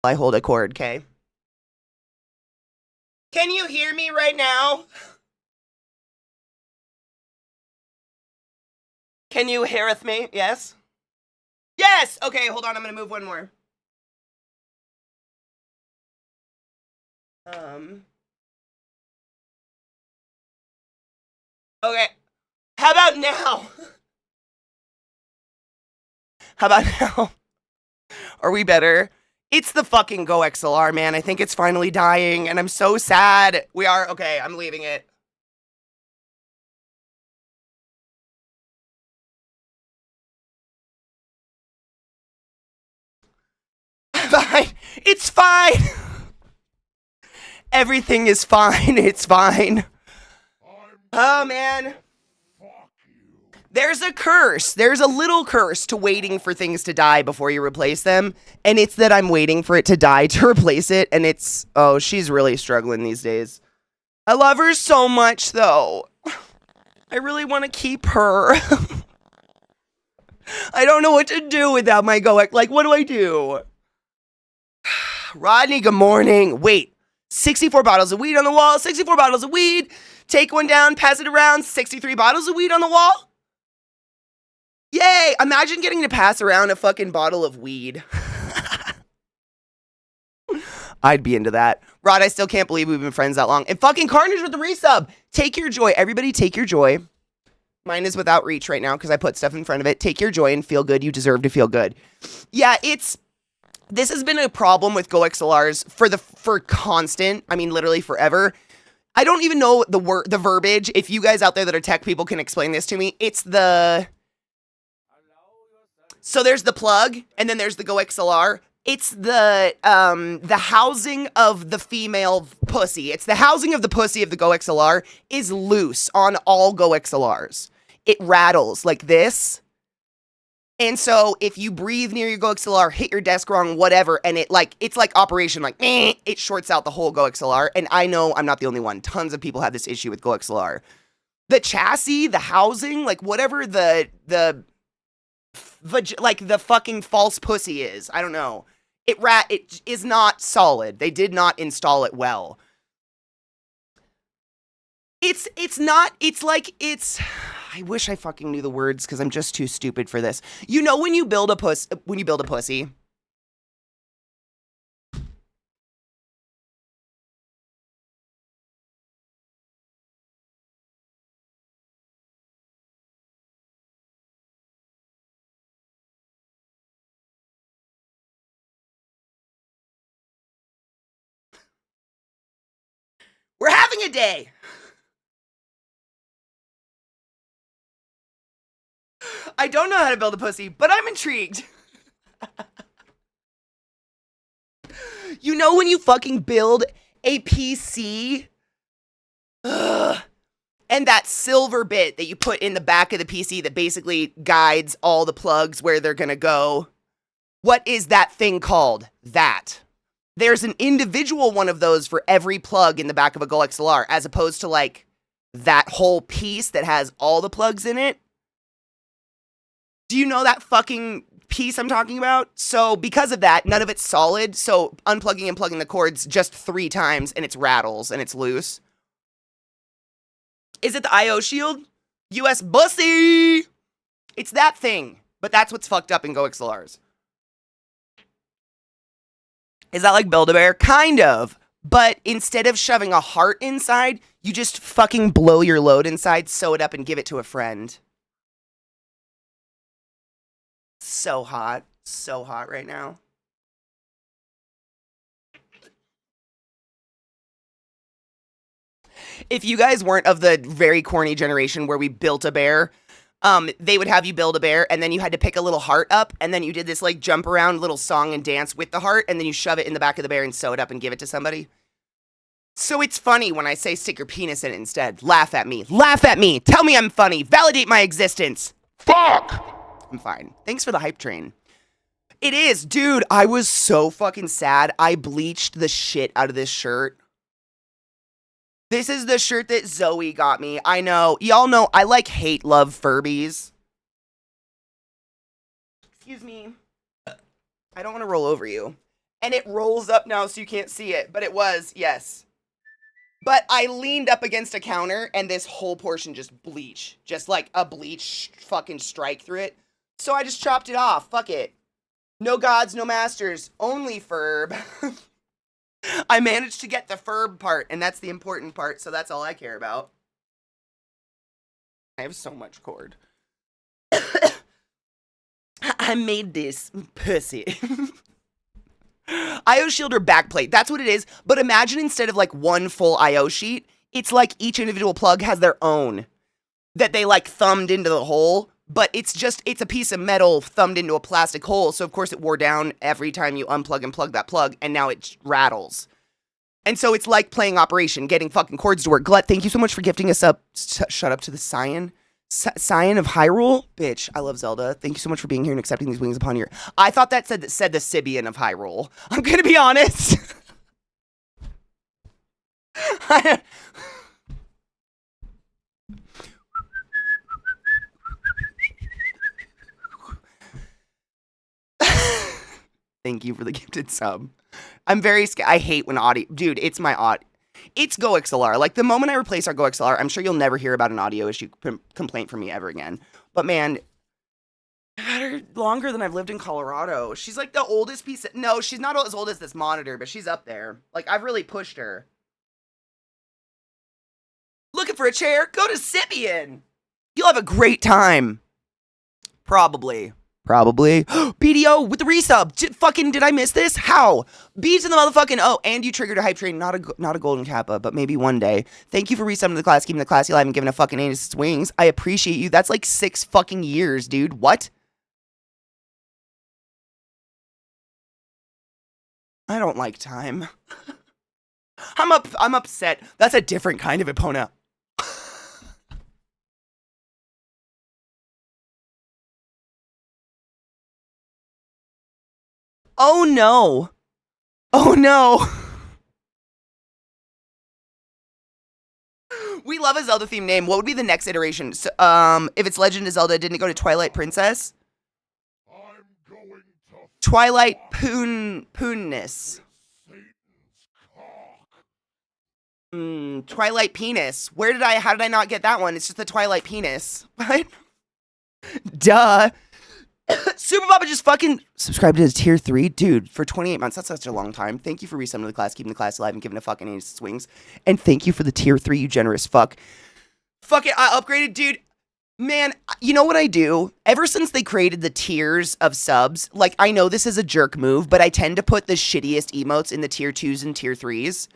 I hold a cord, okay? Can you hear me right now? Can you heareth me? Yes? Yes! Okay, hold on, I'm gonna move one more. Okay. How about now? How about now? Are we better? It's the fucking Go XLR, man. I think it's finally dying, and I'm so sad. We are, okay, I'm leaving it. Fine. It's fine. Everything is fine. It's fine. Oh, man. There's a curse. There's a little curse to waiting for things to die before you replace them. And it's that I'm waiting for it to die to replace it. And it's, oh, she's really struggling these days. I love her so much, though. I really want to keep her. I don't know what to do without my Goek. Like, what do I do? Rodney, good morning. Wait, 64 bottles of weed on the wall. 64 bottles of weed. Take one down, pass it around. 63 bottles of weed on the wall. Yay! Imagine getting to pass around a fucking bottle of weed. I'd be into that. Rod, I still can't believe we've been friends that long. And fucking Carnage with the resub. Take your joy. Everybody take your joy. Mine is without reach right now because I put stuff in front of it. Take your joy and feel good. You deserve to feel good. Yeah, this has been a problem with Go XLRs for constant. I mean, literally forever. I don't even know the verbiage. If you guys out there that are tech people can explain this to me, it's so there's the plug, and then there's the Go XLR. It's the housing of the female pussy. It's the housing of the pussy of the Go XLR is loose on all Go XLRs. It rattles like this. And so if you breathe near your Go XLR, hit your desk wrong, whatever, and it's like operation, like, it shorts out the whole Go XLR. And I know I'm not the only one. Tons of people have this issue with Go XLR. The chassis, the housing, like whatever the fucking false pussy is. I don't know. It is not solid. They did not install it well. I wish I fucking knew the words because I'm just too stupid for this. You know when you build a pussy. We're having a day. I don't know how to build a pussy, but I'm intrigued. You know when you fucking build a PC? Ugh. And that silver bit that you put in the back of the PC that basically guides all the plugs where they're gonna go. What is that thing called? That. There's an individual one of those for every plug in the back of a Go XLR, as opposed to like that whole piece that has all the plugs in it. Do you know that fucking piece I'm talking about? So because of that, none of it's solid. So unplugging and plugging the cords just 3 times and it rattles and it's loose. Is it the IO shield? US bussy! It's that thing. But that's what's fucked up in Go XLRs. Is that like Build-A-Bear? Kind of. But instead of shoving a heart inside, you just fucking blow your load inside, sew it up, and give it to a friend. So hot. So hot right now. If you guys weren't of the very corny generation where we built a bear, they would have you build a bear, and then you had to pick a little heart up, and then you did this like jump around little song and dance with the heart, and then you shove it in the back of the bear and sew it up and give it to somebody. So it's funny when I say stick your penis in it instead. Laugh at me. Laugh at me. Tell me I'm funny. Validate my existence. Fuck! I'm fine. Thanks for the hype train. It is. Dude, I was so fucking sad. I bleached the shit out of this shirt. This is the shirt that Zoe got me. I know. Y'all know I like hate love Furbies. Excuse me. I don't want to roll over you. And it rolls up now so you can't see it, but it was, yes. But I leaned up against a counter and this whole portion just bleach. Just like a bleach fucking strike through it. So I just chopped it off. Fuck it. No gods, no masters. Only Ferb. I managed to get the Ferb part, and that's the important part, so that's all I care about. I have so much cord. I made this pussy. IO shield or backplate, that's what it is. But imagine instead of like one full IO sheet, it's like each individual plug has their own that they like thumbed into the hole. But it's a piece of metal thumbed into a plastic hole. So of course it wore down every time you unplug and plug that plug, and now it rattles. And so it's like playing Operation, getting fucking cords to work. Glut, thank you so much for gifting us up. Shut up to the Scion. Scion of Hyrule? Bitch, I love Zelda. Thank you so much for being here and accepting these wings upon your... I thought that said the Sibian of Hyrule. I'm gonna be honest. Thank you for the gifted sub. I'm very scared. I hate when audio... Dude, it's my audio... It's Go XLR. Like, the moment I replace our Go XLR, I'm sure you'll never hear about an audio issue complaint from me ever again. But man, I've had her longer than I've lived in Colorado. She's like the oldest piece of... No, she's not as old as this monitor, but she's up there. Like, I've really pushed her. Looking for a chair? Go to Sibian. You'll have a great time. Probably. BDO with the resub. Did I miss this? How? Beats in the motherfucking... Oh, and you triggered a hype train. Not a golden kappa, but maybe one day. Thank you for resubbing to the class, keeping the classy alive and giving a fucking anus its wings. I appreciate you. That's like 6 fucking years, dude. What? I don't like time. I'm upset. That's a different kind of Epona. Oh no. Oh no. We love a Zelda themed name. What would be the next iteration? So, if it's Legend of Zelda, didn't it go to Twilight Princess? I'm going to Twilight Poonness. Twilight Penis. How did I not get that one? It's just the Twilight Penis. What? Duh. Super Papa just fucking subscribed to his tier 3. Dude, for 28 months. That's such a long time. Thank you for resubbing to the class, keeping the class alive, and giving a fucking anus its wings. And thank you for the tier 3, you generous fuck. Fuck it, I upgraded, dude. Man, you know what I do? Ever since they created the tiers of subs, like, I know this is a jerk move, but I tend to put the shittiest emotes in the tier 2s and tier 3s.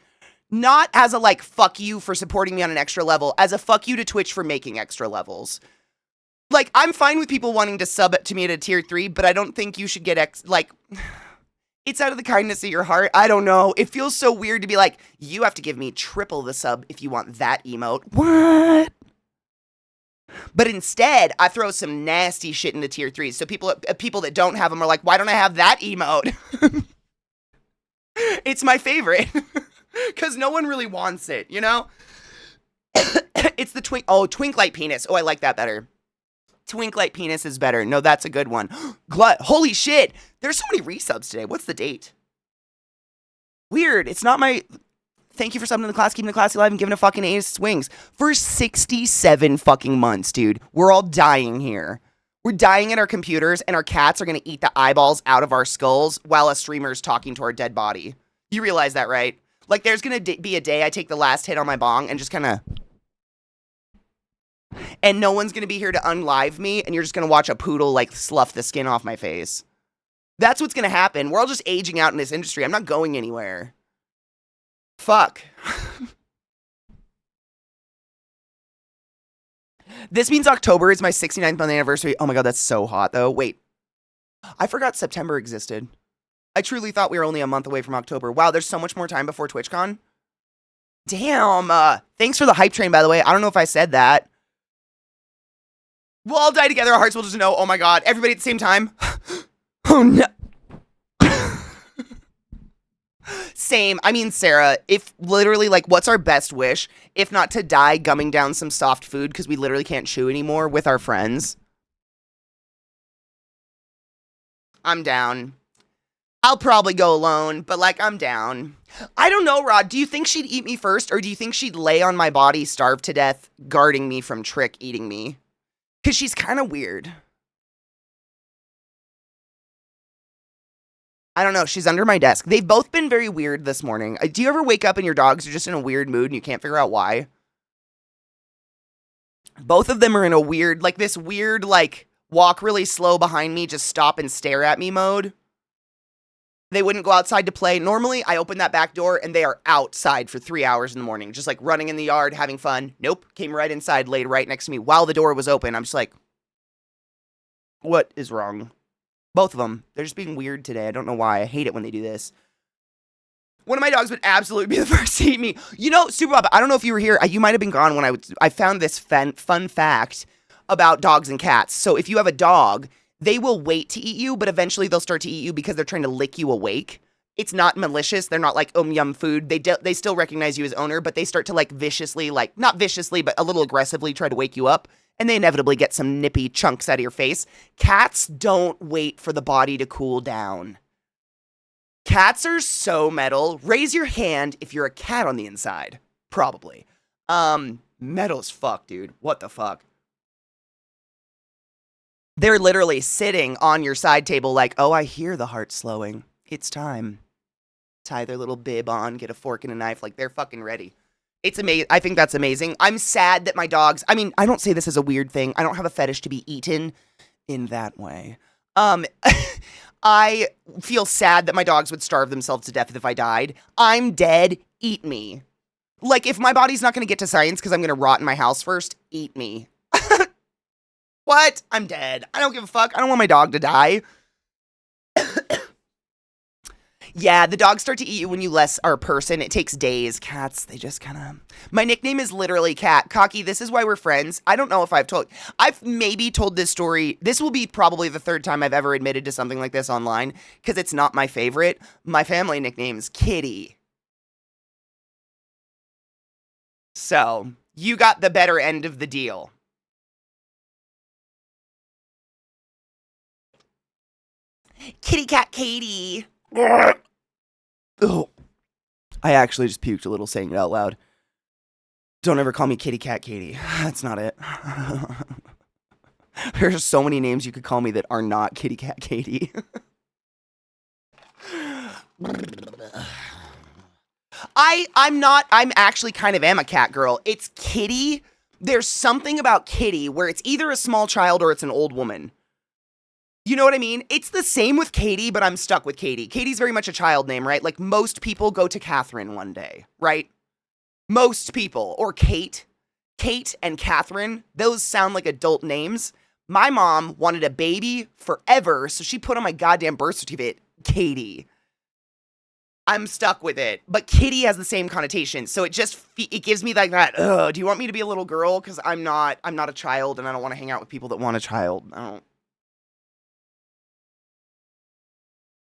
Not as a, like, fuck you for supporting me on an extra level, as a fuck you to Twitch for making extra levels. Like, I'm fine with people wanting to sub it to me at a tier 3, but I don't think you should get it's out of the kindness of your heart. I don't know. It feels so weird to be like, you have to give me triple the sub if you want that emote. What? But instead, I throw some nasty shit into tier 3s. So people that don't have them are like, why don't I have that emote? It's my favorite. Because no one really wants it, you know? It's the Twinklight Penis. Oh, I like that better. Twinklight Penis is better. No, that's a good one. Glut. Holy shit. There's so many resubs today. What's the date? Weird. It's not my... Thank you for subbing to the class, keeping the class alive, and giving a fucking anus wings. For 67 fucking months, dude. We're all dying here. We're dying at our computers, and our cats are going to eat the eyeballs out of our skulls while a streamer's talking to our dead body. You realize that, right? Like, there's going to be a day I take the last hit on my bong and just kind of... And no one's going to be here to unlive me, and you're just going to watch a poodle, like, slough the skin off my face. That's what's going to happen. We're all just aging out in this industry. I'm not going anywhere. Fuck. This means October is my 69th month anniversary. Oh my god, that's so hot, though. Wait. I forgot September existed. I truly thought we were only a month away from October. Wow, there's so much more time before TwitchCon. Damn. Thanks for the hype train, by the way. I don't know if I said that. We'll all die together. Our hearts will just know. Oh my god. Everybody at the same time. Oh no. Same. I mean, Sarah, if literally, like, what's our best wish? If not to die gumming down some soft food because we literally can't chew anymore with our friends. I'm down. I'll probably go alone, but like, I'm down. I don't know, Rod. Do you think she'd eat me first, or do you think she'd lay on my body, starve to death, guarding me from Trick eating me? Because she's kind of weird. I don't know. She's under my desk. They've both been very weird this morning. Do you ever wake up and your dogs are just in a weird mood and you can't figure out why? Both of them are in a weird, like this weird, like walk really slow behind me, just stop and stare at me mode. They wouldn't go outside to play. Normally, I open that back door and they are outside for 3 hours in the morning, just like running in the yard, having fun. Nope. Came right inside, laid right next to me while the door was open. I'm just like, what is wrong? Both of them. They're just being weird today. I don't know why. I hate it when they do this. One of my dogs would absolutely be the first to eat me. You know, Super Bob, I don't know if you were here. You might have been gone when I found this fun fact about dogs and cats. So if you have a dog, they will wait to eat you, but eventually they'll start to eat you because they're trying to lick you awake. It's not malicious. They're not like, yum food. They still recognize you as owner, but they start to like viciously, like not viciously, but a little aggressively try to wake you up. And they inevitably get some nippy chunks out of your face. Cats don't wait for the body to cool down. Cats are so metal. Raise your hand if you're a cat on the inside. Probably. Metal as fuck, dude. What the fuck? They're literally sitting on your side table like, oh, I hear the heart slowing. It's time. Tie their little bib on, get a fork and a knife, like they're fucking ready. It's amazing. I think that's amazing. I'm sad that my dogs, I mean, I don't say this as a weird thing. I don't have a fetish to be eaten in that way. I feel sad that my dogs would starve themselves to death if I died. I'm dead. Eat me. Like, if my body's not going to get to science because I'm going to rot in my house first, eat me. What? I'm dead. I don't give a fuck. I don't want my dog to die. Yeah, the dogs start to eat you when you less are a person. It takes days. Cats, they just kind of... My nickname is literally Cat. Cocky, this is why we're friends. I don't know if I've maybe told this story. This will be probably the third time I've ever admitted to something like this online, because it's not my favorite. My family nickname is Kitty. So, you got the better end of the deal. Kitty Cat Katie. Oh, I actually just puked a little saying it out loud. Don't ever call me Kitty Cat Katie. That's not it. There's so many names you could call me that are not Kitty Cat Katie. I'm actually kind of am a cat girl. It's Kitty. There's something about Kitty where it's either a small child or it's an old woman. You know what I mean? It's the same with Katie, but I'm stuck with Katie. Katie's very much a child name, right? Like most people go to Catherine one day, right? Most people. Or Kate. Kate and Catherine, those sound like adult names. My mom wanted a baby forever, so she put on my goddamn birth certificate, Katie. I'm stuck with it. But Kitty has the same connotation, so it gives me like that, do you want me to be a little girl? Because I'm not a child, and I don't want to hang out with people that want a child. I don't.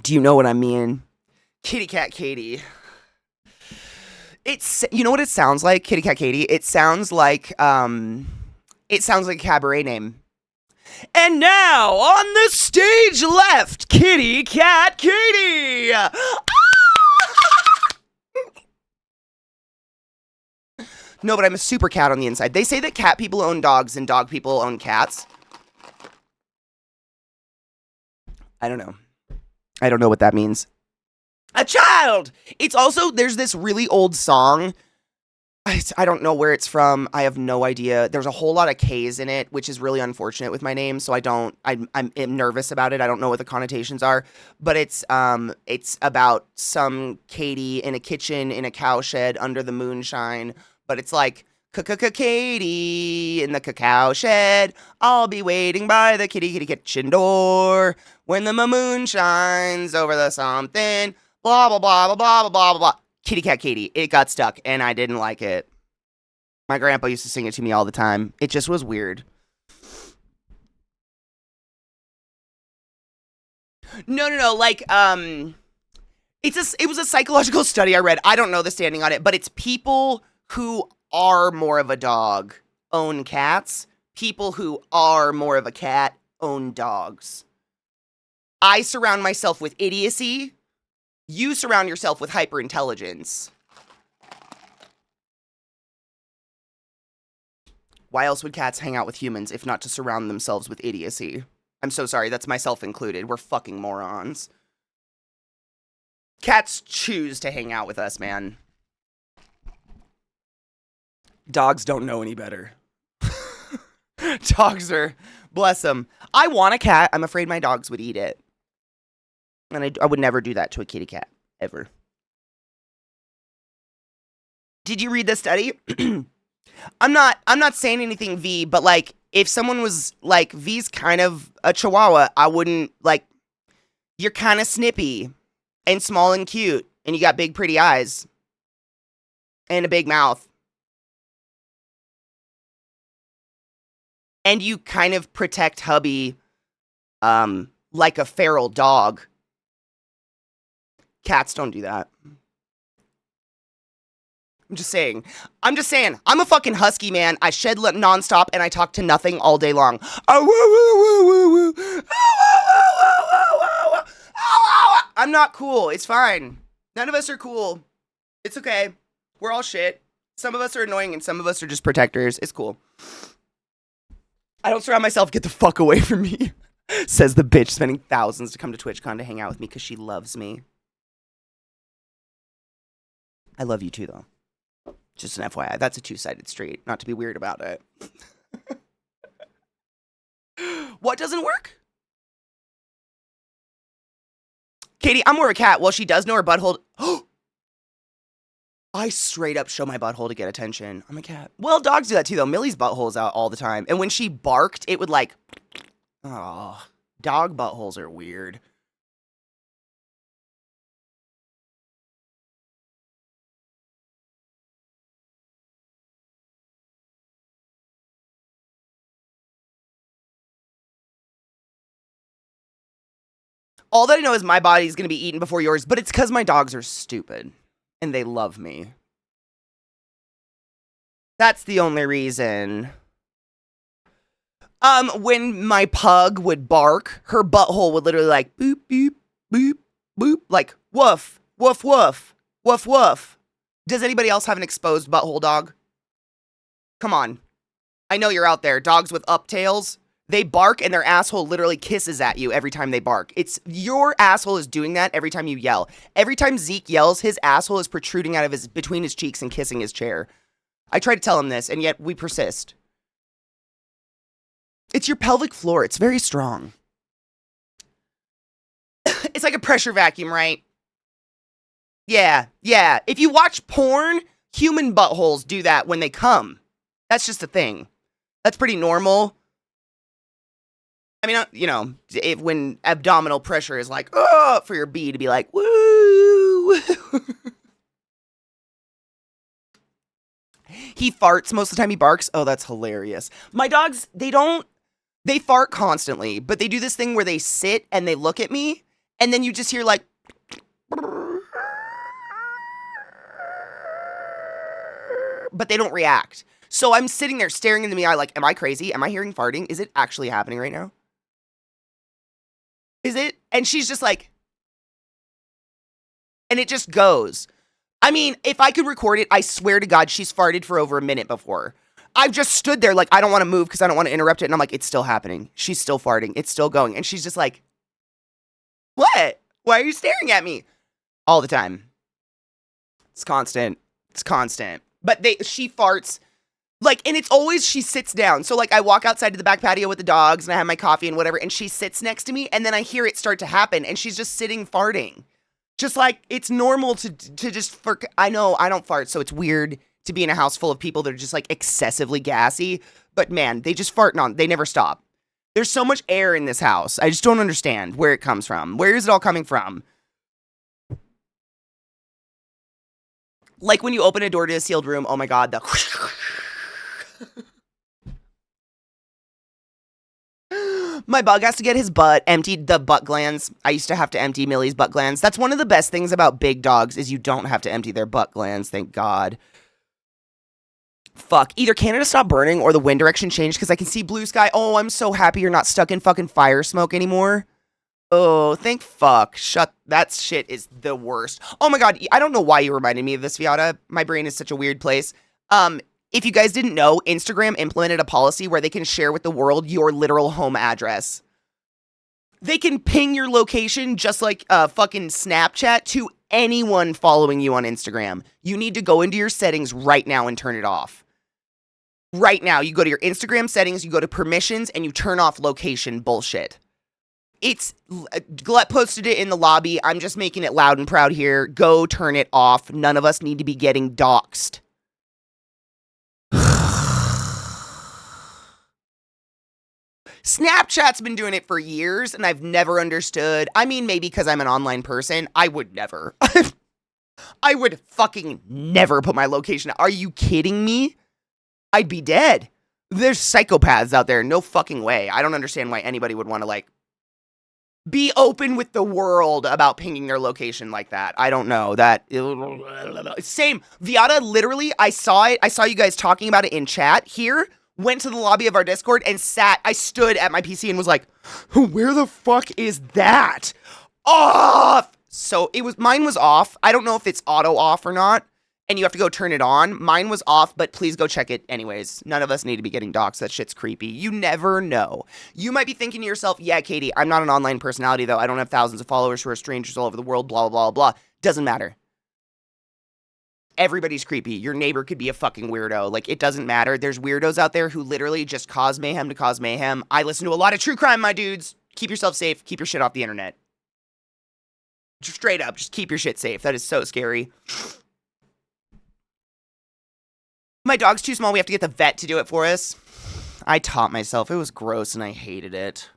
Do you know what I mean? Kitty Cat Katie. You know what it sounds like, Kitty Cat Katie? It sounds like a cabaret name. And now, on the stage left, Kitty Cat Katie! No, but I'm a super cat on the inside. They say that cat people own dogs and dog people own cats. I don't know. I don't know what that means. A child! It's also, there's this really old song. I don't know where it's from. I have no idea. There's a whole lot of K's in it, which is really unfortunate with my name, so I'm nervous about it. I don't know what the connotations are, but it's about some Katie in a kitchen in a cowshed under the moonshine, but it's like, Katie in the cacao shed, I'll be waiting by the kitty kitchen door when the moon shines over the something, blah, blah, blah, blah, blah, blah, blah, blah. Kitty Cat Katie. It got stuck, and I didn't like it. My grandpa used to sing it to me all the time. It just was weird. No, like, it was a psychological study I read. I don't know the standing on it, but it's people who are more of a dog own cats. People who are more of a cat own dogs. I surround myself with idiocy. You surround yourself with hyper-intelligence. Why else would cats hang out with humans if not to surround themselves with idiocy? I'm so sorry, that's myself included. We're fucking morons. Cats choose to hang out with us, man. Dogs don't know any better. Dogs are, bless them. I want a cat. I'm afraid my dogs would eat it. And I would never do that to a kitty cat, ever. Did you read this study? I'm not saying anything, V, but like, if someone was like, V's kind of a chihuahua, I wouldn't, like, you're kind of snippy and small and cute, and you got big, pretty eyes and a big mouth. And you kind of protect hubby like a feral dog. Cats don't do that. I'm just saying. I'm a fucking husky, man. I shed nonstop and I talk to nothing all day long. I'm not cool. It's fine. None of us are cool. It's okay. We're all shit. Some of us are annoying and some of us are just protectors. It's cool. I don't surround myself. Get the fuck away from me. Says the bitch spending thousands to come to TwitchCon to hang out with me because she loves me. I love you too, though. Just an FYI. That's a two-sided street. Not to be weird about it. What doesn't work? Katie, I'm more of a cat. Well, she does know her butthole. I straight up show my butthole to get attention. I'm a cat. Well, dogs do that too, though. Millie's butthole is out all the time. And when she barked, it would like... Oh, dog buttholes are weird. All that I know is my body's going to be eaten before yours, but it's because my dogs are stupid. And they love me. That's the only reason. When my pug would bark, her butthole would literally like boop, boop, boop, boop, like woof, woof, woof, woof, woof. Does anybody else have an exposed butthole dog? Come on. I know you're out there. Dogs with up tails, they bark and their asshole literally kisses at you every time they bark. It's your asshole is doing that every time you yell. Every time Zeke yells, his asshole is protruding out of between his cheeks and kissing his chair. I try to tell him this, and yet we persist. It's your pelvic floor. It's very strong. It's like a pressure vacuum, right? Yeah. If you watch porn, human buttholes do that when they come. That's just a thing. That's pretty normal. I mean, you know, when abdominal pressure is like, oh, for your B to be like, woo. He farts most of the time he barks. Oh, that's hilarious. My dogs, they fart constantly, but they do this thing where they sit and they look at me, and then you just hear like, but they don't react. So I'm sitting there staring into the eye like, am I crazy? Am I hearing farting? Is it actually happening right now? Is it? And she's just like, and it just goes. I mean, if I could record it, I swear to God, she's farted for over a minute before. I've just stood there like, I don't want to move because I don't want to interrupt it. And I'm like, it's still happening. She's still farting. It's still going. And she's just like, what? Why are you staring at me? All the time. It's constant. It's constant. But she farts. Like, and it's always she sits down. So, like, I walk outside to the back patio with the dogs and I have my coffee and whatever, and she sits next to me, and then I hear it start to happen, and she's just sitting farting. Just like, it's normal to just, I know, I don't fart, so it's weird to be in a house full of people that are just, like, excessively gassy, but man, they just fart they never stop. There's so much air in this house. I just don't understand where it comes from. Where is it all coming from? Like when you open a door to a sealed room, oh my God, the... My bug has to get his butt emptied, the butt glands. I used to have to empty Millie's butt glands. That's one of the best things about big dogs is you don't have to empty their butt glands, thank God. Fuck, either Canada stopped burning or the wind direction changed because I can see blue sky. Oh, I'm so happy you're not stuck in fucking fire smoke anymore. Oh, thank fuck. Shut. That shit is the worst. Oh my god, I don't know why you reminded me of this, Viata. My brain is such a weird place. Um, if you guys didn't know, Instagram implemented a policy where they can share with the world your literal home address. They can ping your location just like fucking Snapchat to anyone following you on Instagram. You need to go into your settings right now and turn it off. Right now, you go to your Instagram settings, you go to permissions, and you turn off location bullshit. It's Gillette posted it in the lobby. I'm just making it loud and proud here. Go turn it off. None of us need to be getting doxxed. Snapchat's been doing it for years, and I've never understood. I mean, maybe because I'm an online person. I would never. I would fucking never put my location. Are you kidding me? I'd be dead. There's psychopaths out there. No fucking way. I don't understand why anybody would want to, like, be open with the world about pinging their location like that. I don't know. That same. Viata, literally, I saw it. I saw you guys talking about it in chat here. Went to the lobby of our Discord and sat. I stood at my PC and was like, where the fuck is that? Off! So mine was off. I don't know if it's auto off or not. And you have to go turn it on. Mine was off, but please go check it anyways. None of us need to be getting doxxed. That shit's creepy. You never know. You might be thinking to yourself, yeah, Katie, I'm not an online personality, though. I don't have thousands of followers who are strangers all over the world, blah, blah, blah, blah. Doesn't matter. Everybody's creepy. Your neighbor could be a fucking weirdo. Like, it doesn't matter. There's weirdos out there who literally just cause mayhem to cause mayhem. I listen to a lot of true crime, my dudes. Keep yourself safe. Keep your shit off the internet. Straight up, just keep your shit safe. That is so scary. My dog's too small. We have to get the vet to do it for us. I taught myself. It was gross and I hated it.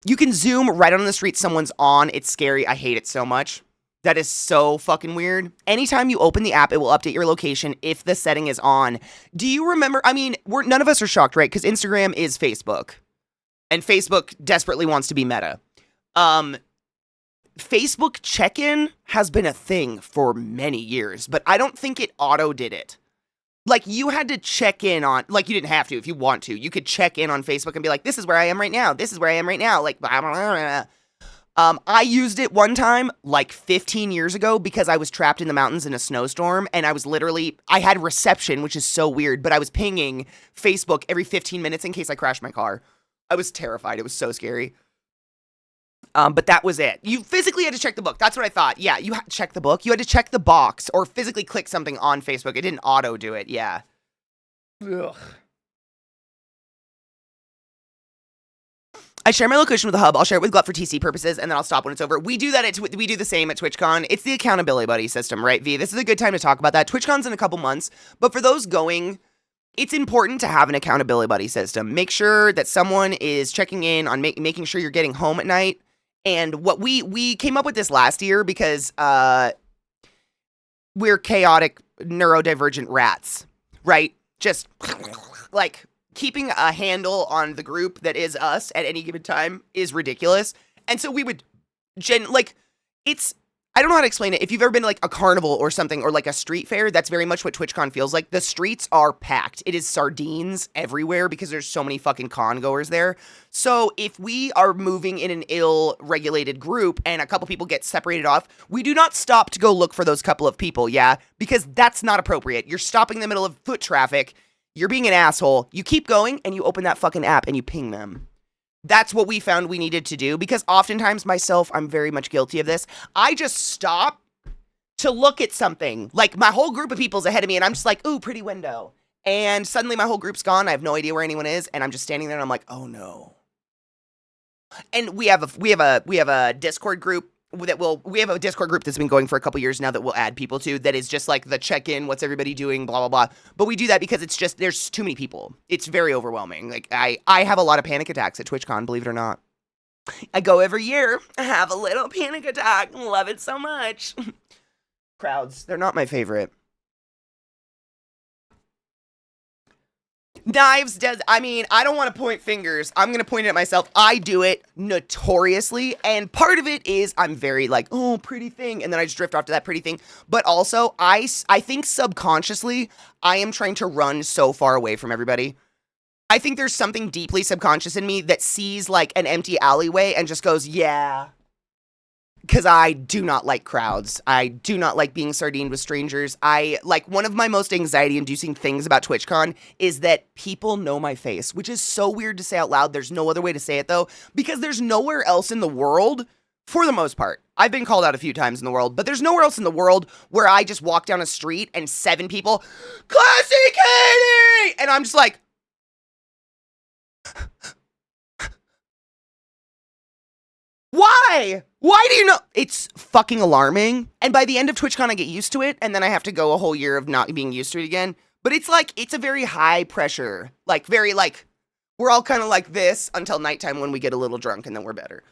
You can zoom right on the street someone's on. It's scary. I hate it so much. That is so fucking weird. Anytime you open the app, it will update your location if the setting is on. Do you remember? I mean, none of us are shocked, right? Because Instagram is Facebook. And Facebook desperately wants to be Meta. Facebook check-in has been a thing for many years, but I don't think it auto did it. Like, you had to check in on, like, you didn't have to if you want to. You could check in on Facebook and be like, this is where I am right now. This is where I am right now. Like, blah, blah, blah, blah. I used it one time, like 15 years ago, because I was trapped in the mountains in a snowstorm, and I had reception, which is so weird, but I was pinging Facebook every 15 minutes in case I crashed my car. I was terrified. It was so scary. But that was it. You physically had to check the book. That's what I thought. Yeah, you had to check the book. You had to check the box or physically click something on Facebook. It didn't auto do it. Yeah. Ugh. I share my location with the hub. I'll share it with Glut for TC purposes, and then I'll stop when it's over. We do that. We do the same at TwitchCon. It's the accountability buddy system, right, V? This is a good time to talk about that. TwitchCon's in a couple months, but for those going, it's important to have an accountability buddy system. Make sure that someone is checking in on making sure you're getting home at night. And what we came up with this last year because we're chaotic, neurodivergent rats, right? Just like keeping a handle on the group that is us at any given time is ridiculous. And so we would I don't know how to explain it. If you've ever been to like a carnival or something or like a street fair, that's very much what TwitchCon feels like. The streets are packed. It is sardines everywhere because there's so many fucking con goers there. So if we are moving in an ill-regulated group and a couple people get separated off, we do not stop to go look for those couple of people, yeah? Because that's not appropriate. You're stopping in the middle of foot traffic. You're being an asshole. You keep going and you open that fucking app and you ping them. That's what we found we needed to do because oftentimes myself, I'm very much guilty of this. I just stop to look at something. Like my whole group of people's ahead of me and I'm just like, ooh, pretty window. And suddenly my whole group's gone. I have no idea where anyone is. And I'm just standing there and I'm like, oh no. And we have a Discord group we have a Discord group that's been going for a couple years now that we'll add people to that is just like the check-in, what's everybody doing, blah, blah, blah. But we do that because it's just, there's too many people. It's very overwhelming. Like I have a lot of panic attacks at TwitchCon, believe it or not. I go every year, I have a little panic attack. Love it so much. Crowds, they're not my favorite. Knives does, I mean, I don't want to point fingers. I'm going to point it at myself. I do it notoriously. And part of it is I'm very like, oh, pretty thing. And then I just drift off to that pretty thing. But also, I think subconsciously, I am trying to run so far away from everybody. I think there's something deeply subconscious in me that sees like an empty alleyway and just goes, yeah. Because I do not like crowds. I do not like being sardined with strangers. I like one of my most anxiety inducing things about TwitchCon is that people know my face, which is so weird to say out loud. There's no other way to say it though, because there's nowhere else in the world, for the most part. I've been called out a few times in the world, but there's nowhere else in the world where I just walk down a street and 7 people, ClassyKatie! And I'm just like, why? Why do you know? It's fucking alarming. And by the end of TwitchCon, I get used to it, and then I have to go a whole year of not being used to it again. But it's like, it's a very high pressure, like, very like, we're all kind of like this until nighttime when we get a little drunk and then we're better.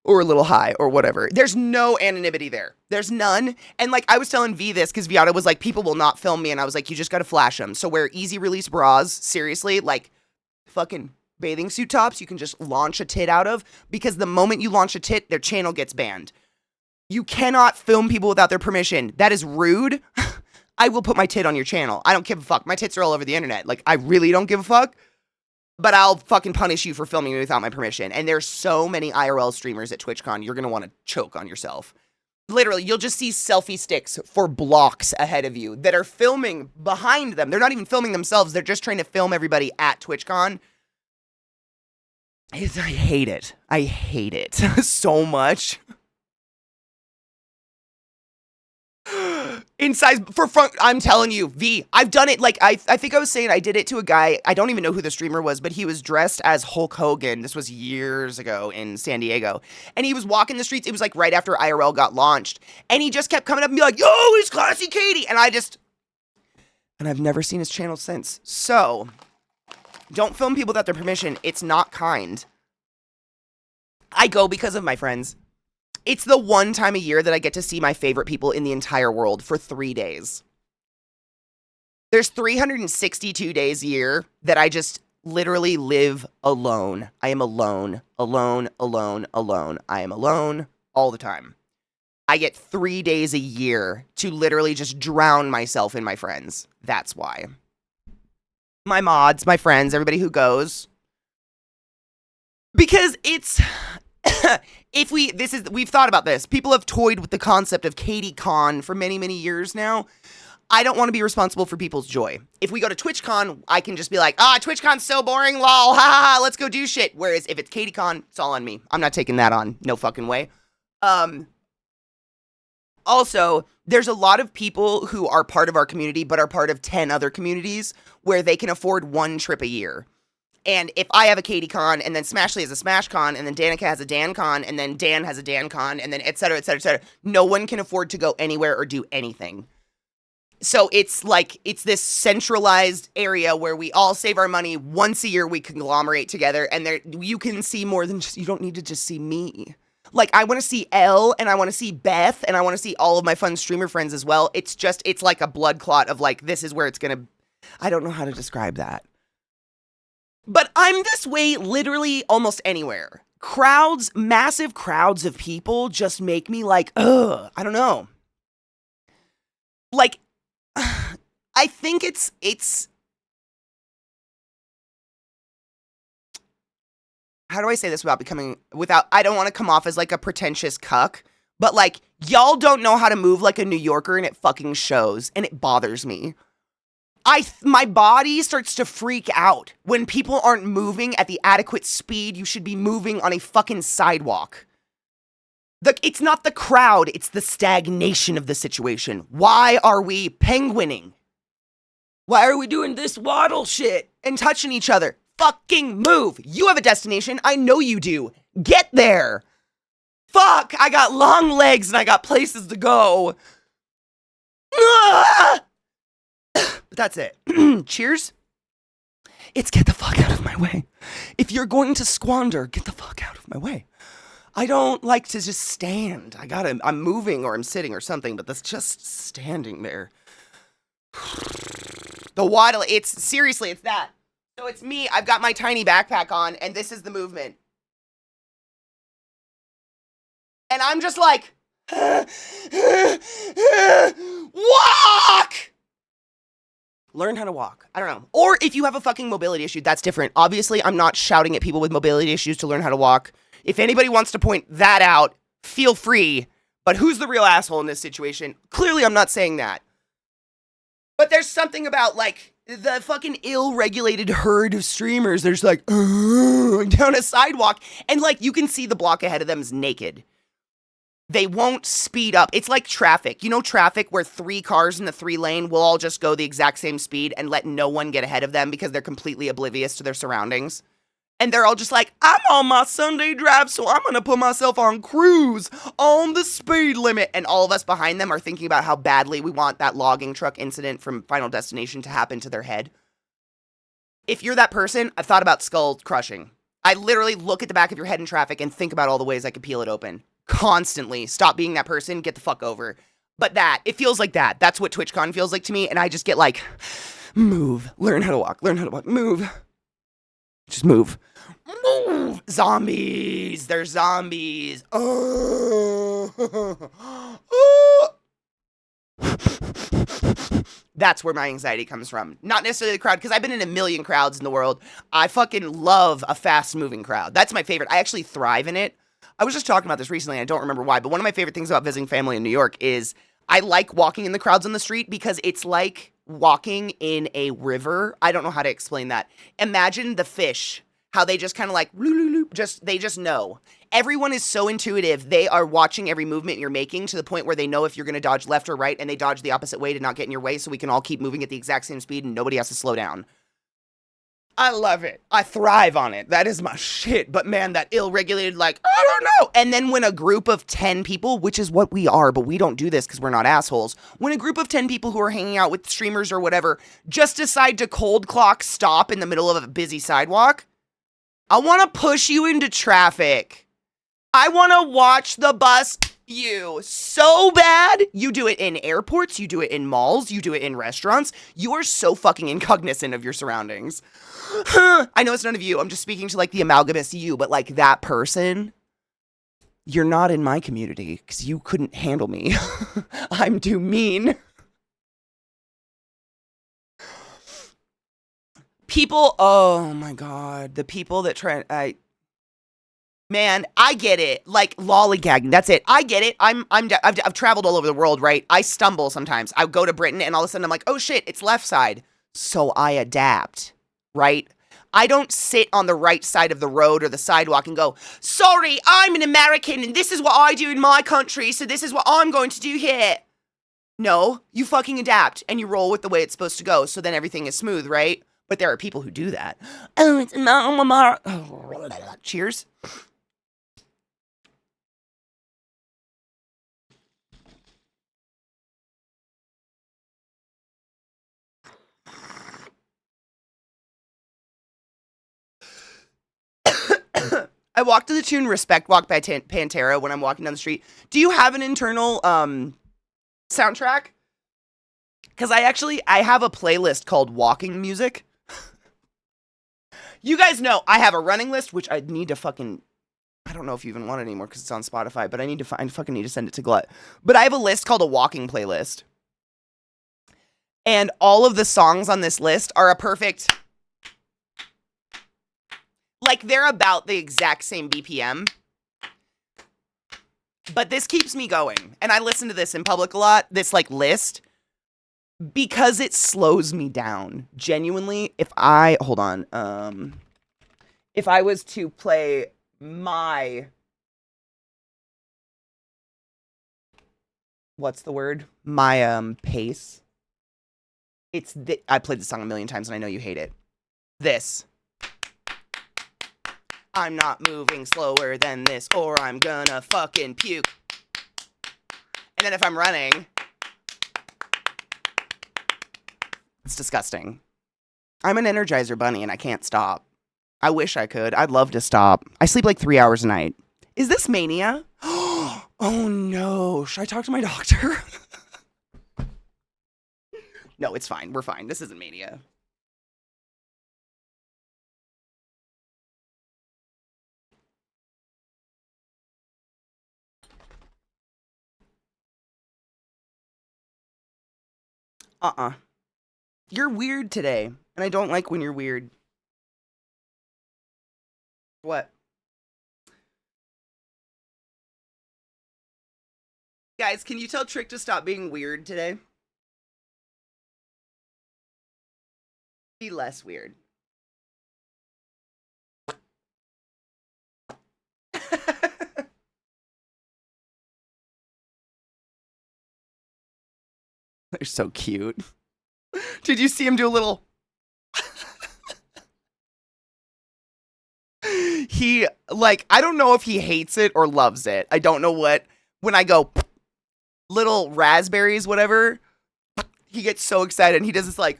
Or a little high, or whatever. There's no anonymity there. There's none. And like, I was telling V this, because Viata was like, people will not film me, and I was like, you just gotta flash them. So wear easy release bras, seriously, like, fucking bathing suit tops you can just launch a tit out of, because the moment you launch a tit, their channel gets banned. You cannot film people without their permission. That is rude. I will put my tit on your channel. I don't give a fuck. My tits are all over the internet. Like, I really don't give a fuck. But I'll fucking punish you for filming me without my permission. And there's so many IRL streamers at TwitchCon, you're gonna want to choke on yourself. Literally, you'll just see selfie sticks for blocks ahead of you that are filming behind them. They're not even filming themselves. They're just trying to film everybody at TwitchCon. I hate it. I hate it so much. Inside for front, I'm telling you, V, I've done it. Like, I think I was saying I did it to a guy. I don't even know who the streamer was, but he was dressed as Hulk Hogan. This was years ago in San Diego. And he was walking the streets. It was like right after IRL got launched. And he just kept coming up and be like, yo, it's ClassyKatie. And I've never seen his channel since. So, don't film people without their permission. It's not kind. I go because of my friends. It's the one time a year that I get to see my favorite people in the entire world for 3 days. There's 362 days a year that I just literally live alone. I am alone, alone, alone, alone. I am alone all the time. I get 3 days a year to literally just drown myself in my friends. That's why. My mods, my friends, everybody who goes. Because it's... we've thought about this. People have toyed with the concept of KatieCon for many, many years now. I don't want to be responsible for people's joy. If we go to TwitchCon, I can just be like, TwitchCon's so boring, lol, ha ha ha, let's go do shit. Whereas if it's KatieCon, it's all on me. I'm not taking that on. No fucking way. Also, there's a lot of people who are part of our community, but are part of 10 other communities where they can afford 1 trip a year. And if I have a KatieCon, and then Smashly has a SmashCon, and then Danica has a DanCon, and then Dan has a DanCon, and then et cetera, et cetera, et cetera, no one can afford to go anywhere or do anything. So it's like, it's this centralized area where we all save our money. Once a year we conglomerate together, and there you can see more than just, you don't need to just see me. Like, I want to see Elle, and I want to see Beth, and I want to see all of my fun streamer friends as well. It's just, it's like a blood clot of like, this is where it's gonna, I don't know how to describe that. But I'm this way literally almost anywhere. Crowds, massive crowds of people just make me like, ugh, I don't know. Like, I think it's, how do I say this without, I don't want to come off as like a pretentious cuck, but like, y'all don't know how to move like a New Yorker, and it fucking shows, and it bothers me. My body starts to freak out when people aren't moving at the adequate speed you should be moving on a fucking sidewalk. It's not the crowd, it's the stagnation of the situation. Why are we penguining? Why are we doing this waddle shit and touching each other? Fucking move! You have a destination, I know you do. Get there! Fuck, I got long legs and I got places to go. Ah! But that's it. Cheers. It's get the fuck out of my way. If you're going to squander, get the fuck out of my way. I don't like to just stand. I'm moving or I'm sitting or something, but that's just standing there. The waddle, seriously, it's that. So it's me, I've got my tiny backpack on, and this is the movement. And I'm just like, walk! Learn how to walk. I don't know. Or if you have a fucking mobility issue, that's different. Obviously, I'm not shouting at people with mobility issues to learn how to walk. If anybody wants to point that out, feel free. But who's the real asshole in this situation? Clearly, I'm not saying that. But there's something about, like, the fucking ill-regulated herd of streamers. They're just like, down a sidewalk. And, like, you can see the block ahead of them is naked. They won't speed up. It's like traffic. You know traffic where 3 cars in the 3 lane will all just go the exact same speed and let no one get ahead of them because they're completely oblivious to their surroundings? And they're all just like, I'm on my Sunday drive, so I'm going to put myself on cruise on the speed limit. And all of us behind them are thinking about how badly we want that logging truck incident from Final Destination to happen to their head. If you're that person, I've thought about skull crushing. I literally look at the back of your head in traffic and think about all the ways I could peel it open. Constantly. Stop being that person. Get the fuck over. But it feels like that. That's what TwitchCon feels like to me. And I just get like, move. Learn how to walk. Learn how to walk. Move. Just move. Move! Zombies! They're zombies. That's where my anxiety comes from. Not necessarily the crowd, because I've been in a million crowds in the world. I fucking love a fast-moving crowd. That's my favorite. I actually thrive in it. I was just talking about this recently, and I don't remember why, but one of my favorite things about visiting family in New York is I like walking in the crowds on the street because it's like walking in a river. I don't know how to explain that. Imagine the fish, how they just kind of like, they just know. Everyone is so intuitive. They are watching every movement you're making to the point where they know if you're going to dodge left or right, and they dodge the opposite way to not get in your way so we can all keep moving at the exact same speed and nobody has to slow down. I love it. I thrive on it. That is my shit. But man, that ill-regulated, like, I don't know. And then when a group of 10 people, which is what we are, but we don't do this because we're not assholes. When a group of 10 people who are hanging out with streamers or whatever just decide to cold clock stop in the middle of a busy sidewalk, I want to push you into traffic. I want to watch the bus you so bad. You do it in airports. You do it in malls. You do it in restaurants. You are so fucking incognizant of your surroundings. I know it's none of you. I'm just speaking to like the amalgamous you, but like that person, you're not in my community because you couldn't handle me. I'm too mean. People, oh my God, the people that man, I get it. Like lollygagging, that's it. I get it. I've traveled all over the world, right? I stumble sometimes. I go to Britain and all of a sudden I'm like, oh shit, it's left side. So I adapt. Right? I don't sit on the right side of the road or the sidewalk and go, sorry, I'm an American and this is what I do in my country, so this is what I'm going to do here. No, you fucking adapt and you roll with the way it's supposed to go, so then everything is smooth, right? But there are people who do that. Oh, it's mama. Cheers. I walk to the tune Respect Walk by Pantera when I'm walking down the street. Do you have an internal soundtrack? Because I have a playlist called Walking Music. You guys know I have a running list, which I need to fucking... I don't know if you even want it anymore because it's on Spotify, but I fucking need to send it to Glut. But I have a list called a walking playlist. And all of the songs on this list are a perfect... Like, they're about the exact same BPM. But this keeps me going. And I listen to this in public a lot, this, like, list. Because it slows me down. Genuinely, hold on. If I was to play my... What's the word? My, pace. I played this song a million times and I know you hate it. This. I'm not moving slower than this or I'm gonna fucking puke. And then if I'm running, it's disgusting. I'm an Energizer bunny and I can't stop. I wish I could. I'd love to stop. I sleep like 3 hours a night. Is this mania? Oh no. Should I talk to my doctor? No, it's fine. We're fine. This isn't mania. You're weird today, and I don't like when you're weird. What? Guys, can you tell Trick to stop being weird today? Be less weird. They're so cute. Did you see him do a little... He, like, I don't know if he hates it or loves it. I don't know what. When I go, little raspberries, whatever, he gets so excited and he does this, like,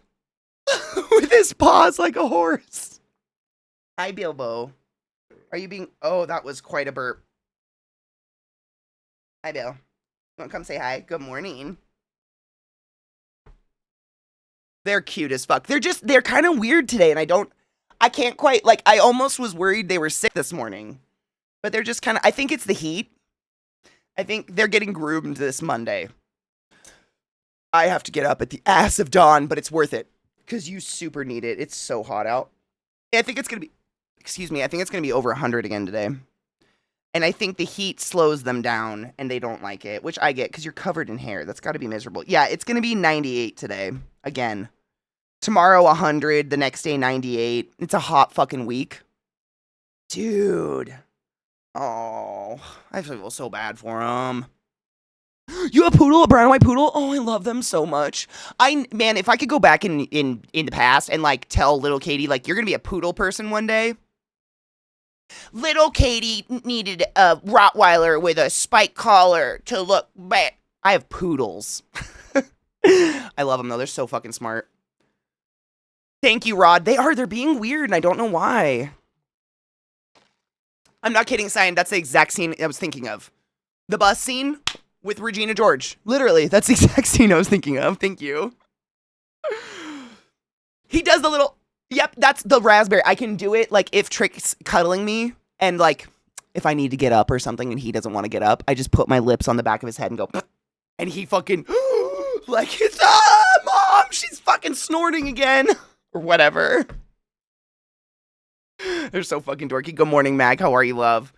with his paws like a horse. Hi, Bilbo. Are you being... Oh, that was quite a burp. Hi, Bill. You want to come say hi? Good morning. They're cute as fuck. They're kind of weird today, and I can't quite, like, I almost was worried they were sick this morning. But they're just kind of, I think it's the heat. I think they're getting groomed this Monday. I have to get up at the ass of dawn, but it's worth it. Because you super need it. It's so hot out. I think it's going to be, I think it's going to be over 100 again today. And I think the heat slows them down, and they don't like it, which I get, because you're covered in hair. That's got to be miserable. Yeah, it's going to be 98 today, again. Tomorrow, 100. The next day, 98. It's a hot fucking week. Dude. Oh, I feel so bad for him. You have a poodle, a brown and white poodle? Oh, I love them so much. Man, if I could go back in the past and, like, tell little Katie, like, you're going to be a poodle person one day. Little Katie needed a Rottweiler with a spike collar to look bad. I have poodles. I love them, though. They're so fucking smart. Thank you, Rod. They're being weird, and I don't know why. I'm not kidding, Cyan. That's the exact scene I was thinking of. The bus scene with Regina George. Literally, that's the exact scene I was thinking of. Thank you. He does the little... Yep, that's the raspberry. I can do it, like, if Trick's cuddling me, and, like, if I need to get up or something and he doesn't want to get up, I just put my lips on the back of his head and go... And he fucking... Like, it's... Ah, Mom! She's fucking snorting again! Or whatever. They're so fucking dorky. Good morning, Mag. How are you, love?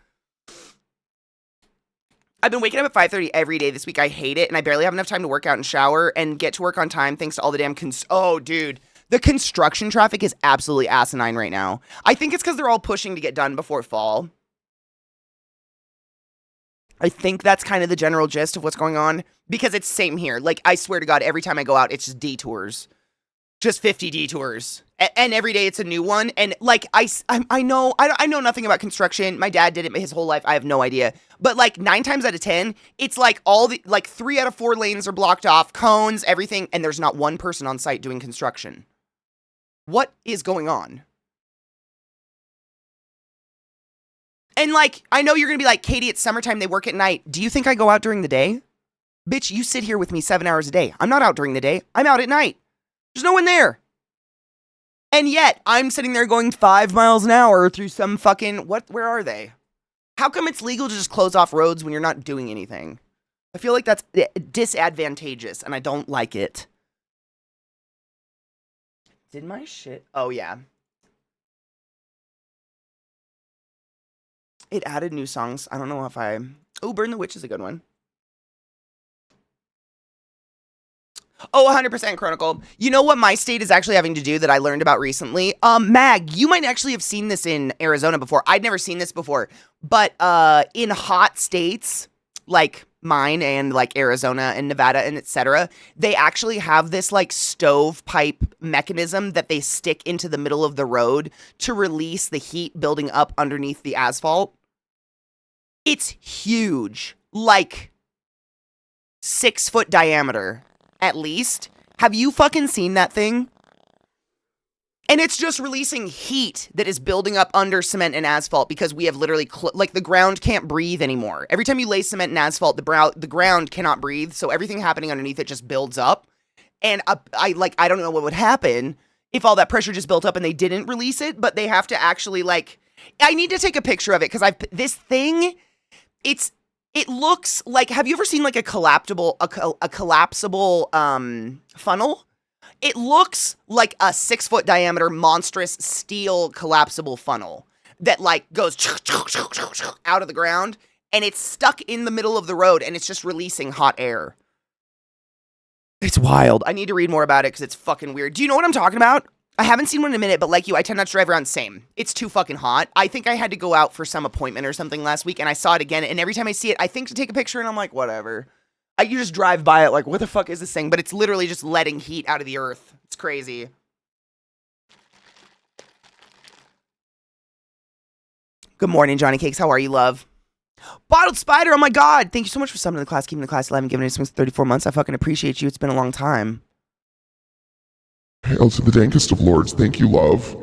I've been waking up at 5:30 every day this week. I hate it, and I barely have enough time to work out and shower and get to work on time thanks to all the damn... Oh, dude. The construction traffic is absolutely asinine right now. I think it's because they're all pushing to get done before fall. I think that's kind of the general gist of what's going on. Because it's same here. Like, I swear to God, every time I go out, it's just detours. Just 50 detours. And every day it's a new one. And, like, I know nothing about construction. My dad did it his whole life. I have no idea. But, like, 9 times out of 10, it's like all the, like, 3 out of 4 lanes are blocked off, cones, everything, and there's not one person on site doing construction. What is going on? And, like, I know you're going to be like, Katie, it's summertime, they work at night. Do you think I go out during the day? Bitch, you sit here with me 7 hours a day. I'm not out during the day. I'm out at night. There's no one there. And yet, I'm sitting there going 5 miles an hour through some fucking... Where are they? How come it's legal to just close off roads when you're not doing anything? I feel like that's disadvantageous, and I don't like it. Did my shit... Oh, yeah. It added new songs. I don't know if I... Oh, Burn the Witch is a good one. Oh, 100% Chronicle. You know what my state is actually having to do that I learned about recently? Mag, you might actually have seen this in Arizona before. I'd never seen this before. But in hot states, like mine and like Arizona and Nevada and etc., they actually have this like stovepipe mechanism that they stick into the middle of the road to release the heat building up underneath the asphalt. It's huge. Like 6 foot diameter. At least. Have you fucking seen that thing? And it's just releasing heat that is building up under cement and asphalt because we have literally, like, the ground can't breathe anymore. Every time you lay cement and asphalt, the ground cannot breathe, so everything happening underneath it just builds up. And I don't know what would happen if all that pressure just built up and they didn't release it, but they have to actually, like... I need to take a picture of it because this thing, it looks like, have you ever seen like a collapsible funnel? It looks like a 6-foot diameter monstrous steel collapsible funnel that like goes out of the ground, and it's stuck in the middle of the road, and it's just releasing hot air. It's wild. I need to read more about it because it's fucking weird. Do you know what I'm talking about? I haven't seen one in a minute, but like you, I tend not to drive around same. It's too fucking hot. I think I had to go out for some appointment or something last week, and I saw it again, and every time I see it, I think to take a picture, and I'm like, whatever. You just drive by it like, what the fuck is this thing? But it's literally just letting heat out of the earth. It's crazy. Good morning, Johnny Cakes. How are you, love? Bottled Spider, oh my god. Thank you so much for summoning the class, keeping the class alive, and giving it since 34 months. I fucking appreciate you. It's been a long time. Hail to the dankest of lords. Thank you, love.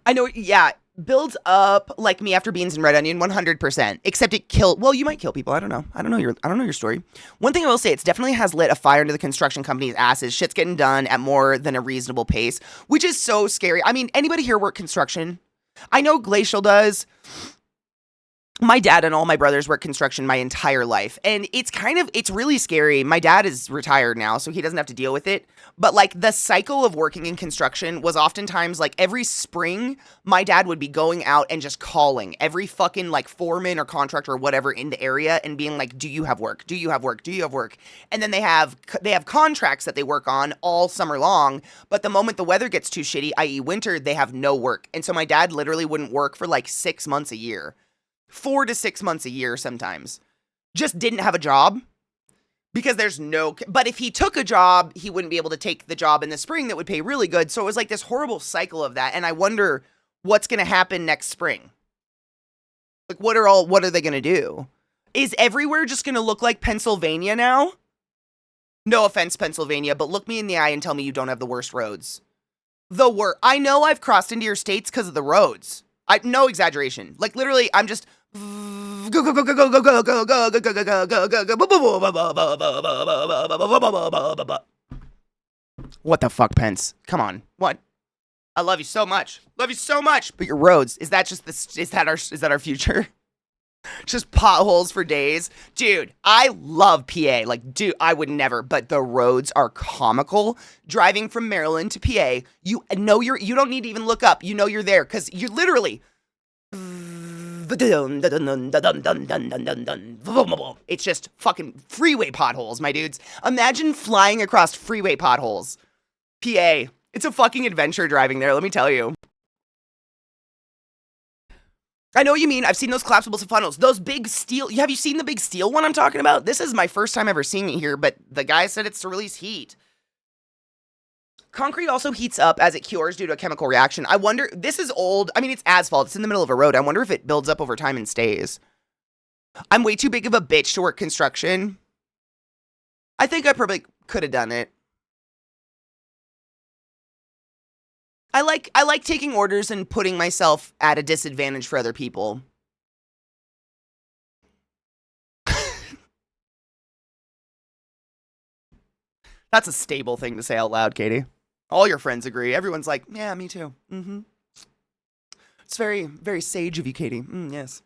I know, yeah. Builds up like me after beans and red onion 100%. Except it well, you might kill people. I don't know. I don't know your story. One thing I will say, it definitely has lit a fire into the construction company's asses. Shit's getting done at more than a reasonable pace, which is so scary. I mean, anybody here work construction? I know Glacial does. My dad and all my brothers work construction my entire life, and it's really scary. My dad is retired now, so he doesn't have to deal with it, but like the cycle of working in construction was oftentimes like every spring, my dad would be going out and just calling every fucking like foreman or contractor or whatever in the area and being like, do you have work? Do you have work? Do you have work? And then they have contracts that they work on all summer long, but the moment the weather gets too shitty, i.e. winter, they have no work. And so my dad literally wouldn't work for like 6 months a year. 4 to 6 months a year sometimes. Just didn't have a job because but if he took a job, he wouldn't be able to take the job in the spring that would pay really good. So it was like this horrible cycle of that. And I wonder what's going to happen next spring. Like what are they going to do? Is everywhere just going to look like Pennsylvania now? No offense, Pennsylvania, but look me in the eye and tell me you don't have the worst roads. I know I've crossed into your states because of the roads. No exaggeration. Like literally, I'm just What the fuck, Pence? Come on. What? I love you so much. Love you so much. But your roads, is that our future? Just potholes for days. Dude, I love PA. Like, dude, I would never, but the roads are comical. Driving from Maryland to PA, you don't need to even look up. You know you're there because you're literally it's just fucking freeway potholes, my dudes. Imagine flying across freeway potholes. PA. It's a fucking adventure driving there, let me tell you. I know what you mean. I've seen those collapsible funnels. Those big steel. Have you seen the big steel one I'm talking about? This is my first time ever seeing it here, but the guy said it's to release heat. Concrete also heats up as it cures due to a chemical reaction. I wonder, this is old. I mean, it's asphalt. It's in the middle of a road. I wonder if it builds up over time and stays. I'm way too big of a bitch to work construction. I think I probably could have done it. I like taking orders and putting myself at a disadvantage for other people. That's a stable thing to say out loud, Katie. All your friends agree. Everyone's like, yeah, me too. Mm-hmm. It's very, very sage of you, Katie. Yes.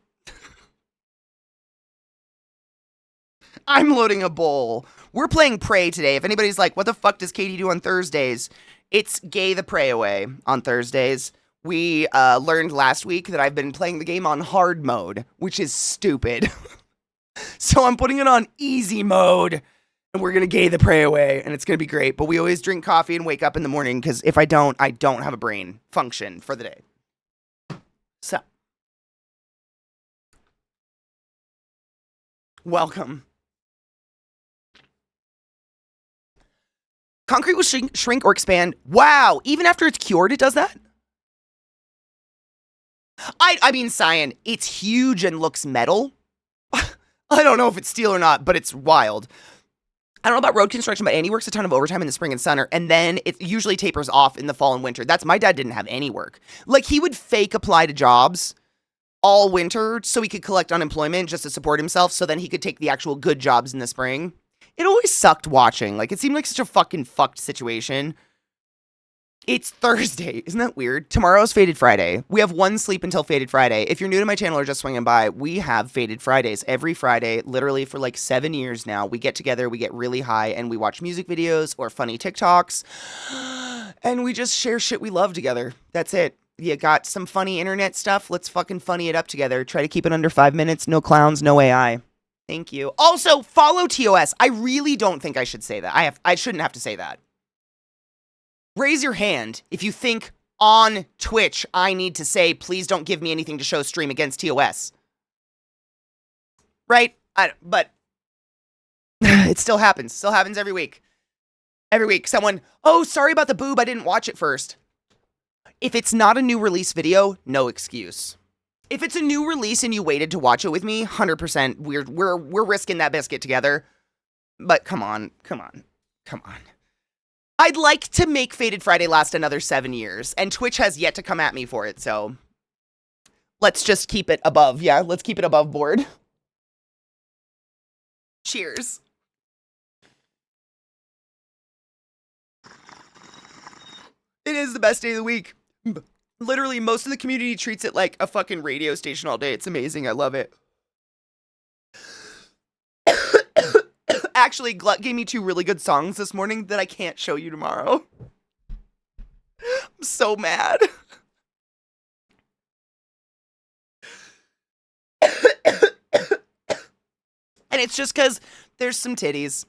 I'm loading a bowl. We're playing Prey today. If anybody's like, what the fuck does Katie do on Thursdays? It's Gay the Prey Away on Thursdays. We learned last week that I've been playing the game on hard mode, which is stupid. So I'm putting it on easy mode, and we're going to Gay the Prey Away, and it's going to be great. But we always drink coffee and wake up in the morning, because if I don't have a brain function for the day. So. Welcome. Concrete will shrink or expand. Wow, even after it's cured, it does that? I mean, Cyan, it's huge and looks metal. I don't know if it's steel or not, but it's wild. I don't know about road construction, but Andy works a ton of overtime in the spring and summer, and then it usually tapers off in the fall and winter. My dad didn't have any work. Like, he would fake apply to jobs all winter so he could collect unemployment just to support himself, so then he could take the actual good jobs in the spring. It always sucked watching. Like, it seemed like such a fucking fucked situation. It's Thursday. Isn't that weird? Tomorrow's Faded Friday. We have one sleep until Faded Friday. If you're new to my channel or just swinging by, we have Faded Fridays every Friday, literally for like 7 years now. We get together, we get really high, and we watch music videos or funny TikToks, and we just share shit we love together. That's it. You got some funny internet stuff? Let's fucking funny it up together. Try to keep it under 5 minutes. No clowns, no AI. Thank you. Also, follow TOS. I really don't think I should say that. I shouldn't have to say that. Raise your hand if you think on Twitch I need to say, please don't give me anything to show stream against TOS. Right? But it still happens. Still happens every week. Every week, someone, oh, sorry about the boob. I didn't watch it first. If it's not a new release video, no excuse. If it's a new release and you waited to watch it with me, 100%, we're risking that biscuit together. But come on. I'd like to make Faded Friday last another 7 years, and Twitch has yet to come at me for it, so let's just keep it above. Yeah, let's keep it above board. Cheers. It is the best day of the week. Literally, most of the community treats it like a fucking radio station all day. It's amazing. I love it. Actually, Glut gave me 2 really good songs this morning that I can't show you tomorrow. I'm so mad. And it's just because there's some titties.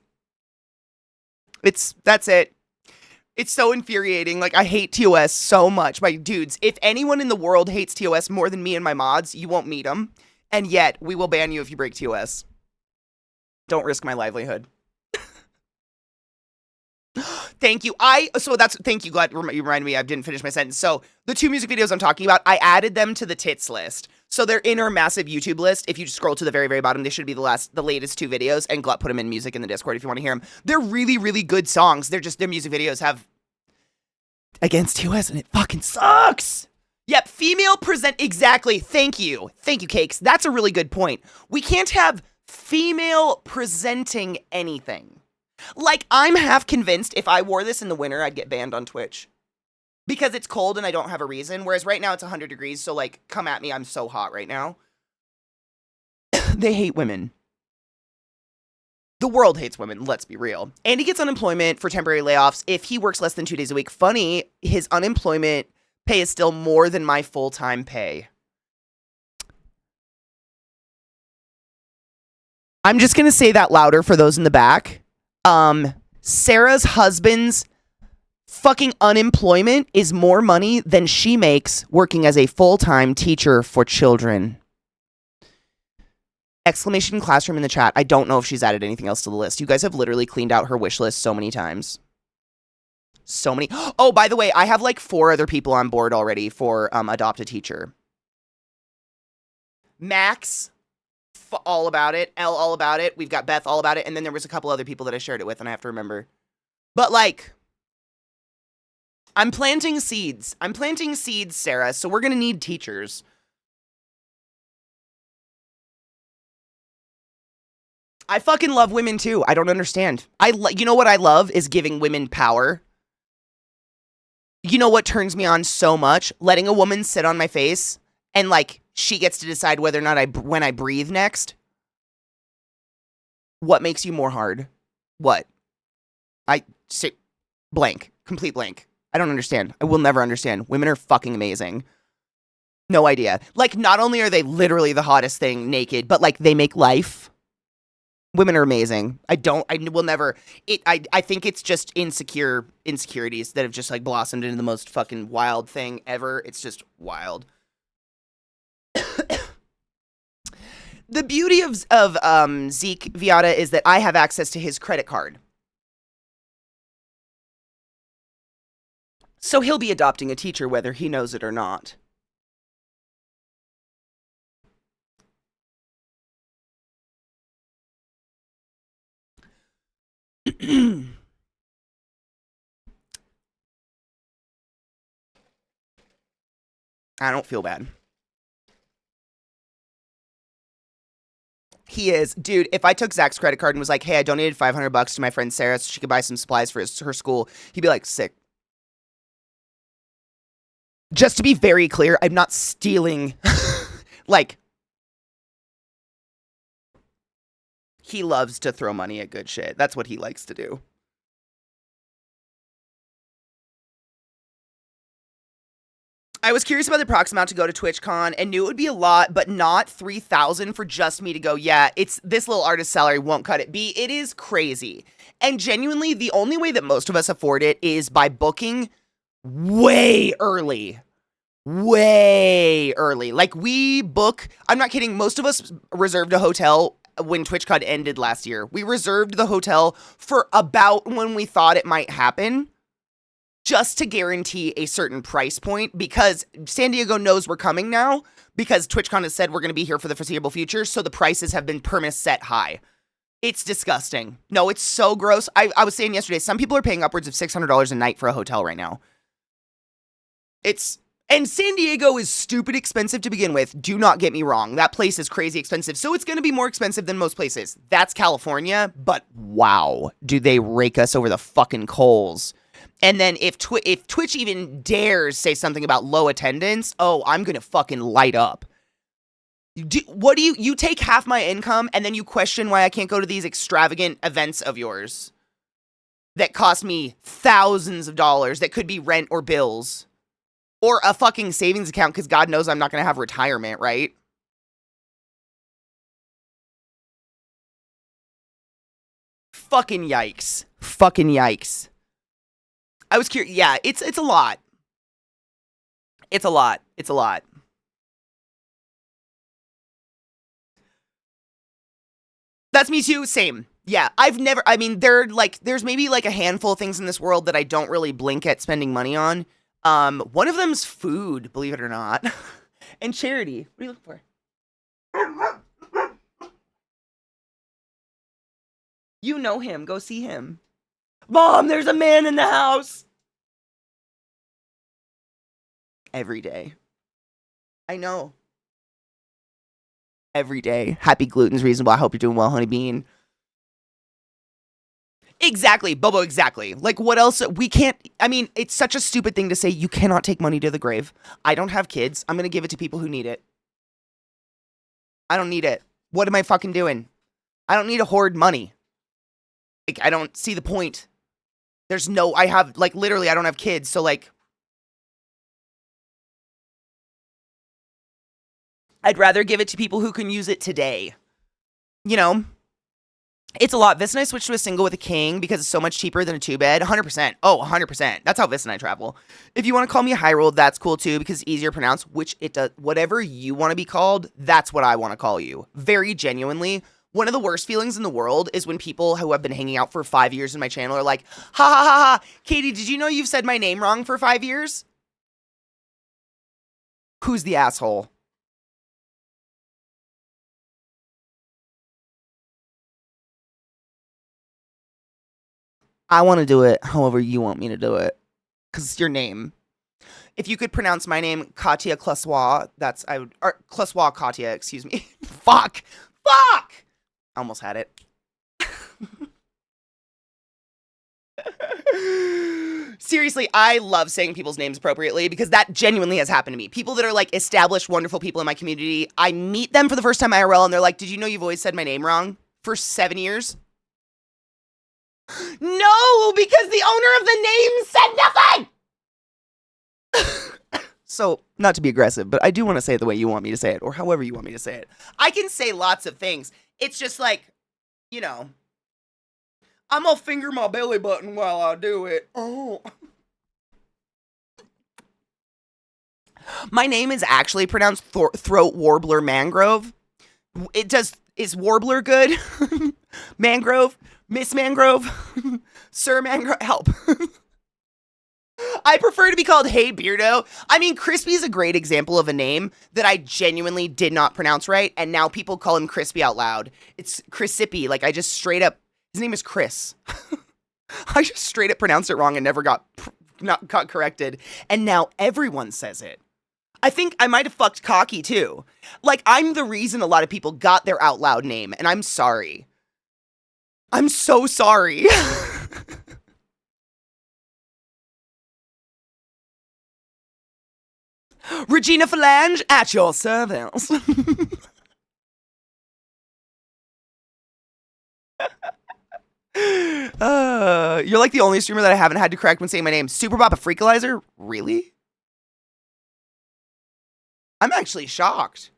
That's it. It's so infuriating. Like, I hate TOS so much. My dudes, if anyone in the world hates TOS more than me and my mods, you won't meet them. And yet, we will ban you if you break TOS. Don't risk my livelihood. Thank you. Thank you, Glad you reminded me. I didn't finish my sentence. So the 2 music videos I'm talking about, I added them to the tits list. So they're in our massive YouTube list. If you just scroll to the very, very bottom, they should be the latest 2 videos. And Glut put them in music in the Discord if you want to hear them. They're really, really good songs. Their music videos have against TOS, and it fucking sucks. Yep, exactly. Thank you, Cakes. That's a really good point. We can't have female presenting anything. Like, I'm half convinced if I wore this in the winter, I'd get banned on Twitch. Because it's cold and I don't have a reason. Whereas right now it's 100 degrees, so, like, come at me. I'm so hot right now. They hate women. The world hates women, let's be real. And he gets unemployment for temporary layoffs if he works less than 2 days a week. Funny, his unemployment pay is still more than my full-time pay. I'm just going to say that louder for those in the back. Sarah's husband's fucking unemployment is more money than she makes working as a full-time teacher for children. Exclamation classroom in the chat. I don't know if she's added anything else to the list. You guys have literally cleaned out her wish list so many times. So many. Oh, by the way, I have like 4 other people on board already for Adopt a Teacher. Max, all about it. Elle, all about it. We've got Beth, all about it. And then there was a couple other people that I shared it with, and I have to remember. But like, I'm planting seeds. Sarah, so we're going to need teachers. I fucking love women too. I don't understand. You know what I love is giving women power. You know what turns me on so much? Letting a woman sit on my face and like she gets to decide whether or not when I breathe next. What makes you more hard? What? Blank. Complete blank. I don't understand. I will never understand. Women are fucking amazing. No idea. Like, not only are they literally the hottest thing naked, but like they make life. Women are amazing. I will never, I think it's just insecurities that have just like blossomed into the most fucking wild thing ever. It's just wild. The beauty of Zeke Viata is that I have access to his credit card. So he'll be adopting a teacher whether he knows it or not. I don't feel bad. He is. Dude, if I took Zach's credit card and was like, hey, I donated $500 to my friend Sarah so she could buy some supplies for her school, he'd be like, sick. Just to be very clear, I'm not stealing. Like, he loves to throw money at good shit. That's what he likes to do. I was curious about the approximate amount to go to TwitchCon and knew it would be a lot, but not 3,000 for just me to go, yeah, it's this little artist salary won't cut it. B, it is crazy. And genuinely, the only way that most of us afford it is by booking way early. Way early. Like, we book, I'm not kidding, most of us reserved a hotel when TwitchCon ended last year. We reserved the hotel for about when we thought it might happen, just to guarantee a certain price point, because San Diego knows we're coming now, because TwitchCon has said we're going to be here for the foreseeable future, so the prices have been permanent set high. It's disgusting. No, it's so gross. I was saying yesterday, some people are paying upwards of $600 a night for a hotel right now. And San Diego is stupid expensive to begin with. Do not get me wrong. That place is crazy expensive, so it's going to be more expensive than most places. That's California, but wow, do they rake us over the fucking coals. And then if Twitch even dares say something about low attendance, oh, I'm going to fucking light up. You take half my income and then you question why I can't go to these extravagant events of yours that cost me thousands of dollars that could be rent or bills or a fucking savings account, because God knows I'm not going to have retirement, right? Fucking yikes. Fucking yikes. I was curious. Yeah, it's a lot. It's a lot. It's a lot. That's me too. Same. Yeah, I mean, there's maybe like a handful of things in this world that I don't really blink at spending money on. One of them's food, believe it or not. And charity. What are you looking for? You know him. Go see him. Mom, there's a man in the house. Every day. I know. Every day. Happy gluten's reasonable. I hope you're doing well, honey bean. Exactly, Bobo, exactly. Like, what else? We can't, I mean, it's such a stupid thing to say. You cannot take money to the grave. I don't have kids. I'm going to give it to people who need it. I don't need it. What am I fucking doing? I don't need to hoard money. Like, I don't see the point. I have, like, literally, I don't have kids. So, like, I'd rather give it to people who can use it today. You know? It's a lot. Vis and I switched to a single with a king because it's so much cheaper than a two bed. 100%. Oh, 100%. That's how Vis and I travel. If you want to call me a high roll, that's cool too because it's easier to pronounce, which it does. Whatever you want to be called, that's what I want to call you. Very genuinely. One of the worst feelings in the world is when people who have been hanging out for 5 years in my channel are like, ha ha ha ha, Katie, did you know you've said my name wrong for 5 years? Who's the asshole? I want to do it however you want me to do it. Because it's your name. If you could pronounce my name, Katia Classois, or Classois Katia, excuse me. Fuck! Almost had it. Seriously, I love saying people's names appropriately because that genuinely has happened to me. People that are like established, wonderful people in my community, I meet them for the first time IRL and they're like, did you know you've always said my name wrong for 7 years? No, because the owner of the name said nothing! So, not to be aggressive, but I do want to say it the way you want me to say it, or however you want me to say it. I can say lots of things. It's just like, you know, I'm gonna finger my belly button while I do it. Oh. My name is actually pronounced throat warbler mangrove. Is warbler good? Mangrove? Miss Mangrove? Sir Mangrove? Help. I prefer to be called Hey Beardo. I mean, Crispy is a great example of a name that I genuinely did not pronounce right, and now people call him Crispy out loud. It's Crispy. Like, I just straight up, his name is Chris. I just straight up pronounced it wrong and never got corrected, and now everyone says it. I think I might have fucked Cocky, too. Like, I'm the reason a lot of people got their out loud name, and I'm sorry. I'm so sorry. Regina Phalange at your service. You're like the only streamer that I haven't had to correct when saying my name. Super Bop a Freakalizer? Really? I'm actually shocked.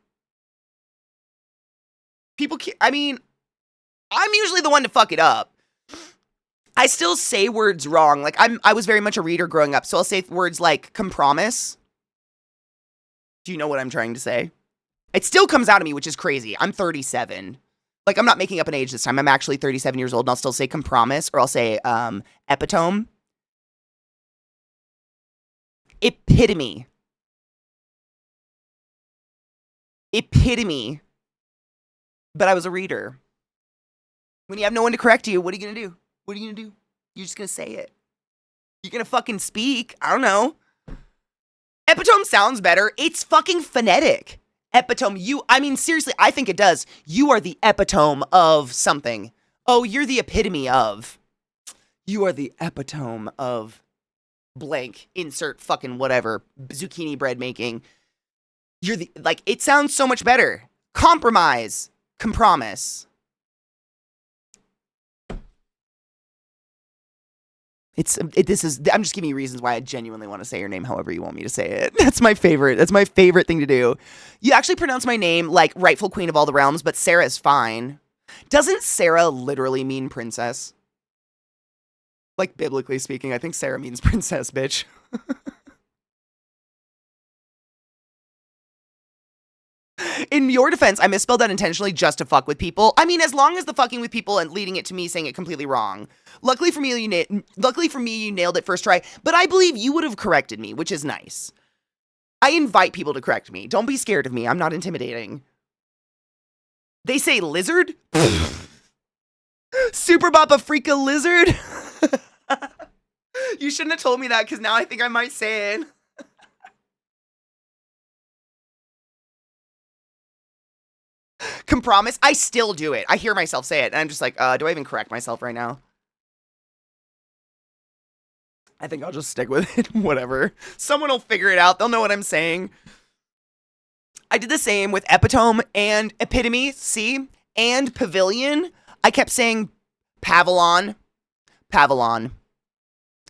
People can't, I mean, I'm usually the one to fuck it up. I still say words wrong. Like, I was very much a reader growing up, so I'll say words like compromise. Do you know what I'm trying to say? It still comes out of me, which is crazy. I'm 37. Like, I'm not making up an age this time. I'm actually 37 years old, and I'll still say compromise, or I'll say epitome. Epitome. Epitome. But I was a reader. When you have no one to correct you, what are you going to do? What are you going to do? You're just going to say it. You're going to fucking speak. I don't know. Epitome sounds better. It's fucking phonetic. Epitome. I mean, seriously, I think it does. You are the epitome of something. Oh, you're the epitome of. You are the epitome of blank. Insert fucking whatever. Zucchini bread making. You're the, like, it sounds so much better. Compromise. Compromise. I'm just giving you reasons why I genuinely want to say your name however you want me to say it. That's my favorite. That's my favorite thing to do. You actually pronounce my name like rightful queen of all the realms, but Sarah is fine. Doesn't Sarah literally mean princess? Like, biblically speaking, I think Sarah means princess, bitch. In your defense, I misspelled that intentionally just to fuck with people. I mean, as long as the fucking with people and leading it to me saying it completely wrong. Luckily for me, you nailed it first try, but I believe you would have corrected me, which is nice. I invite people to correct me. Don't be scared of me. I'm not intimidating. They say lizard? Super Bop a Freaka lizard? You shouldn't have told me that, because now I think I might say it. Compromise? I still do it. I hear myself say it, and I'm just like, do I even correct myself right now? I think I'll just stick with it. Whatever. Someone will figure it out. They'll know what I'm saying. I did the same with epitome and epitome, see? And pavilion. I kept saying Pavilion. Pavilion.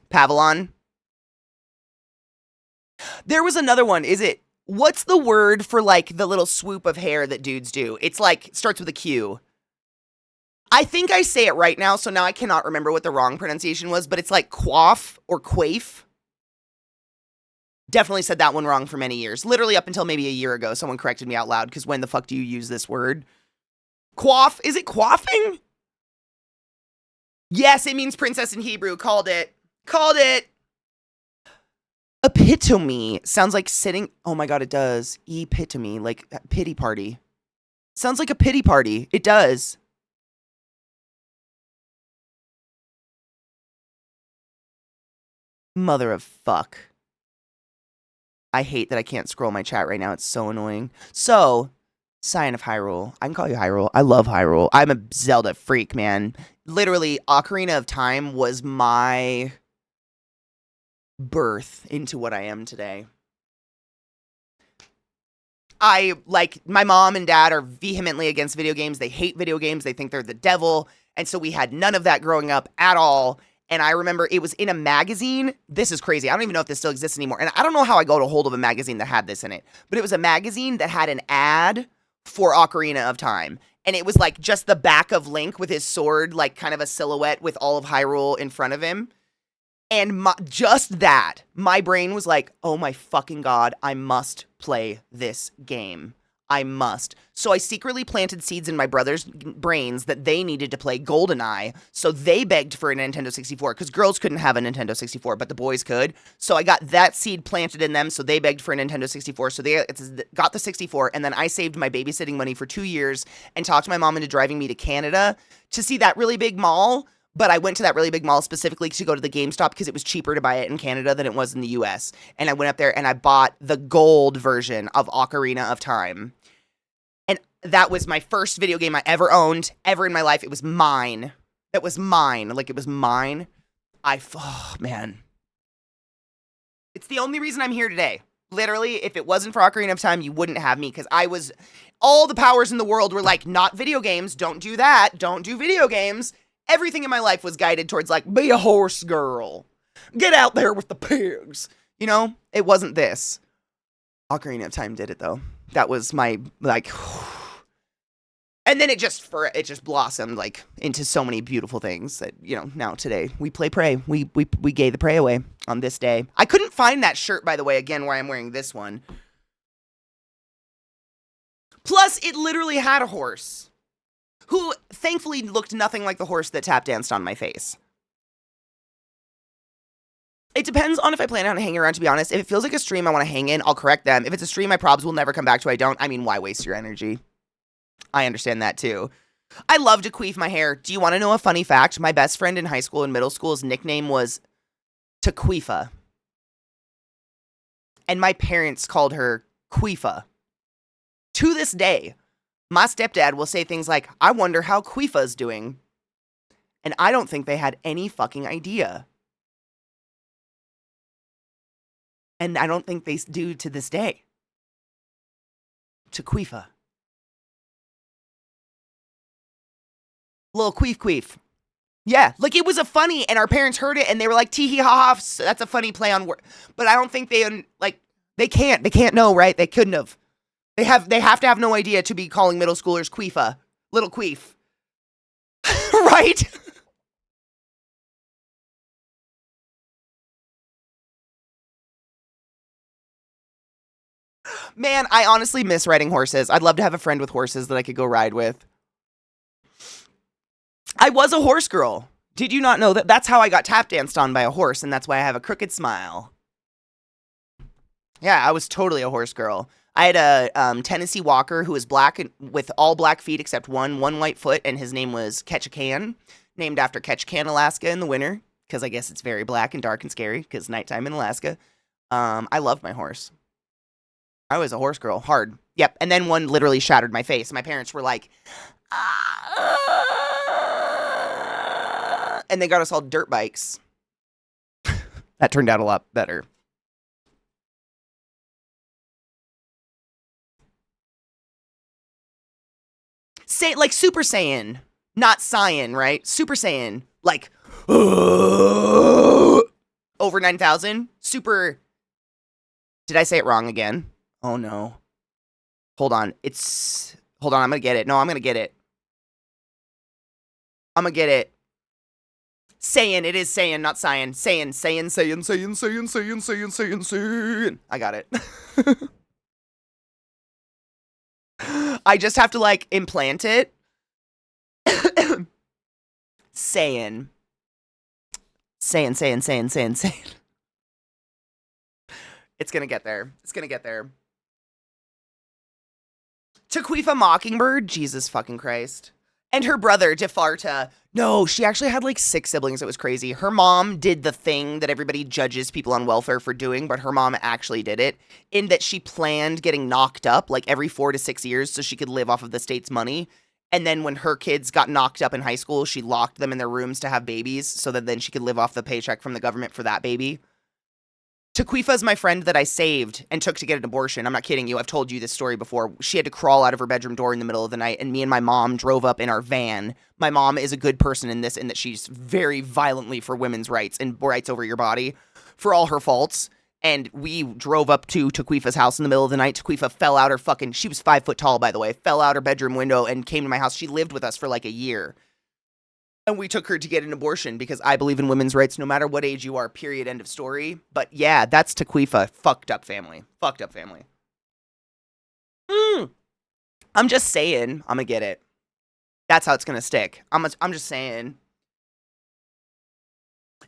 Pavilion. There was another one. What's the word for, like, the little swoop of hair that dudes do? It's like, starts with a Q. I think I say it right now, so now I cannot remember what the wrong pronunciation was, but it's like quaff or quaif. Definitely said that one wrong for many years. Literally up until maybe a year ago, someone corrected me out loud, because when the fuck do you use this word? Quaff? Is it quaffing? Yes, it means princess in Hebrew. Called it. Called it. Epitome sounds like sitting. Oh my god, it does. Epitome, like pity party. Sounds like a pity party. It does. Mother of fuck. I hate that I can't scroll my chat right now. It's so annoying. So, Scion of Hyrule. I can call you Hyrule. I love Hyrule. I'm a Zelda freak, man. Literally, Ocarina of Time was my birth into what I am today. My mom and dad are vehemently against video games. They hate video games. They think they're the devil. And so we had none of that growing up at all. And I remember it was in a magazine. This is crazy. I don't even know if this still exists anymore. And I don't know how I got a hold of a magazine that had this in it. But it was a magazine that had an ad for Ocarina of Time. And it was like just the back of Link with his sword, like kind of a silhouette with all of Hyrule in front of him. And just that, my brain was like, oh my fucking god, I must play this game. I must. So I secretly planted seeds in my brother's brains that they needed to play GoldenEye, so they begged for a Nintendo 64, because girls couldn't have a Nintendo 64, but the boys could. So I got that seed planted in them, so they begged for a Nintendo 64, so they got the 64, and then I saved my babysitting money for 2 years and talked my mom into driving me to Canada to see that really big mall. But I went to that really big mall specifically to go to the GameStop because it was cheaper to buy it in Canada than it was in the US. And I went up there and I bought the gold version of Ocarina of Time. And that was my first video game I ever owned, ever in my life. It was mine. It was mine. Like, it was mine. Oh, man. It's the only reason I'm here today. Literally, if it wasn't for Ocarina of Time, you wouldn't have me because all the powers in the world were like, not video games, don't do that, don't do video games. Everything in my life was guided towards like, be a horse girl. Get out there with the pigs. You know, it wasn't this. Ocarina of Time did it though. That was my, like, and then it just blossomed like into so many beautiful things that, you know, now today we play Prey. We gave the Prey away on this day. I couldn't find that shirt, by the way, again, where I'm wearing this one. Plus, it literally had a horse who thankfully looked nothing like the horse that tap danced on my face. It depends on if I plan on hanging around, to be honest. If it feels like a stream I want to hang in, I'll correct them. If it's a stream my probs will never come back to, I don't. I mean, why waste your energy? I understand that too. I love to queef my hair. Do you want to know a funny fact? My best friend in high school and middle school's nickname was Taquifa. And my parents called her Queefa. To this day, my stepdad will say things like, I wonder how Queefa's doing. And I don't think they had any fucking idea. And I don't think they do to this day. Taquifa. Little queef. Yeah, like it was a funny, and our parents heard it, and they were like, tee hee ha ha, so that's a funny play on word. But I don't think they can't know, right? They couldn't have. They have to have no idea to be calling middle schoolers queefa. Little queef. Right? Man, I honestly miss riding horses. I'd love to have a friend with horses that I could go ride with. I was a horse girl. Did you not know that? That's how I got tap danced on by a horse, and that's why I have a crooked smile. Yeah, I was totally a horse girl. I had a Tennessee Walker who was black and with all black feet except one white foot, and his name was Ketchikan, named after Ketchikan, Alaska in the winter, because I guess it's very black and dark and scary, because nighttime in Alaska. I loved my horse. I was a horse girl, hard. Yep, and then one literally shattered my face. My parents were like, and they got us all dirt bikes. That turned out a lot better. Say like Super Saiyan, not Saiyan, right? Super Saiyan, like over 9,000. Super. Did I say it wrong again? Oh no. Hold on. Hold on. I'm gonna get it. No, I'm gonna get it. I'm gonna get it. Saiyan. It is Saiyan, not Saiyan. Saiyan. I got it. I just have to like implant it. Saiyan. It's gonna get there. It's gonna get there. Taquifa Mockingbird, Jesus fucking Christ. And her brother, Defarta. No, she actually had like 6 siblings. It was crazy. Her mom did the thing that everybody judges people on welfare for doing, but her mom actually did it in that she planned getting knocked up like every 4 to 6 years so she could live off of the state's money. And then when her kids got knocked up in high school, she locked them in their rooms to have babies so that then she could live off the paycheck from the government for that baby. Taquifa's my friend that I saved and took to get an abortion. I'm not kidding you. I've told you this story before. She had to crawl out of her bedroom door in the middle of the night, and me and my mom drove up in our van. My mom is a good person in this, in that she's very violently for women's rights and rights over your body for all her faults. And we drove up to Taquifa's house in the middle of the night. Taquifa fell out her fucking, she was 5 foot tall, by the way, fell out her bedroom window and came to my house. She lived with us for like a year. And we took her to get an abortion because I believe in women's rights no matter what age you are, period, end of story. But yeah, that's Taquifa. Fucked up family. Fucked up family. I'm just saying, I'm gonna get it. That's how it's gonna stick. I'm just saying.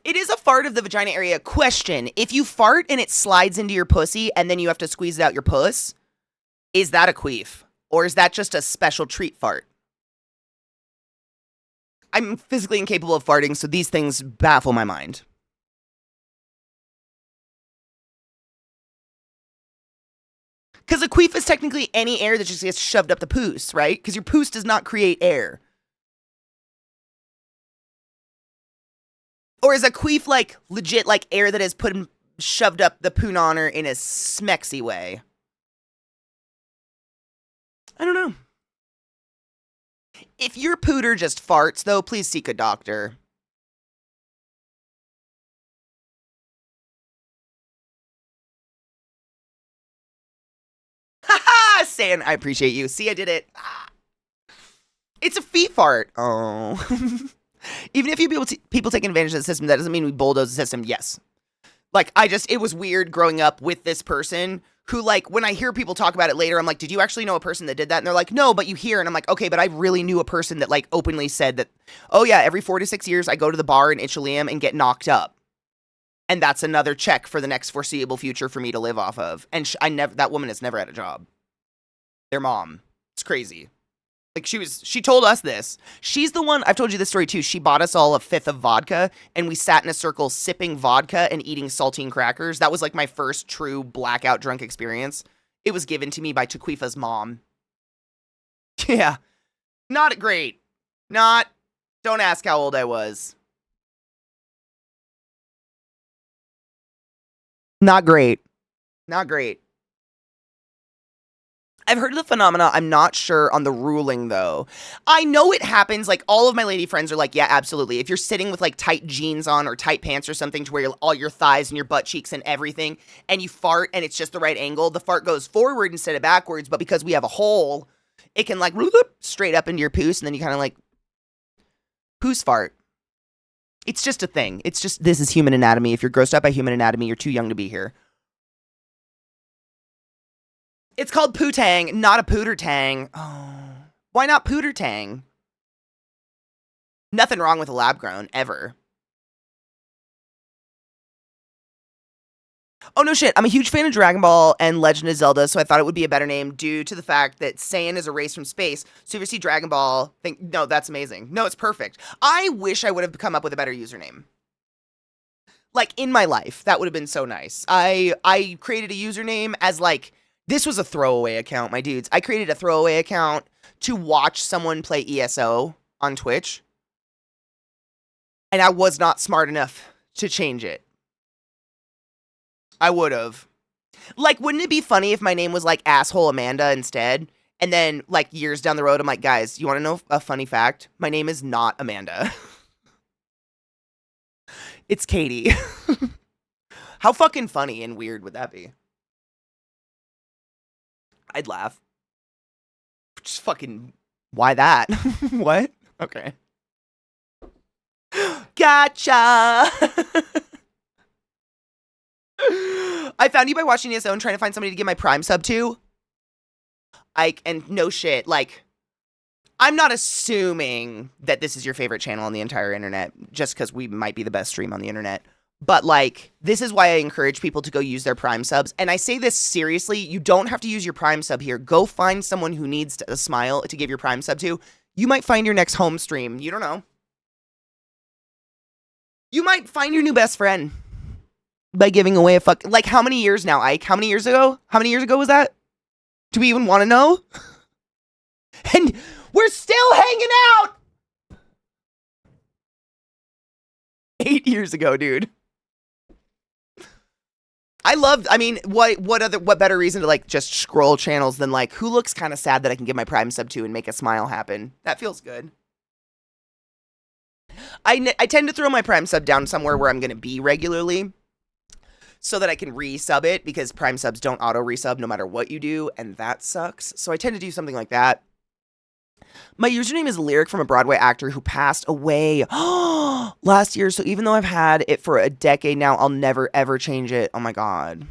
It is a fart of the vagina area. Question, if you fart and it slides into your pussy and then you have to squeeze it out your puss, is that a queef? Or is that just a special treat fart? I'm physically incapable of farting, so these things baffle my mind. Because a queef is technically any air that just gets shoved up the poos, right? Because your poos does not create air. Or is a queef like legit like air that is put in, shoved up the punana in a smexy way. I don't know. If your pooter just farts, though, please seek a doctor. Haha, San, I appreciate you. See, I did it. It's a feet fart. Oh. Even if you people taking advantage of the system, that doesn't mean we bulldoze the system. Yes. Like, it was weird growing up with this person who, like, when I hear people talk about it later, I'm like, did you actually know a person that did that? And they're like, no, but you hear. And I'm like, okay, but I really knew a person that, like, openly said that, oh yeah, every 4 to 6 years, I go to the bar in Itchaliam and get knocked up. And that's another check for the next foreseeable future for me to live off of. And that woman has never had a job. Their mom. It's crazy. Like, she told us this. She's the one, I've told you this story too. She bought us all a fifth of vodka, and we sat in a circle sipping vodka and eating saltine crackers. That was like my first true blackout drunk experience. It was given to me by Taquifa's mom. Yeah. Not great. Don't ask how old I was. Not great. Not great. I've heard of the phenomena. I'm not sure on the ruling, though. I know it happens. Like, all of my lady friends are like, yeah, absolutely. If you're sitting with, like, tight jeans on or tight pants or something to where all your thighs and your butt cheeks and everything, and you fart and it's just the right angle, the fart goes forward instead of backwards, but because we have a hole, it can, like, straight up into your poos, and then you kind of, like, poos fart. It's just a thing. It's just, this is human anatomy. If you're grossed out by human anatomy, you're too young to be here. It's called Pootang, not a Pooter Tang. Oh. Why not Pooter Tang? Nothing wrong with a lab grown, ever. Oh, no shit. I'm a huge fan of Dragon Ball and Legend of Zelda, so I thought it would be a better name due to the fact that Saiyan is a race from space. So if you see Dragon Ball, think, no, that's amazing. No, it's perfect. I wish I would have come up with a better username. Like, in my life, that would have been so nice. I created a username as, like, this was a throwaway account, my dudes. I created a throwaway account to watch someone play ESO on Twitch. And I was not smart enough to change it. I would have. Like, wouldn't it be funny if my name was, like, Asshole Amanda instead? And then, like, years down the road, I'm like, guys, you want to know a funny fact? My name is not Amanda. It's Katie. How fucking funny and weird would that be? I'd laugh. Just fucking, why that? What? Okay. Gotcha! I found you by watching ESO and trying to find somebody to give my Prime sub to. And no shit, like, I'm not assuming that this is your favorite channel on the entire internet, just because we might be the best stream on the internet. But, like, this is why I encourage people to go use their Prime subs. And I say this seriously, you don't have to use your Prime sub here. Go find someone who needs a smile to give your Prime sub to. You might find your next home stream. You don't know. You might find your new best friend by giving away a fuck. Like, how many years now, Ike? How many years ago? How many years ago was that? Do we even want to know? And we're still hanging out! 8 years ago, dude. I mean, what better reason to, like, just scroll channels than, like, who looks kind of sad that I can give my Prime sub to and make a smile happen? That feels good. I tend to throw my Prime sub down somewhere where I'm going to be regularly so that I can resub it, because Prime subs don't auto-resub no matter what you do, and that sucks. So I tend to do something like that. My username is Lyric from a Broadway actor who passed away last year, so even though I've had it for a decade now, I'll never ever change it. Oh my god.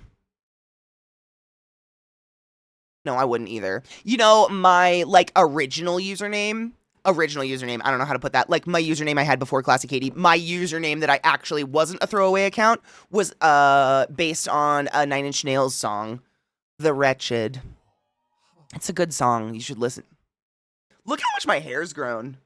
No, I wouldn't either. You know, my, like, original username, I don't know how to put that, like, my username I had before ClassyKatie, my username that I actually wasn't a throwaway account was based on a 9 Inch Nails song, The Wretched. It's a good song. You should listen. Look how much my hair's grown.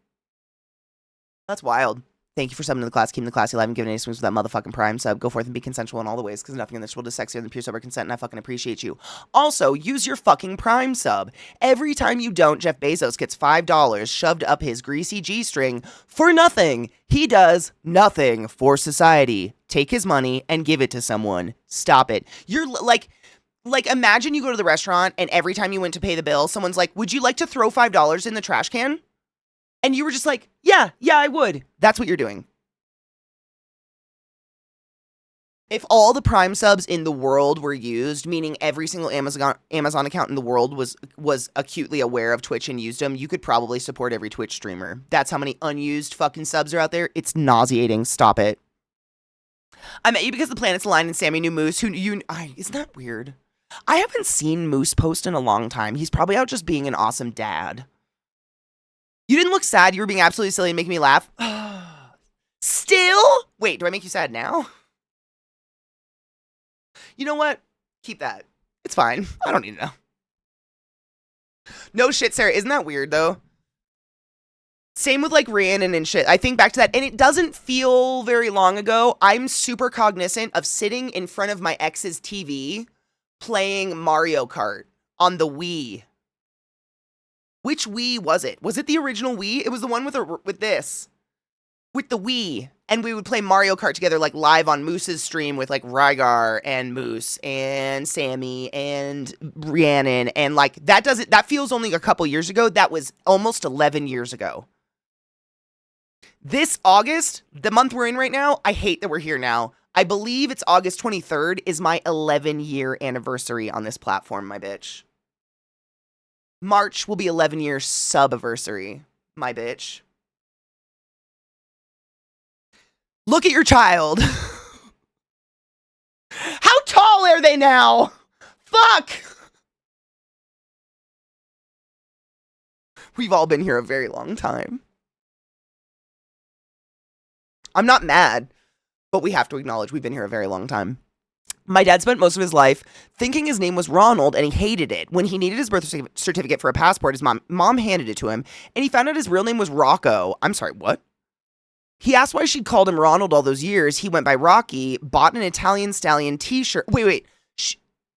That's wild. Thank you for subbing to the class, keeping the classy alive, and giving any swings with that motherfucking Prime sub. Go forth and be consensual in all the ways, because nothing in this world is sexier than pure sober consent, and I fucking appreciate you. Also, use your fucking Prime sub. Every time you don't, Jeff Bezos gets $5 shoved up his greasy G-string for nothing. He does nothing for society. take his money and give it to someone. Stop it. You're like imagine you go to the restaurant and every time you went to pay the bill, someone's like, would you like to throw $5 in the trash can? And you were just like, yeah, I would. That's what you're doing. If all the Prime subs in the world were used, meaning every single Amazon account in the world was acutely aware of Twitch and used them, you could probably support every Twitch streamer. That's how many unused fucking subs are out there. It's nauseating. Stop it. I met you because the planets aligned and Sammy knew Moose. Isn't that weird? I haven't seen Moose post in a long time. He's probably out just being an awesome dad. You didn't look sad. You were being absolutely silly and making me laugh. Still? Wait, do I make you sad now? You know what? Keep that. It's fine. I don't need to know. No shit, Sarah. Isn't that weird, though? Same with, like, Rhiannon and shit. I think back to that, and it doesn't feel very long ago. I'm super cognizant of sitting in front of my ex's TV playing Mario Kart on the Wii. Which Wii was it? Was it the original Wii? It was the one with this. With the Wii. And we would play Mario Kart together, like, live on Moose's stream with, like, Rygar and Moose and Sammy and Rhiannon. And, like, that feels only a couple years ago. That was almost 11 years ago. This August, the month we're in right now, I hate that we're here now. I believe it's August 23rd is my 11-year anniversary on this platform, my bitch. March will be 11 years sub-anniversary, my bitch. Look at your child. How tall are they now? Fuck. We've all been here a very long time. I'm not mad, but we have to acknowledge we've been here a very long time. My dad spent most of his life thinking his name was Ronald, and he hated it. When he needed his birth certificate for a passport, his mom handed it to him, and he found out his real name was Rocco. I'm sorry, what? He asked why she'd called him Ronald all those years. He went by Rocky, bought an Italian Stallion t-shirt. Wait,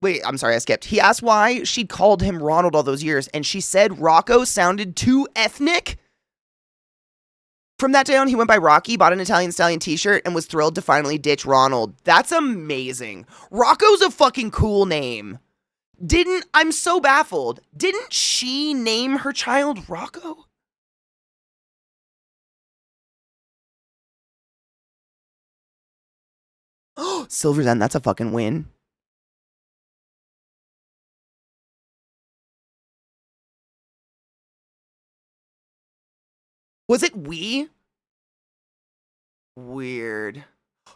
I'm sorry, I skipped. He asked why she'd called him Ronald all those years, and she said Rocco sounded too ethnic. From that day on, he went by Rocky, bought an Italian Stallion t-shirt, and was thrilled to finally ditch Ronald. That's amazing. Rocco's a fucking cool name. I'm so baffled. Didn't she name her child Rocco? Oh, Silver's End, that's a fucking win. Was it we? Weird.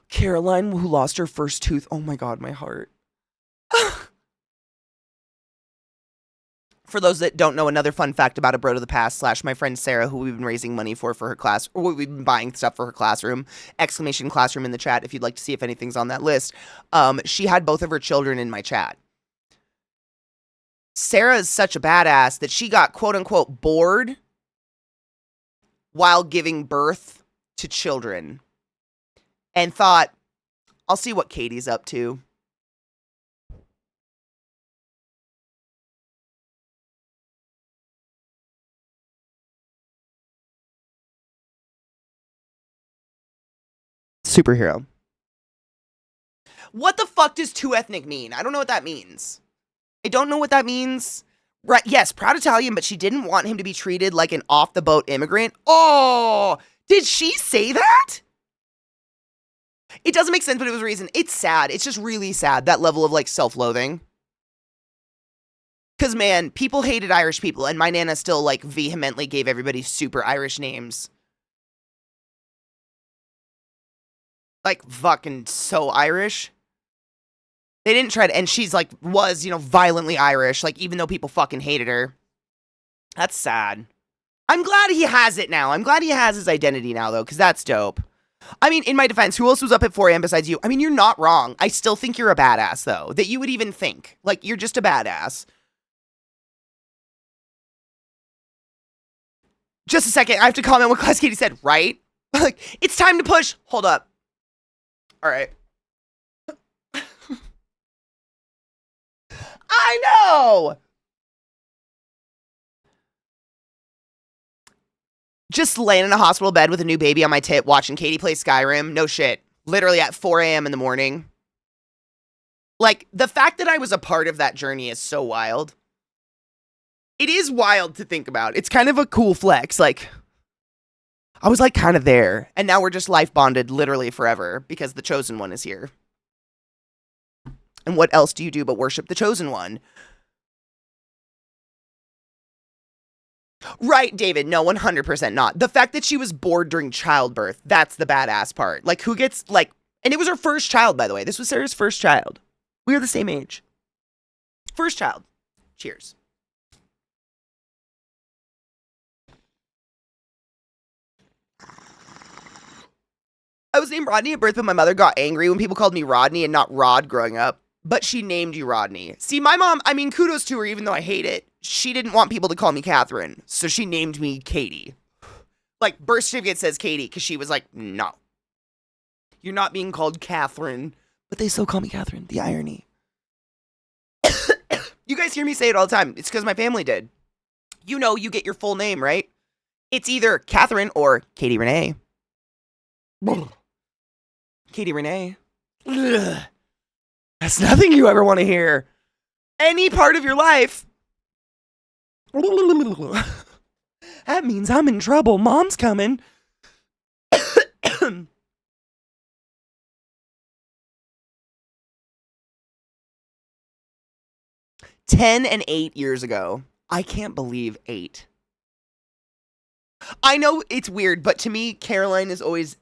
Caroline, who lost her first tooth. Oh my god, my heart. For those that don't know, another fun fact about a bro to the past / my friend Sarah, who we've been raising money for her class, or we've been buying stuff for her classroom, exclamation classroom in the chat if you'd like to see if anything's on that list. She had both of her children in my chat. Sarah is such a badass that she got quote unquote bored while giving birth to children and thought, I'll see what Katie's up to. Superhero. What the fuck does too ethnic mean? I don't know what that means. I don't know what that means. Right, yes, proud Italian, but she didn't want him to be treated like an off-the-boat immigrant. Oh, did she say that? It doesn't make sense, but it was a reason. It's sad. It's just really sad, that level of, like, self-loathing. Because, man, people hated Irish people, and my Nana still, like, vehemently gave everybody super Irish names. Like, fucking so Irish. They didn't try to, and she's like, was, violently Irish, like, even though people fucking hated her. That's sad. I'm glad he has it now. I'm glad he has his identity now, though, because that's dope. I mean, in my defense, who else was up at 4 a.m. besides you? I mean, you're not wrong. I still think you're a badass, though, that you would even think. Like, you're just a badass. Just a second. I have to comment what ClassyKatie said, right? Like, it's time to push. Hold up. All right. I know! Just laying in a hospital bed with a new baby on my tit watching Katie play Skyrim. No shit. literally at 4 a.m. in the morning. Like, the fact that I was a part of that journey is so wild. It is wild to think about. It's kind of a cool flex. Like, I was like kind of there. And now we're just life bonded literally forever because the chosen one is here. And what else do you do but worship the chosen one? Right, David. No, 100% not. The fact that she was bored during childbirth, that's the badass part. Like, who gets, like, and it was her first child, by the way. This was Sarah's first child. We are the same age. First child. Cheers. I was named Rodney at birth, but my mother got angry when people called me Rodney and not Rod growing up. But she named you Rodney. See, my mom, I mean, kudos to her, even though I hate it. She didn't want people to call me Catherine, so she named me Katie. Like, birth certificate says Katie, because she was like, no. You're not being called Catherine. But they still call me Catherine. The irony. You guys hear me say it all the time. It's because my family did. You know, you get your full name, right? It's either Catherine or Katie Renee. Katie Renee. Ugh. That's nothing you ever want to hear. Any part of your life. That means I'm in trouble. Mom's coming. 10 and 8 years ago. I can't believe 8. I know it's weird, but to me, Caroline is always...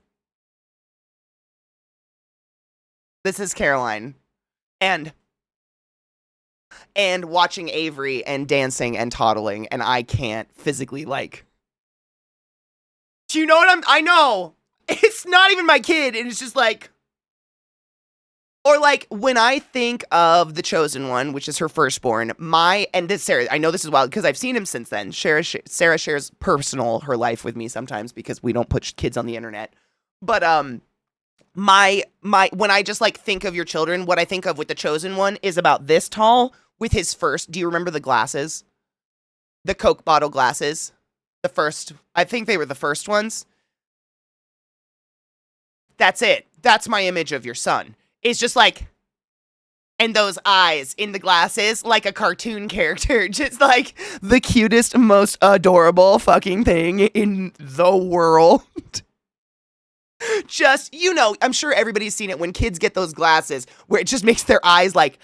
This is Caroline. And watching Avery and dancing and toddling, and I can't physically, like... Do you know what I know! It's not even my kid, and it's just like... Or like, when I think of the chosen one, which is her firstborn, and this Sarah, I know this is wild, because I've seen him since then. Sarah shares her life with me sometimes, because we don't put kids on the internet. But, when I just, like, think of your children, what I think of with the chosen one is about this tall, with his first, do you remember the glasses? The Coke bottle glasses? The first, I think they were the first ones. That's it. That's my image of your son. It's just like, and those eyes in the glasses, like a cartoon character, just like the cutest, most adorable fucking thing in the world. Just, you know, I'm sure everybody's seen it when kids get those glasses where it just makes their eyes like,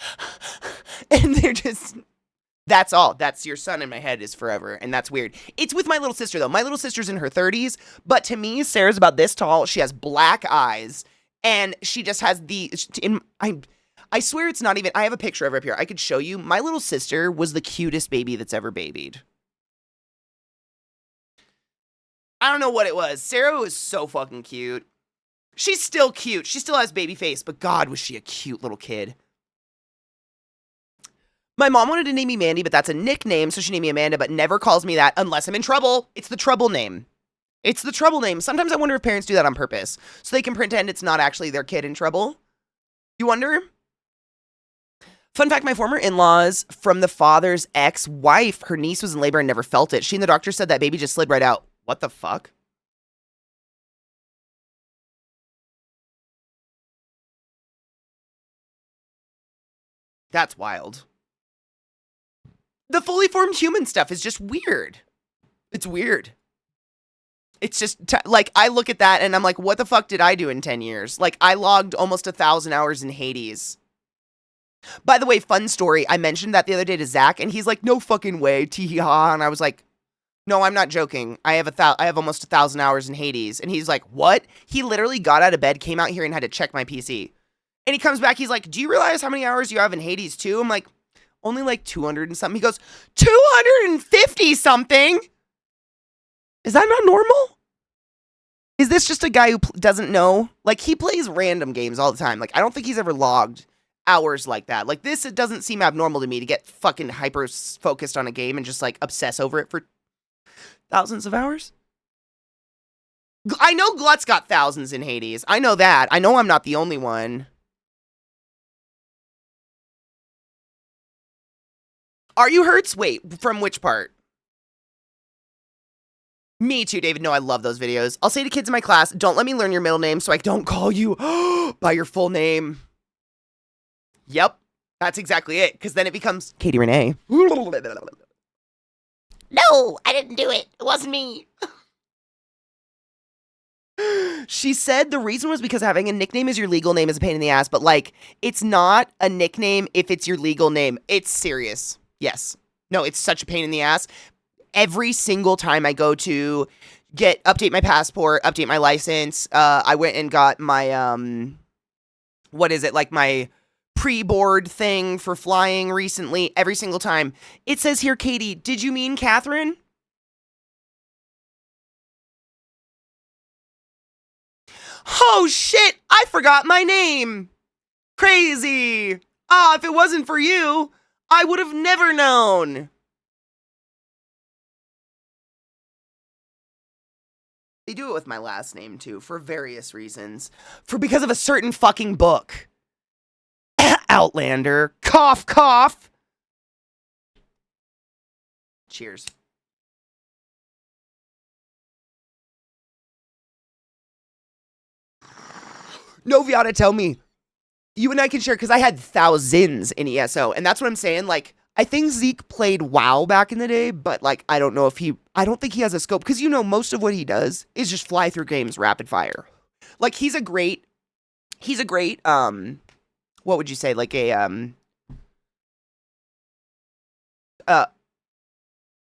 and they're just, that's all. That's your son in my head is forever. And that's weird. It's with my little sister though. My little sister's in her 30s, but to me, Sarah's about this tall. She has black eyes. And she just has I swear it's not even, I have a picture of her up here. I could show you. My little sister was the cutest baby that's ever babied. I don't know what it was. Sarah was so fucking cute. She's still cute. She still has baby face, but God, was she a cute little kid. My mom wanted to name me Mandy, but that's a nickname, so she named me Amanda, but never calls me that unless I'm in trouble. It's the trouble name. It's the trouble name. Sometimes I wonder if parents do that on purpose, so they can pretend it's not actually their kid in trouble. You wonder? Fun fact, my former in-laws from the father's ex-wife, her niece was in labor and never felt it. She and the doctor said that baby just slid right out. What the fuck? That's wild. The fully formed human stuff is just weird. It's weird. It's just, like, I look at that and I'm like, what the fuck did I do in 10 years? Like, I logged almost 1,000 hours in Hades. By the way, fun story, I mentioned that the other day to Zach, and he's like, no fucking way, tee-hee-ha, and I was like, no, I'm not joking. I have almost 1,000 hours in Hades. And he's like, what? He literally got out of bed, came out here, and had to check my PC. And he comes back, he's like, do you realize how many hours you have in Hades too? I'm like, only like 200 and something. He goes, 250 something? Is that not normal? Is this just a guy who doesn't know? Like, he plays random games all the time. Like, I don't think he's ever logged hours like that. Like, this, it doesn't seem abnormal to me to get fucking hyper-focused on a game and just, like, obsess over it for thousands of hours. I know Glut's got thousands in Hades. I know that. I know I'm not the only one. Are you Hertz? Wait, from which part? Me too, David. No, I love those videos. I'll say to kids in my class, don't let me learn your middle name so I don't call you by your full name. Yep, that's exactly it, because then it becomes Katie Renee. No, I didn't do it. It wasn't me. She said the reason was because having a nickname as your legal name is a pain in the ass, but like, it's not a nickname if it's your legal name. It's serious. Yes. No, it's such a pain in the ass. Every single time I go to update my passport, update my license, I went and got my, my pre-board thing for flying recently. Every single time. It says here, Katie, did you mean Catherine? Oh shit, I forgot my name. Crazy. If it wasn't for you, I would have never known. They do it with my last name too, for various reasons. Because of a certain fucking book. Outlander. Cough, cough. Cheers. Noviata, tell me. You and I can share, because I had thousands in ESO, and that's what I'm saying. Like, I think Zeke played WoW back in the day, but like, I don't think he has a scope, because most of what he does is just fly through games rapid fire. Like, he's a great, what would you say, like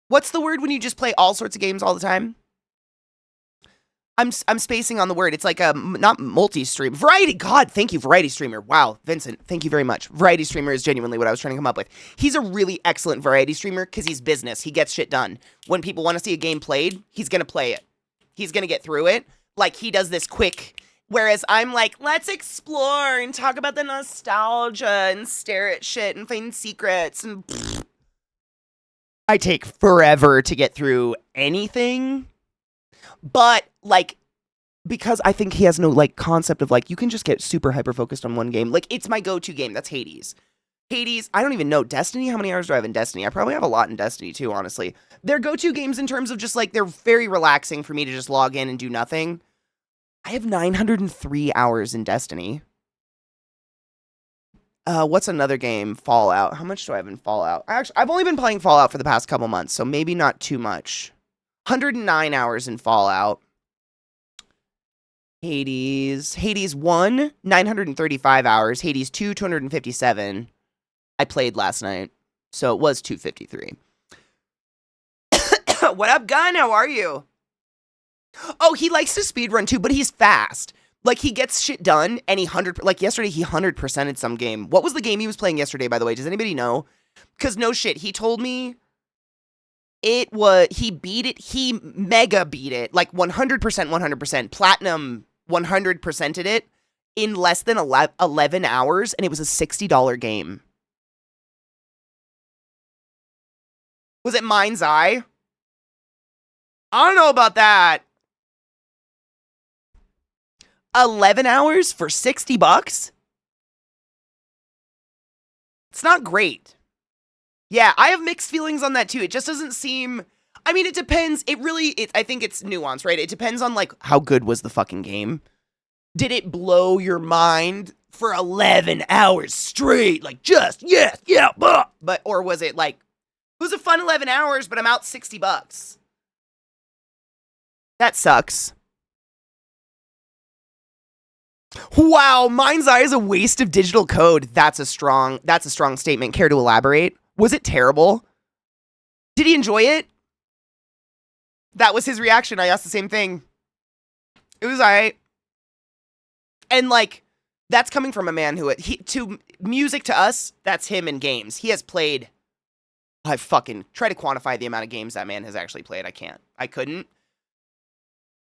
what's the word when you just play all sorts of games all the time? I'm spacing on the word. It's like a, not multi-stream. Variety. God, thank you, variety streamer. Wow, Vincent, thank you very much. Variety streamer is genuinely what I was trying to come up with. He's a really excellent variety streamer because he's business. He gets shit done. When people want to see a game played, he's going to play it. He's going to get through it. Like, he does this quick, whereas I'm like, let's explore and talk about the nostalgia and stare at shit and find secrets. And I take forever to get through anything. But, like, because I think he has no, like, concept of, like, you can just get super hyper-focused on one game. Like, it's my go-to game. That's Hades. Hades, I don't even know. Destiny? How many hours do I have in Destiny? I probably have a lot in Destiny, too, honestly. They're go-to games in terms of just, like, they're very relaxing for me to just log in and do nothing. I have 903 hours in Destiny. What's another game? Fallout. How much do I have in Fallout? Actually, I've only been playing Fallout for the past couple months, so maybe not too much. 109 hours in Fallout. Hades 1, 935 hours. Hades 2, 257. I played last night, so it was 253. What up, Gun? How are you? Oh, he likes to speedrun too, but he's fast. Like, he gets shit done, and yesterday he 100%ed some game. What was the game he was playing yesterday, by the way? Does anybody know? Because no shit, he told me he mega beat it, like 100%, platinum 100%ed it in less than 11 hours, and it was a $60 game. Was it Mind's Eye? I don't know about that. 11 hours for $60? It's not great. Yeah, I have mixed feelings on that too. It just doesn't seem, I mean, it depends. I think it's nuanced, right? It depends on, like, how good was the fucking game. Did it blow your mind for 11 hours straight? Like, just, yes, yeah, but, or was it like, it was a fun 11 hours, but I'm out $60. That sucks. Wow, Mind's Eye is a waste of digital code. That's a strong statement. Care to elaborate? Was it terrible? Did he enjoy it? That was his reaction. I asked the same thing. It was alright. And, like, that's coming from a man who, to music to us, that's him in games. He has played, I fucking try to quantify the amount of games that man has actually played. I can't. I couldn't.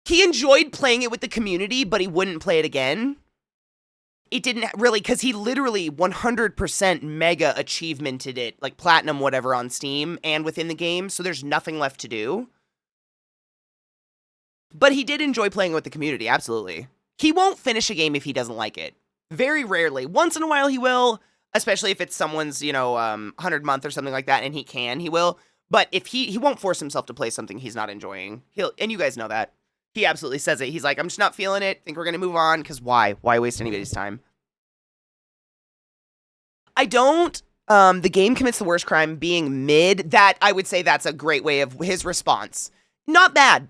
He enjoyed playing it with the community, but he wouldn't play it again. It didn't really, because he literally 100% mega achievemented it, like platinum whatever on Steam and within the game, so there's nothing left to do. But he did enjoy playing with the community, absolutely. He won't finish a game if he doesn't like it. Very rarely. Once in a while he will, especially if it's someone's, 100 month or something like that, and he will. But if he won't force himself to play something he's not enjoying. And you guys know that. He absolutely says it. He's like, I'm just not feeling it. Think we're going to move on. Because why? Why waste anybody's time? I don't. The game commits the worst crime being mid. That, I would say that's a great way of his response. Not bad.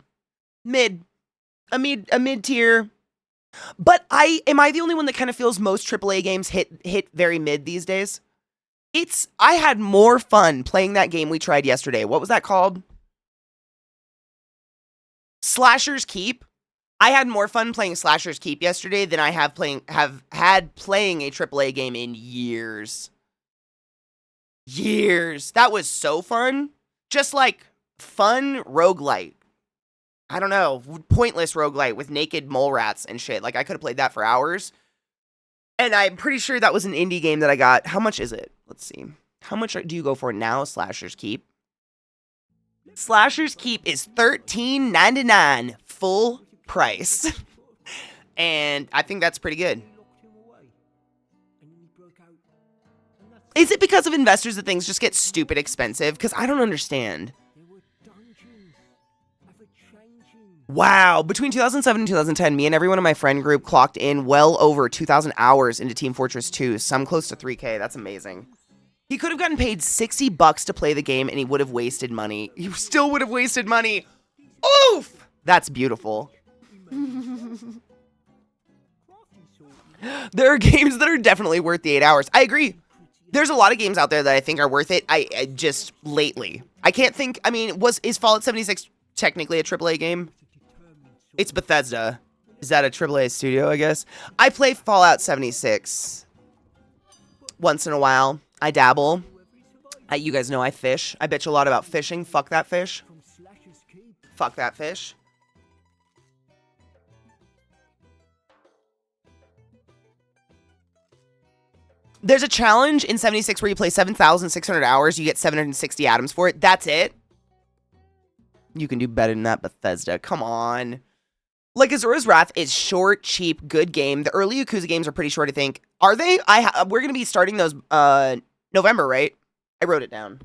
Mid. A mid tier. But am I the only one that kind of feels most AAA games hit very mid these days? I had more fun playing that game we tried yesterday. What was that called? Slashers Keep. I had more fun playing Slashers Keep yesterday than I have had playing a AAA game in years. Years. That was so fun. Just like fun roguelite. I don't know, pointless roguelite with naked mole rats and shit. Like, I could have played that for hours. And I'm pretty sure that was an indie game that I got. How much is it? Let's see. How much do you go for now, Slashers Keep? Slashers Keep is $13.99 full price. And I think that's pretty good. Is it because of investors that things just get stupid expensive? Because I don't understand. Wow, between 2007 and 2010, me and everyone in my friend group clocked in well over 2,000 hours into Team Fortress 2, some close to 3K. That's amazing. He could have gotten paid $60 to play the game, and he would have wasted money. He still would have wasted money. Oof! That's beautiful. There are games that are definitely worth the 8 hours. I agree. There's a lot of games out there that I think are worth it. I just, lately. I can't think, I mean, is Fallout 76 technically a AAA game? It's Bethesda. Is that a AAA studio, I guess? I play Fallout 76 once in a while. I dabble. You guys know I fish. I bitch a lot about fishing. Fuck that fish. Fuck that fish. There's a challenge in 76 where you play 7,600 hours. You get 760 atoms for it. That's it. You can do better than that, Bethesda. Come on. Like, Azura's Wrath is short, cheap, good game. The early Yakuza games are pretty short, I think. Are they? We're going to be starting those November, right? I wrote it down.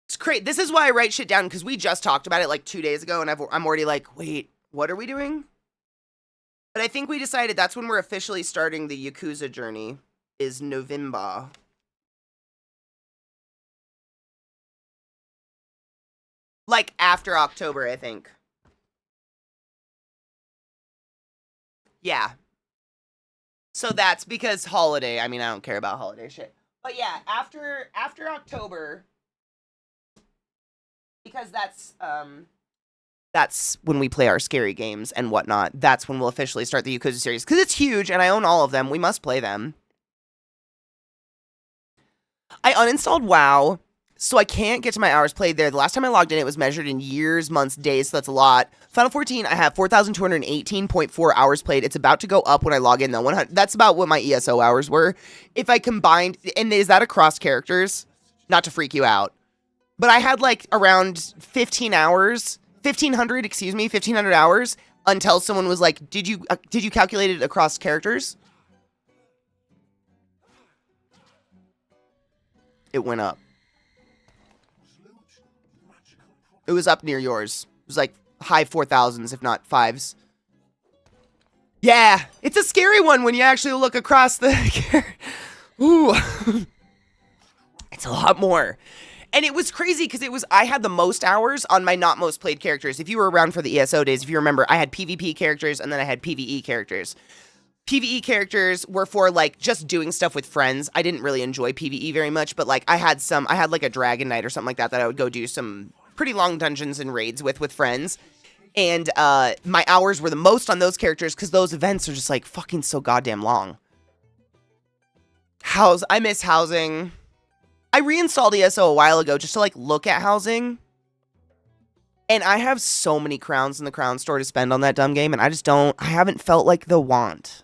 It's great. This is why I write shit down, because we just talked about it like 2 days ago, and I'm already like, wait, what are we doing? But I think we decided that's when we're officially starting the Yakuza journey, is November. Like, after October, I think. Yeah. So that's because holiday. I mean, I don't care about holiday shit. But yeah, after October, because that's when we play our scary games and whatnot. That's when we'll officially start the Yakuza series. Because it's huge, and I own all of them. We must play them. I uninstalled WoW, so I can't get to my hours played there. The last time I logged in, it was measured in years, months, days, so that's a lot. Final 14, I have 4,218.4 hours played. It's about to go up when I log in, though. That's about what my ESO hours were. If I combined, and is that across characters? Not to freak you out. But I had, like, around 15 hours, 1,500 hours, until someone was like, did you calculate it across characters? It went up. It was up near yours. It was like high 4,000s, if not 5s. Yeah, it's a scary one when you actually look across the... Ooh. It's a lot more. And it was crazy because I had the most hours on my not most played characters. If you were around for the ESO days, if you remember, I had PvP characters and then I had PvE characters. PvE characters were for, like, just doing stuff with friends. I didn't really enjoy PvE very much, but, like, I had like a Dragon Knight or something like that I would go do some pretty long dungeons and raids with friends. And my hours were the most on those characters because those events are just, like, fucking so goddamn long. I miss housing. I reinstalled ESO a while ago just to, like, look at housing. And I have so many crowns in the crown store to spend on that dumb game, and I haven't felt like the want.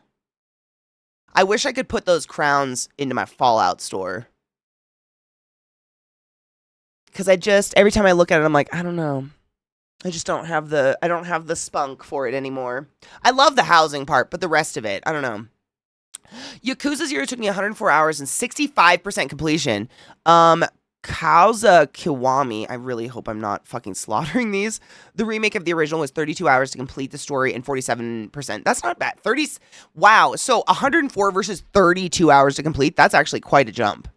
I wish I could put those crowns into my Fallout store. Because every time I look at it, I'm like, I don't know. I just don't have the spunk for it anymore. I love the housing part, but the rest of it, I don't know. Yakuza 0 took me 104 hours and 65% completion. Kauza Kiwami, I really hope I'm not fucking slaughtering these. The remake of the original was 32 hours to complete the story and 47%. That's not bad. Wow. So 104 versus 32 hours to complete. That's actually quite a jump.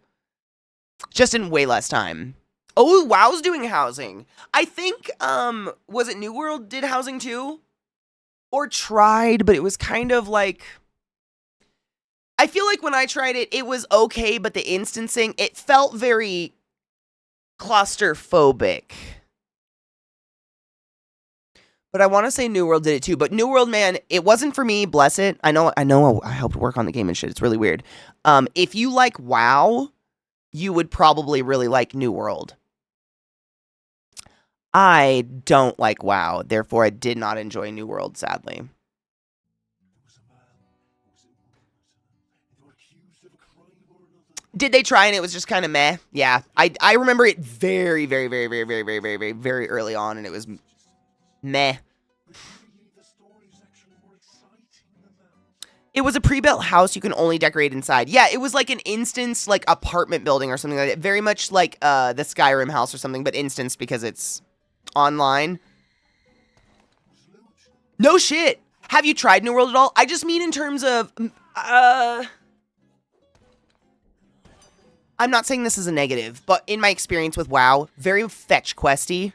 Just in way less time. Oh, WoW's doing housing. I think, was it New World did housing too? Or tried, but it was kind of like... I feel like when I tried it, it was okay, but the instancing, it felt very claustrophobic. But I want to say New World did it too. But New World, man, it wasn't for me. Bless it. I know. I helped work on the game and shit. It's really weird. If you like WoW, you would probably really like New World. I don't like WoW, therefore I did not enjoy New World, sadly. Did they try and it was just kind of meh? Yeah, I remember it very, very, very, very, very, very, very, very, very early on, and it was meh. It was a pre-built house you can only decorate inside. Yeah, it was like an instance, like apartment building or something like that. Very much like the Skyrim house or something, but instance because it's online. No shit. Have you tried New World at all? I just mean in terms of... I'm not saying this is a negative, but in my experience with WoW, very fetch questy.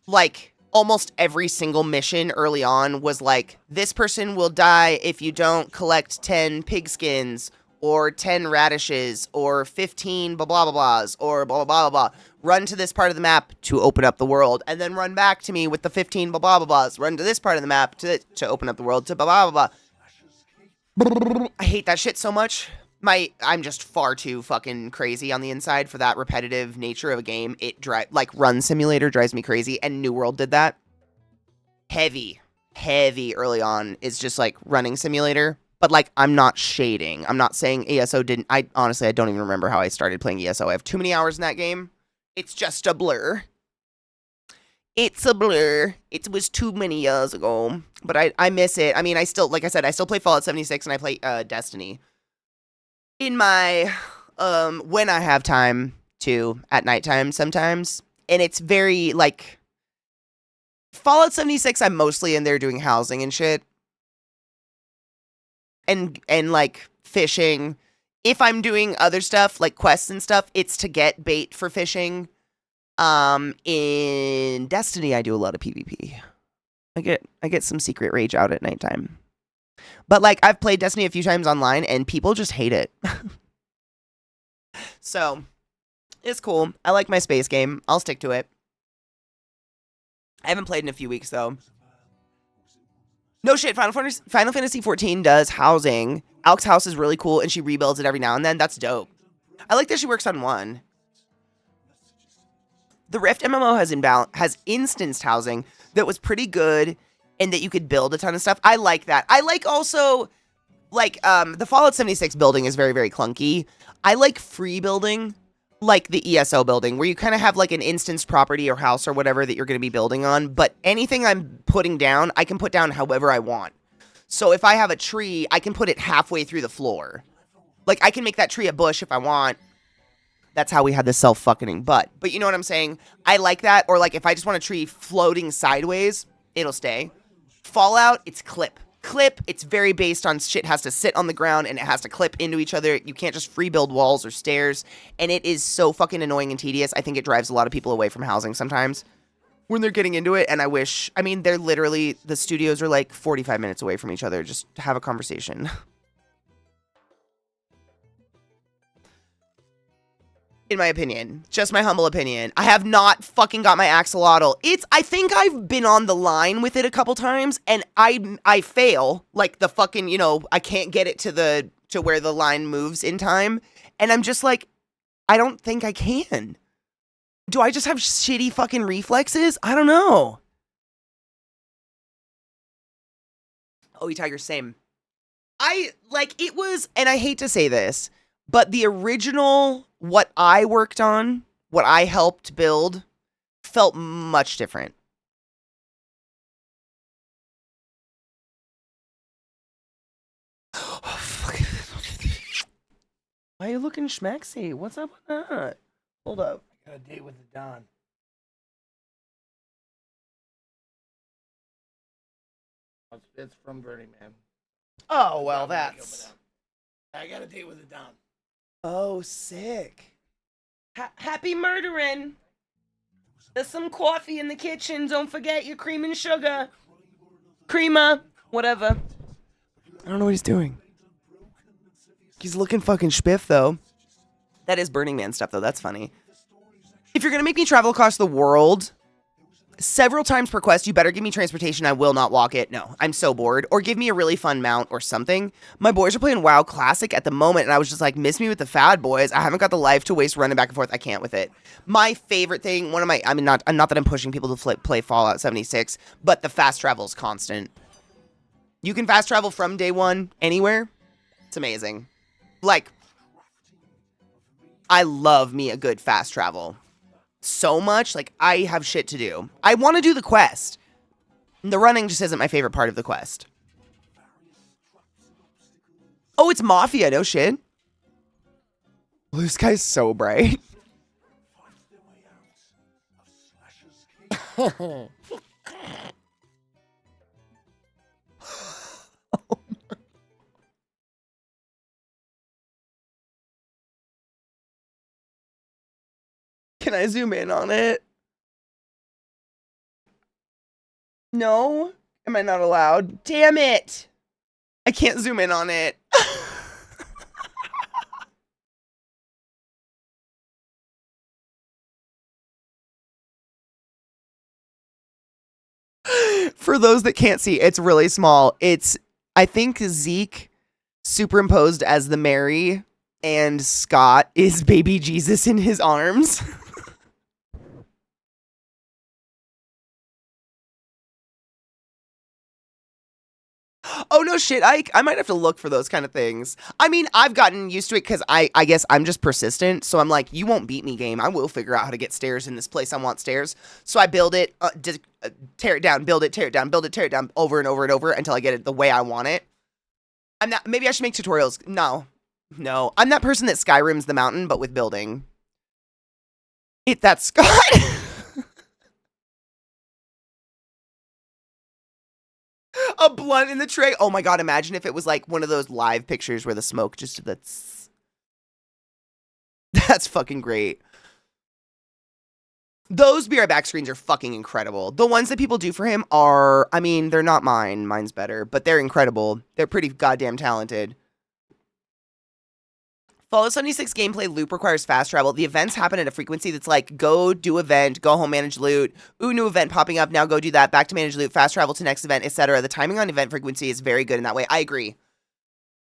Like, almost every single mission early on was like, this person will die if you don't collect 10 pigskins, or 10 radishes, or 15 blah blah blah blahs, or blah blah blah blah blah. Run to this part of the map to open up the world, and then run back to me with the 15 blah blah blah blahs. Run to this part of the map to open up the world to blah blah blah blah. I hate that shit so much. I'm just far too fucking crazy on the inside for that repetitive nature of a game. Like Run Simulator drives me crazy, and New World did that. Heavy early on is just like Running Simulator, but like I'm not shading. I'm not saying ESO didn't. I honestly don't even remember how I started playing ESO. I have too many hours in that game. It's just a blur. It's a blur. It was too many years ago, but I miss it. I mean, I still, like I said, I still play Fallout 76 and I play Destiny. In my, when I have time to, at nighttime sometimes, and it's very, like, Fallout 76, I'm mostly in there doing housing and shit, and like, fishing. If I'm doing other stuff, like quests and stuff, it's to get bait for fishing. In Destiny, I do a lot of PvP. I get some secret rage out at nighttime. But, like, I've played Destiny a few times online, and people just hate it. So, it's cool. I like my space game. I'll stick to it. I haven't played in a few weeks, though. No shit, Final Fantasy XIV does housing. Alex's house is really cool, and she rebuilds it every now and then. That's dope. I like that she works on one. The Rift MMO has instanced housing that was pretty good, and that you could build a ton of stuff. I like that. I like also, like, the Fallout 76 building is very, very clunky. I like free building, like the ESO building, where you kind of have, like, an instance property or house or whatever that you're going to be building on, but anything I'm putting down, I can put down however I want. So if I have a tree, I can put it halfway through the floor. Like, I can make that tree a bush if I want. That's how we had this self-fucking butt. But you know what I'm saying? I like that. Or, like, if I just want a tree floating sideways, it'll stay. Fallout, it's clip. It's very based on shit has to sit on the ground and it has to clip into each other. You can't just free build walls or stairs. And it is so fucking annoying and tedious. I think it drives a lot of people away from housing sometimes when they're getting into it. And I mean, they're literally, the studios are like 45 minutes away from each other just to have a conversation. In my opinion, just my humble opinion. I have not fucking got my axolotl. I think I've been on the line with it a couple times, and I fail. Like, the fucking, you know, I can't get it to where the line moves in time. And I'm just like, I don't think I can. Do I just have shitty fucking reflexes? I don't know. Oh, Tiger, same. It was, and I hate to say this, but the original, what I worked on, what I helped build, felt much different. Oh, fuck. Why are you looking schmexy? What's up with that? Hold up. I got a date with the Don. It's from Burning Man. Oh, well, Don would like that's... open up. I got a date with the Don. Oh, sick. Happy murdering. There's some coffee in the kitchen. Don't forget your cream and sugar. Creamer. Whatever. I don't know what he's doing. He's looking fucking spiff, though. That is Burning Man stuff, though. That's funny. If you're going to make me travel across the world several times per quest, you better give me transportation. I will not walk it. No, I'm so bored. Or give me a really fun mount or something. My boys are playing WoW Classic at the moment, and I was just like, miss me with the fad, boys. I haven't got the life to waste running back and forth. I can't with it. My favorite thing, not that I'm pushing people to play Fallout 76, but the fast travel is constant. You can fast travel from day one anywhere. It's amazing. Like, I love me a good fast travel. So much, like, I have shit to do. I want to do the quest. The running just isn't my favorite part of the quest. Oh, it's Mafia, no shit. Well, this guy's so bright. Can I zoom in on it? No? Am I not allowed? Damn it! I can't zoom in on it. For those that can't see, it's really small. It's, I think, Zeke superimposed as the Mary, and Scott is baby Jesus in his arms. Oh, no shit. I might have to look for those kind of things. I mean, I've gotten used to it because I guess I'm just persistent. So I'm like, you won't beat me, game. I will figure out how to get stairs in this place. I want stairs. So I build it, tear it down, build it, tear it down, build it, tear it down over and over and over until I get it the way I want it. Maybe I should make tutorials. No. I'm that person that Skyrims the mountain, but with building. That's Scott. A blunt in the tray. Oh my god, imagine if it was like one of those live pictures where the smoke just that's fucking great. Those Be Right Back screens are fucking incredible. The ones that people do for him are, I mean, they're not mine. Mine's better, but they're incredible. They're pretty goddamn talented. Fallout 76 gameplay loop requires fast travel. The events happen at a frequency that's like, go do event, go home, manage loot. Ooh, new event popping up. Now go do that. Back to manage loot, fast travel to next event, etc. The timing on event frequency is very good in that way. I agree.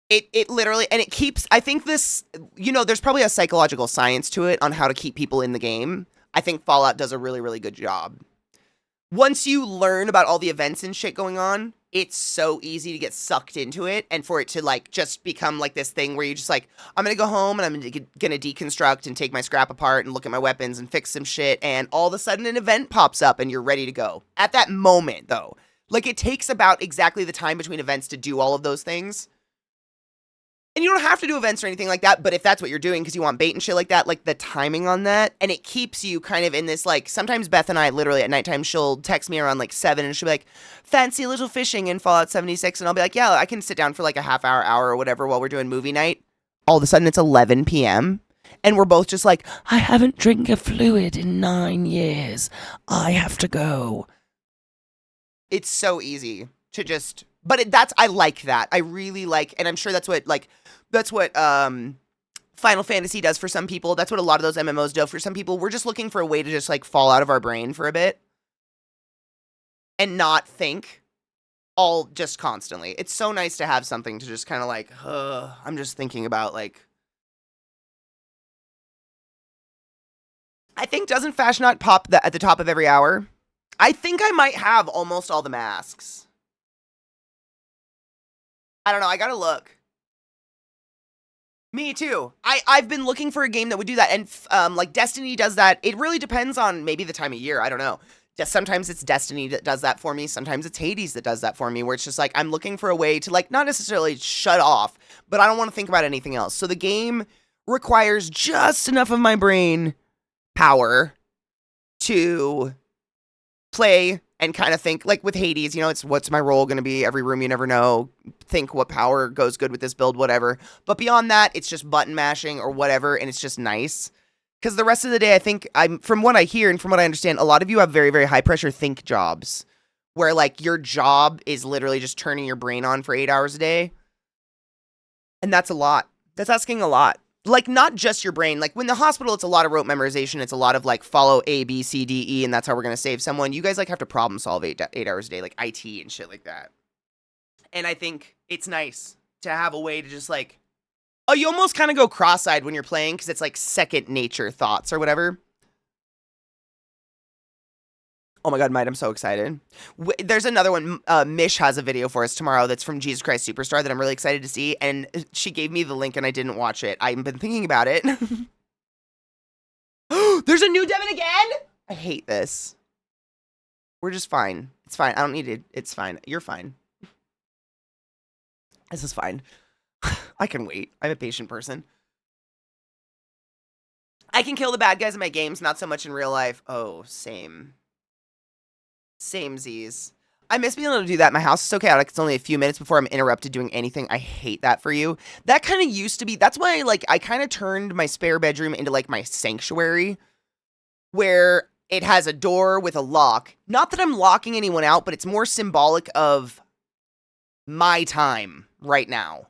It literally, and it keeps, I think this, there's probably a psychological science to it on how to keep people in the game. I think Fallout does a really, really good job. Once you learn about all the events and shit going on, it's so easy to get sucked into it and for it to like just become like this thing where you just like, I'm gonna go home and I'm gonna deconstruct and take my scrap apart and look at my weapons and fix some shit, and all of a sudden an event pops up and you're ready to go. At that moment though, like it takes about exactly the time between events to do all of those things. And you don't have to do events or anything like that, but if that's what you're doing because you want bait and shit like that, like the timing on that, and it keeps you kind of in this, like, sometimes Beth and I literally at nighttime, she'll text me around like 7 and she'll be like, fancy a little fishing in Fallout 76, and I'll be like, yeah, I can sit down for like a half hour or whatever while we're doing movie night. All of a sudden it's 11 p.m. and we're both just like, I haven't drank a fluid in 9 years. I have to go. It's so easy to just... But I like that. I really like, and I'm sure that's what Final Fantasy does for some people. That's what a lot of those MMOs do for some people. We're just looking for a way to just like fall out of our brain for a bit and not think all just constantly. It's so nice to have something to just kind of like, I'm just thinking about like, I think doesn't Fashion Not pop at the top of every hour? I think I might have almost all the masks. I don't know. I gotta look. Me too. I've been looking for a game that would do that, and like Destiny does that. It really depends on maybe the time of year. I don't know. Sometimes it's Destiny that does that for me. Sometimes it's Hades that does that for me, where it's just like I'm looking for a way to like not necessarily shut off, but I don't want to think about anything else. So the game requires just enough of my brain power to play and kind of think, like with Hades, you know, it's what's my role going to be? Every room you never know. Think what power goes good with this build, whatever. But beyond that, it's just button mashing or whatever, and it's just nice. Because the rest of the day, I think, from what I hear and from what I understand, a lot of you have very, very high pressure think jobs where, like, your job is literally just turning your brain on for 8 hours a day. And that's a lot. That's asking a lot. Like, not just your brain. Like, when the hospital, it's a lot of rote memorization. It's a lot of, like, follow A, B, C, D, E, and that's how we're going to save someone. You guys, like, have to problem solve 8 hours a day, like IT and shit like that. And I think it's nice to have a way to just, like, oh, you almost kind of go cross-eyed when you're playing because it's, like, second nature thoughts or whatever. Oh my god, Mike, I'm so excited. There's another one. Mish has a video for us tomorrow that's from Jesus Christ Superstar that I'm really excited to see, and she gave me the link and I didn't watch it. I've been thinking about it. There's a new Devin again? I hate this. We're just fine. It's fine. I don't need it. It's fine. You're fine. This is fine. I can wait. I'm a patient person. I can kill the bad guys in my games, not so much in real life. Oh, same. Samesies. I miss being able to do that. My house is so chaotic. It's only a few minutes before I'm interrupted doing anything. I hate that for you. That kind of used to be, that's why, like, I kind of turned my spare bedroom into, like, my sanctuary, where it has a door with a lock. Not that I'm locking anyone out, but it's more symbolic of my time right now.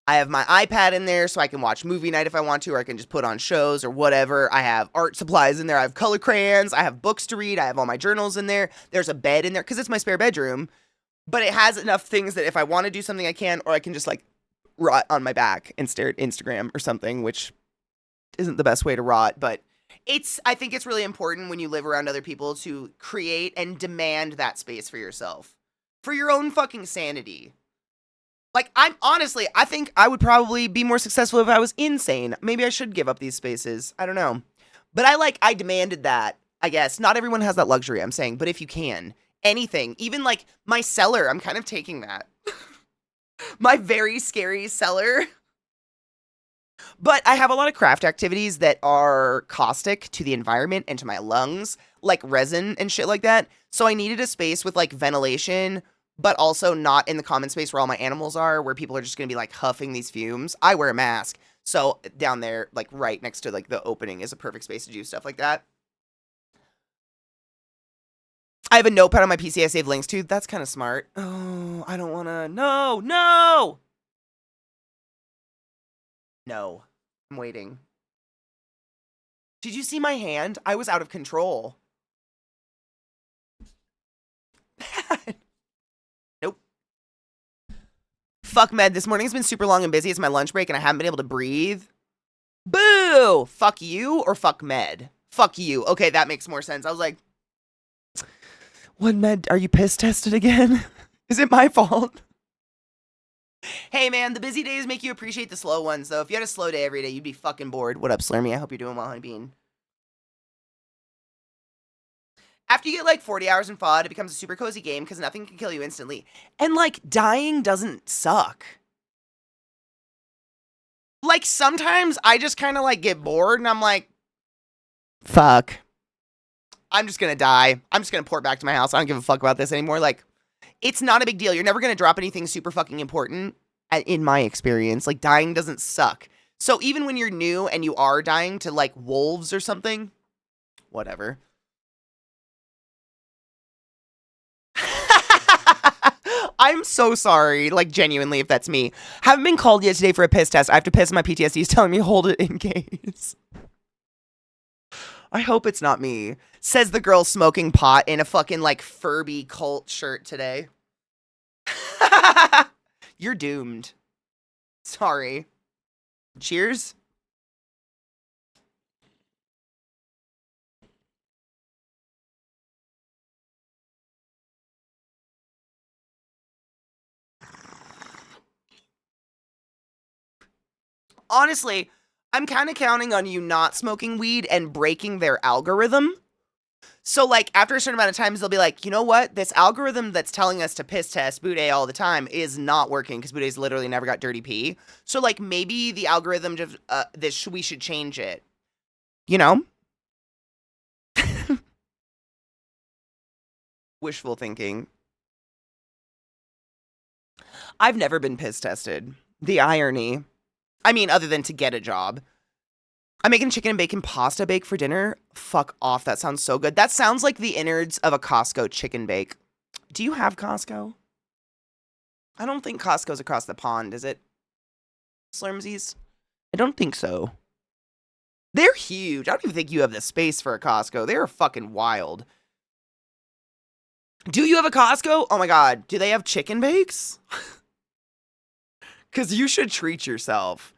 I have my iPad in there so I can watch movie night if I want to, or I can just put on shows or whatever. I have art supplies in there. I have color crayons. I have books to read. I have all my journals in there. There's a bed in there because it's my spare bedroom. But it has enough things that if I want to do something, I can, or I can just, like, rot on my back and stare at Instagram or something, which isn't the best way to rot. But I think it's really important when you live around other people to create and demand that space for yourself. For your own fucking sanity. Like, I think I would probably be more successful if I was insane. Maybe I should give up these spaces. I don't know. But I demanded that, I guess. Not everyone has that luxury, I'm saying. But if you can, anything, even, like, my cellar, I'm kind of taking that. My very scary cellar. But I have a lot of craft activities that are caustic to the environment and to my lungs, like resin and shit like that. So I needed a space with, like, ventilation, but also not in the common space where all my animals are, where people are just going to be, like, huffing these fumes. I wear a mask. So down there, like, right next to, like, the opening is a perfect space to do stuff like that. I have a notepad on my PC I save links to. That's kind of smart. Oh, I don't want to. No, no! No. I'm waiting. Did you see my hand? I was out of control. Nope. Fuck med. This morning's been super long and busy. It's my lunch break and I haven't been able to breathe. Boo! Fuck you or fuck med? Fuck you. Okay, that makes more sense. I was like, what med? Are you piss tested again? Is it my fault? Hey man, the busy days make you appreciate the slow ones, though. If you had a slow day every day, you'd be fucking bored. What up, Slurmy? I hope you're doing well, honeybean. After you get, like, 40 hours in FOD, it becomes a super cozy game because nothing can kill you instantly. And, like, dying doesn't suck. Like, sometimes I just kind of, like, get bored and I'm like, fuck. I'm just gonna die. I'm just gonna port back to my house. I don't give a fuck about this anymore. Like, it's not a big deal. You're never gonna drop anything super fucking important, in my experience. Like, dying doesn't suck. So even when you're new and you are dying to, like, wolves or something, whatever. I'm so sorry, like, genuinely, if that's me. Haven't been called yet today for a piss test. I have to piss. My PTSD is telling me hold it in case. I hope it's not me. Says the girl smoking pot in a fucking, like, Furby cult shirt today. You're doomed. Sorry. Cheers. Honestly, I'm kind of counting on you not smoking weed and breaking their algorithm. So, like, after a certain amount of times, they'll be like, you know what? This algorithm that's telling us to piss test Boudet all the time is not working because Boudet's literally never got dirty pee. So, like, maybe the algorithm just, we should change it. You know? Wishful thinking. I've never been piss tested. The irony. I mean, other than to get a job. I'm making chicken and bacon pasta bake for dinner. Fuck off. That sounds so good. That sounds like the innards of a Costco chicken bake. Do you have Costco? I don't think Costco's across the pond, is it? Slurmsies? I don't think so. They're huge. I don't even think you have the space for a Costco. They're fucking wild. Do you have a Costco? Oh my god. Do they have chicken bakes? Because you should treat yourself.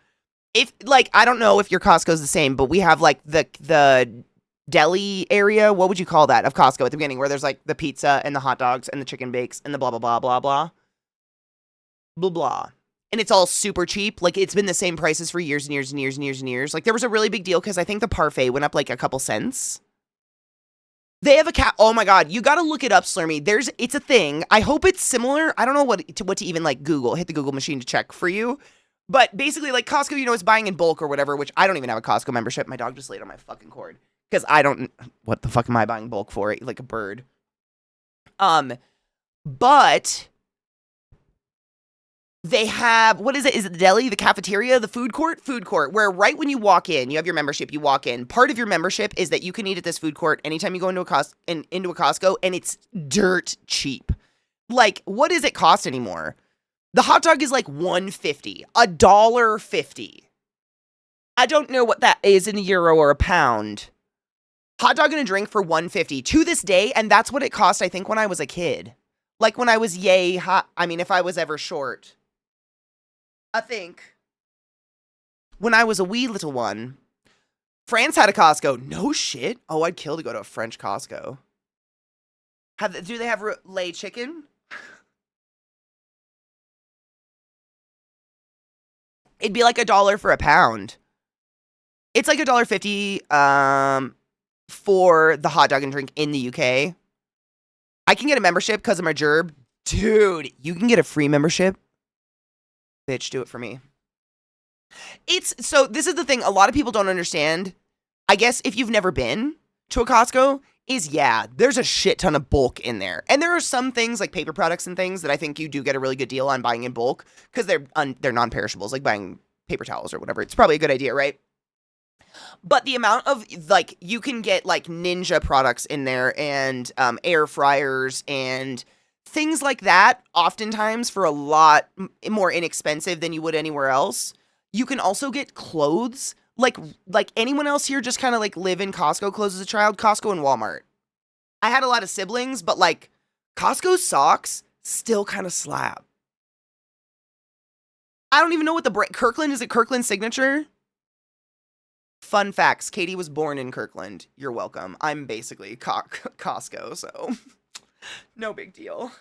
If, like, I don't know if your Costco's the same, but we have, like, the deli area. What would you call that of Costco at the beginning? Where there's, like, the pizza and the hot dogs and the chicken bakes and the blah, blah, blah, blah, blah. Blah, blah. And it's all super cheap. Like, it's been the same prices for years and years and years and years and years. Like, there was a really big deal because I think the parfait went up, like, a couple cents. They have a cat. Oh my god, you gotta look it up, Slurmy. It's a thing. I hope it's similar. I don't know what to even, like, Google. Hit the Google machine to check for you. But basically, like, Costco, you know, is buying in bulk or whatever, which I don't even have a Costco membership. My dog just laid on my fucking cord. Because I don't... What the fuck am I buying bulk for? Like a bird. But... They have... What is it? Is it the deli? The cafeteria? The food court? Food court. Where right when you walk in, you have your membership, you walk in. Part of your membership is that you can eat at this food court anytime you go into a Costco, and it's dirt cheap. Like, what does it cost anymore? The hot dog is like $1.50, $1.50. I don't know what that is in a euro or a pound. Hot dog and a drink for $1.50 to this day, and that's what it cost, I think, when I was a kid. Like when I was yay hot. I mean, if I was ever short. I think when I was a wee little one, France had a Costco. No shit. Oh, I'd kill to go to a French Costco. Do they have lay chicken? It'd be like $1 for a pound. It's like $1.50 for the hot dog and drink in the UK. I can get a membership because I'm a gerb. Dude, you can get a free membership. Bitch, do it for me. So this is the thing a lot of people don't understand. I guess if you've never been to a Costco, there's a shit ton of bulk in there. And there are some things like paper products and things that I think you do get a really good deal on buying in bulk because they're non-perishables, like buying paper towels or whatever. It's probably a good idea, right? But the amount of, like, you can get, like, Ninja products in there and air fryers and things like that, oftentimes for a lot more inexpensive than you would anywhere else. You can also get clothes. Like anyone else here just kind of, like, live in Costco clothes as a child? Costco and Walmart. I had a lot of siblings, but, like, Costco socks still kind of slap. I don't even know what the brand... Kirkland? Is it Kirkland Signature? Fun facts. Katie was born in Kirkland. You're welcome. I'm basically Costco, so... No big deal.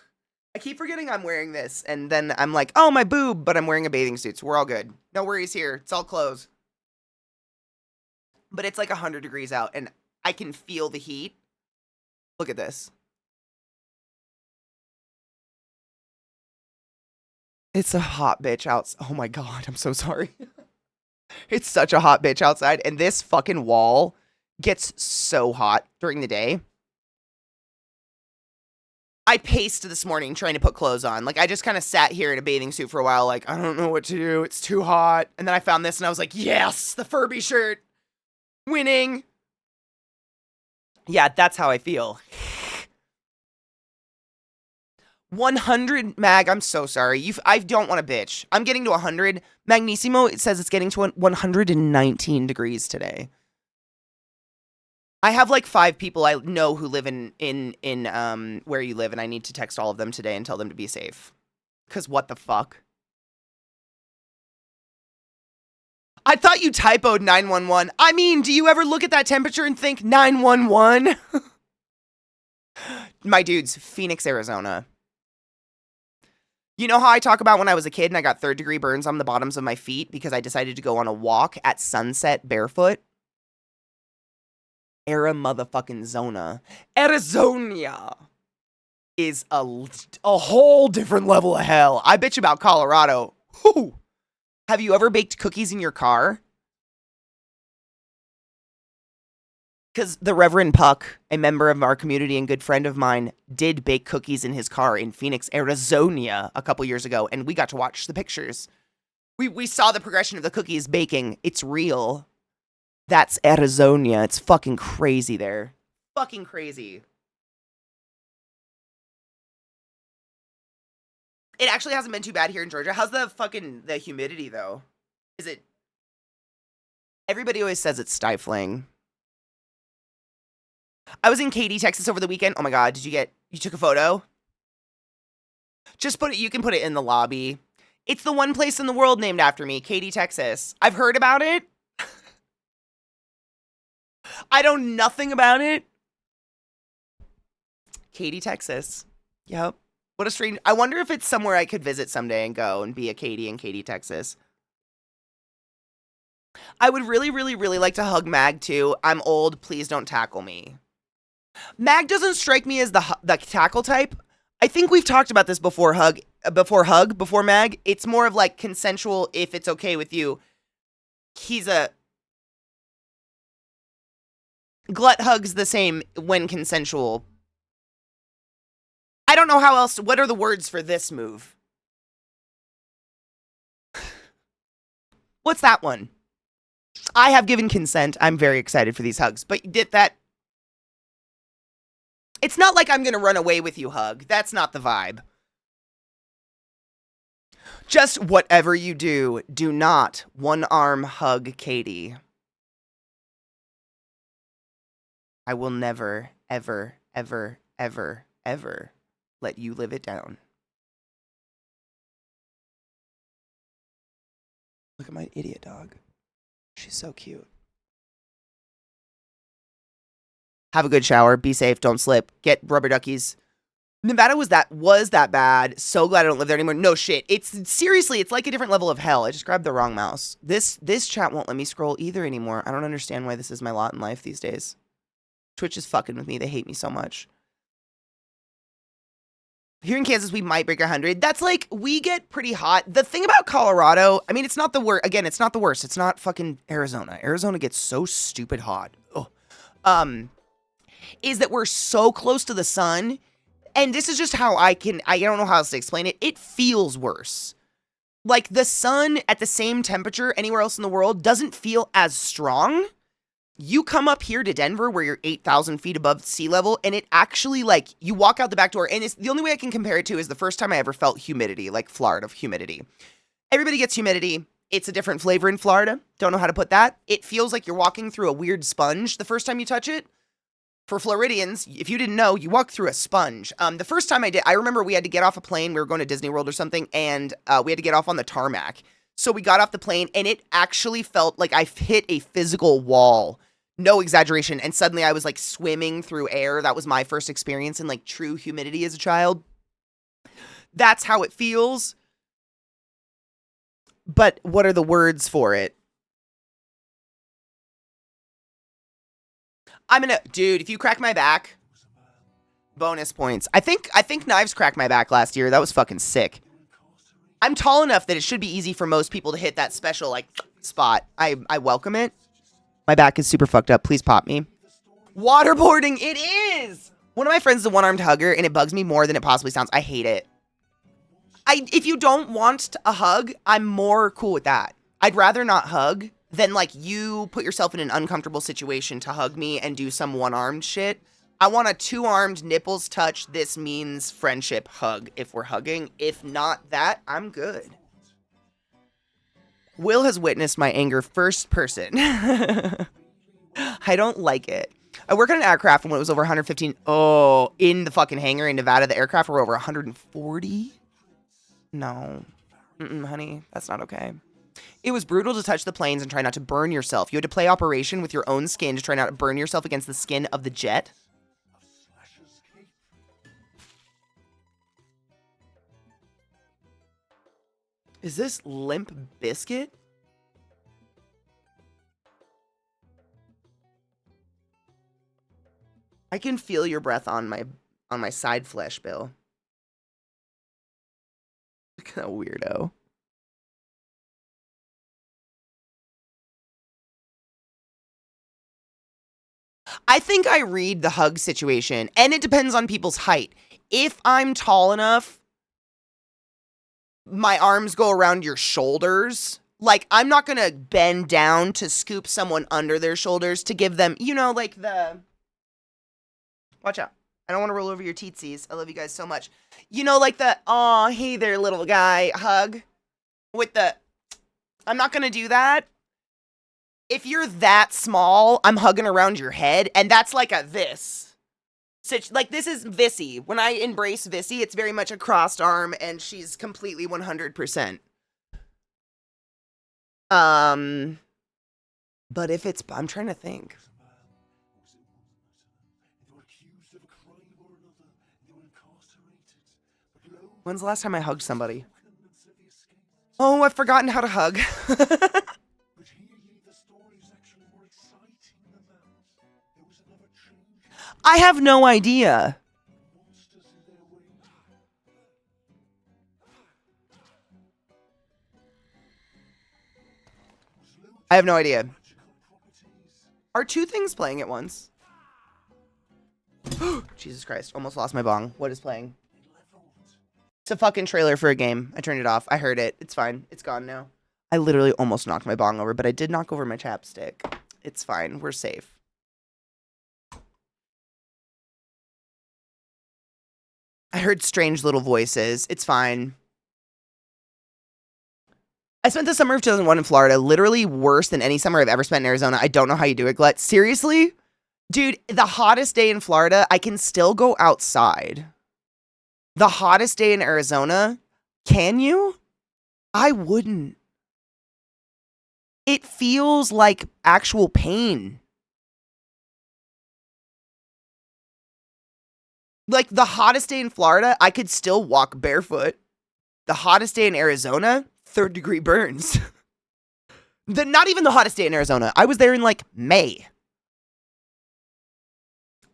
I keep forgetting I'm wearing this, and then I'm like, oh, my boob, but I'm wearing a bathing suit, so we're all good. No worries here. It's all clothes. But it's like 100 degrees out, and I can feel the heat. Look at this. It's a hot bitch outside. Oh my god, I'm so sorry. It's such a hot bitch outside, and this fucking wall gets so hot during the day. I paced this morning trying to put clothes on. Like, I just kind of sat here in a bathing suit for a while, like, I don't know what to do. It's too hot. And then I found this, and I was like, yes, the Furby shirt. Winning. Yeah, that's how I feel. 100, Mag, I'm so sorry. I don't want to bitch. I'm getting to 100. Magnissimo, it says it's getting to 119 degrees today. I have like 5 people I know who live in where you live, and I need to text all of them today and tell them to be safe. Because what the fuck? I thought you typoed 911. I mean, do you ever look at that temperature and think 911? My dudes, Phoenix, Arizona. You know how I talk about when I was a kid and I got 3rd-degree burns on the bottoms of my feet because I decided to go on a walk at sunset barefoot? Era motherfucking Zona. Arizona is a whole different level of hell. I bitch about Colorado. Whew. Have you ever baked cookies in your car? Because the Reverend Puck, a member of our community and good friend of mine, did bake cookies in his car in Phoenix, Arizona a couple years ago, and we got to watch the pictures. We saw the progression of the cookies baking. It's real. That's Arizona. It's fucking crazy there. Fucking crazy. It actually hasn't been too bad here in Georgia. How's the humidity though? Is it? Everybody always says it's stifling. I was in Katie, Texas over the weekend. Oh my God, you took a photo? Just you can put it in the lobby. It's the one place in the world named after me, Katie, Texas. I've heard about it. I know nothing about it. Katie, Texas. Yep. What a strange... I wonder if it's somewhere I could visit someday and go and be a Katie in Katie, Texas. I would really, really, really like to hug Mag too. I'm old. Please don't tackle me. Mag doesn't strike me as the tackle type. I think we've talked about this before before Mag. It's more of like consensual if it's okay with you. He's a... Glut hugs the same when consensual. I don't know how else... What are the words for this move? What's that one? I have given consent. I'm very excited for these hugs. But did that... It's not like I'm going to run away with you hug. That's not the vibe. Just whatever you do, do not one arm hug Katie. I will never, ever, ever, ever, ever let you live it down. Look at my idiot dog. She's so cute. Have a good shower. Be safe. Don't slip. Get rubber duckies. Nevada was that bad. So glad I don't live there anymore. No shit. Seriously, it's like a different level of hell. I just grabbed the wrong mouse. This chat won't let me scroll either anymore. I don't understand why this is my lot in life these days. Twitch is fucking with me. They hate me so much. Here in Kansas, we might break 100. That's like, we get pretty hot. The thing about Colorado, I mean, it's not the worst. Again, it's not the worst. It's not fucking Arizona. Arizona gets so stupid hot. Oh. Is that we're so close to the sun. And this is just how I don't know how else to explain it. It feels worse. Like the sun at the same temperature anywhere else in the world doesn't feel as strong. You come up here to Denver where you're 8,000 feet above sea level, and it actually, like, you walk out the back door, and it's the only way I can compare it to is the first time I ever felt humidity, like Florida humidity. Everybody gets humidity. It's a different flavor in Florida. Don't know how to put that. It feels like you're walking through a weird sponge the first time you touch it. For Floridians, if you didn't know, you walk through a sponge. The first time I did, I remember we had to get off a plane. We were going to Disney World or something, and we had to get off on the tarmac. So we got off the plane, and it actually felt like I hit a physical wall. No exaggeration. And suddenly I was like swimming through air. That was my first experience in like true humidity as a child. That's how it feels. But what are the words for it? Dude, if you crack my back, bonus points. I think Knives cracked my back last year. That was fucking sick. I'm tall enough that it should be easy for most people to hit that special like spot. I welcome it. My back is super fucked up. Please pop me. Waterboarding. It is. One of my friends is a one-armed hugger, and it bugs me more than it possibly sounds. I hate it. If you don't want a hug, I'm more cool with that. I'd rather not hug than, like, you put yourself in an uncomfortable situation to hug me and do some one-armed shit. I want a two-armed nipples touch. This means friendship hug if we're hugging. If not that, I'm good. Will has witnessed my anger first person. I don't like it. I work on an aircraft when it was over 115. Oh, in the fucking hangar in Nevada, the aircraft were over 140. No. Honey, that's not okay. It was brutal to touch the planes and try not to burn yourself. You had to play Operation with your own skin to try not to burn yourself against the skin of the jet. Is this Limp Biscuit? I can feel your breath on my side flesh, Bill. Look at that weirdo. I think I read the hug situation, and it depends on people's height. If I'm tall enough, my arms go around your shoulders. Like, I'm not gonna bend down to scoop someone under their shoulders to give them, you know, like the... Watch out. I don't want to roll over your teetsies. I love you guys so much. You know, like the, aw, hey there, little guy, hug. With the... I'm not gonna do that. If you're that small, I'm hugging around your head, and that's like a this. Like, this is Vissy. When I embrace Vissy, it's very much a crossed arm, and she's completely 100%. But if it's... I'm trying to think. When's the last time I hugged somebody? Oh, I've forgotten how to hug. I have no idea. I have no idea. Are two things playing at once? Jesus Christ, almost lost my bong. What is playing? It's a fucking trailer for a game. I turned it off. I heard it. It's fine. It's gone now. I literally almost knocked my bong over, but I did knock over my chapstick. It's fine. We're safe. I heard strange little voices. It's fine. I spent the summer of 2001 in Florida, literally worse than any summer I've ever spent in Arizona. I don't know how you do it, Glut. Seriously? Dude, the hottest day in Florida, I can still go outside. The hottest day in Arizona, can you? I wouldn't. It feels like actual pain. Like, the hottest day in Florida, I could still walk barefoot. The hottest day in Arizona, 3rd-degree burns. Not even the hottest day in Arizona. I was there in, like, May.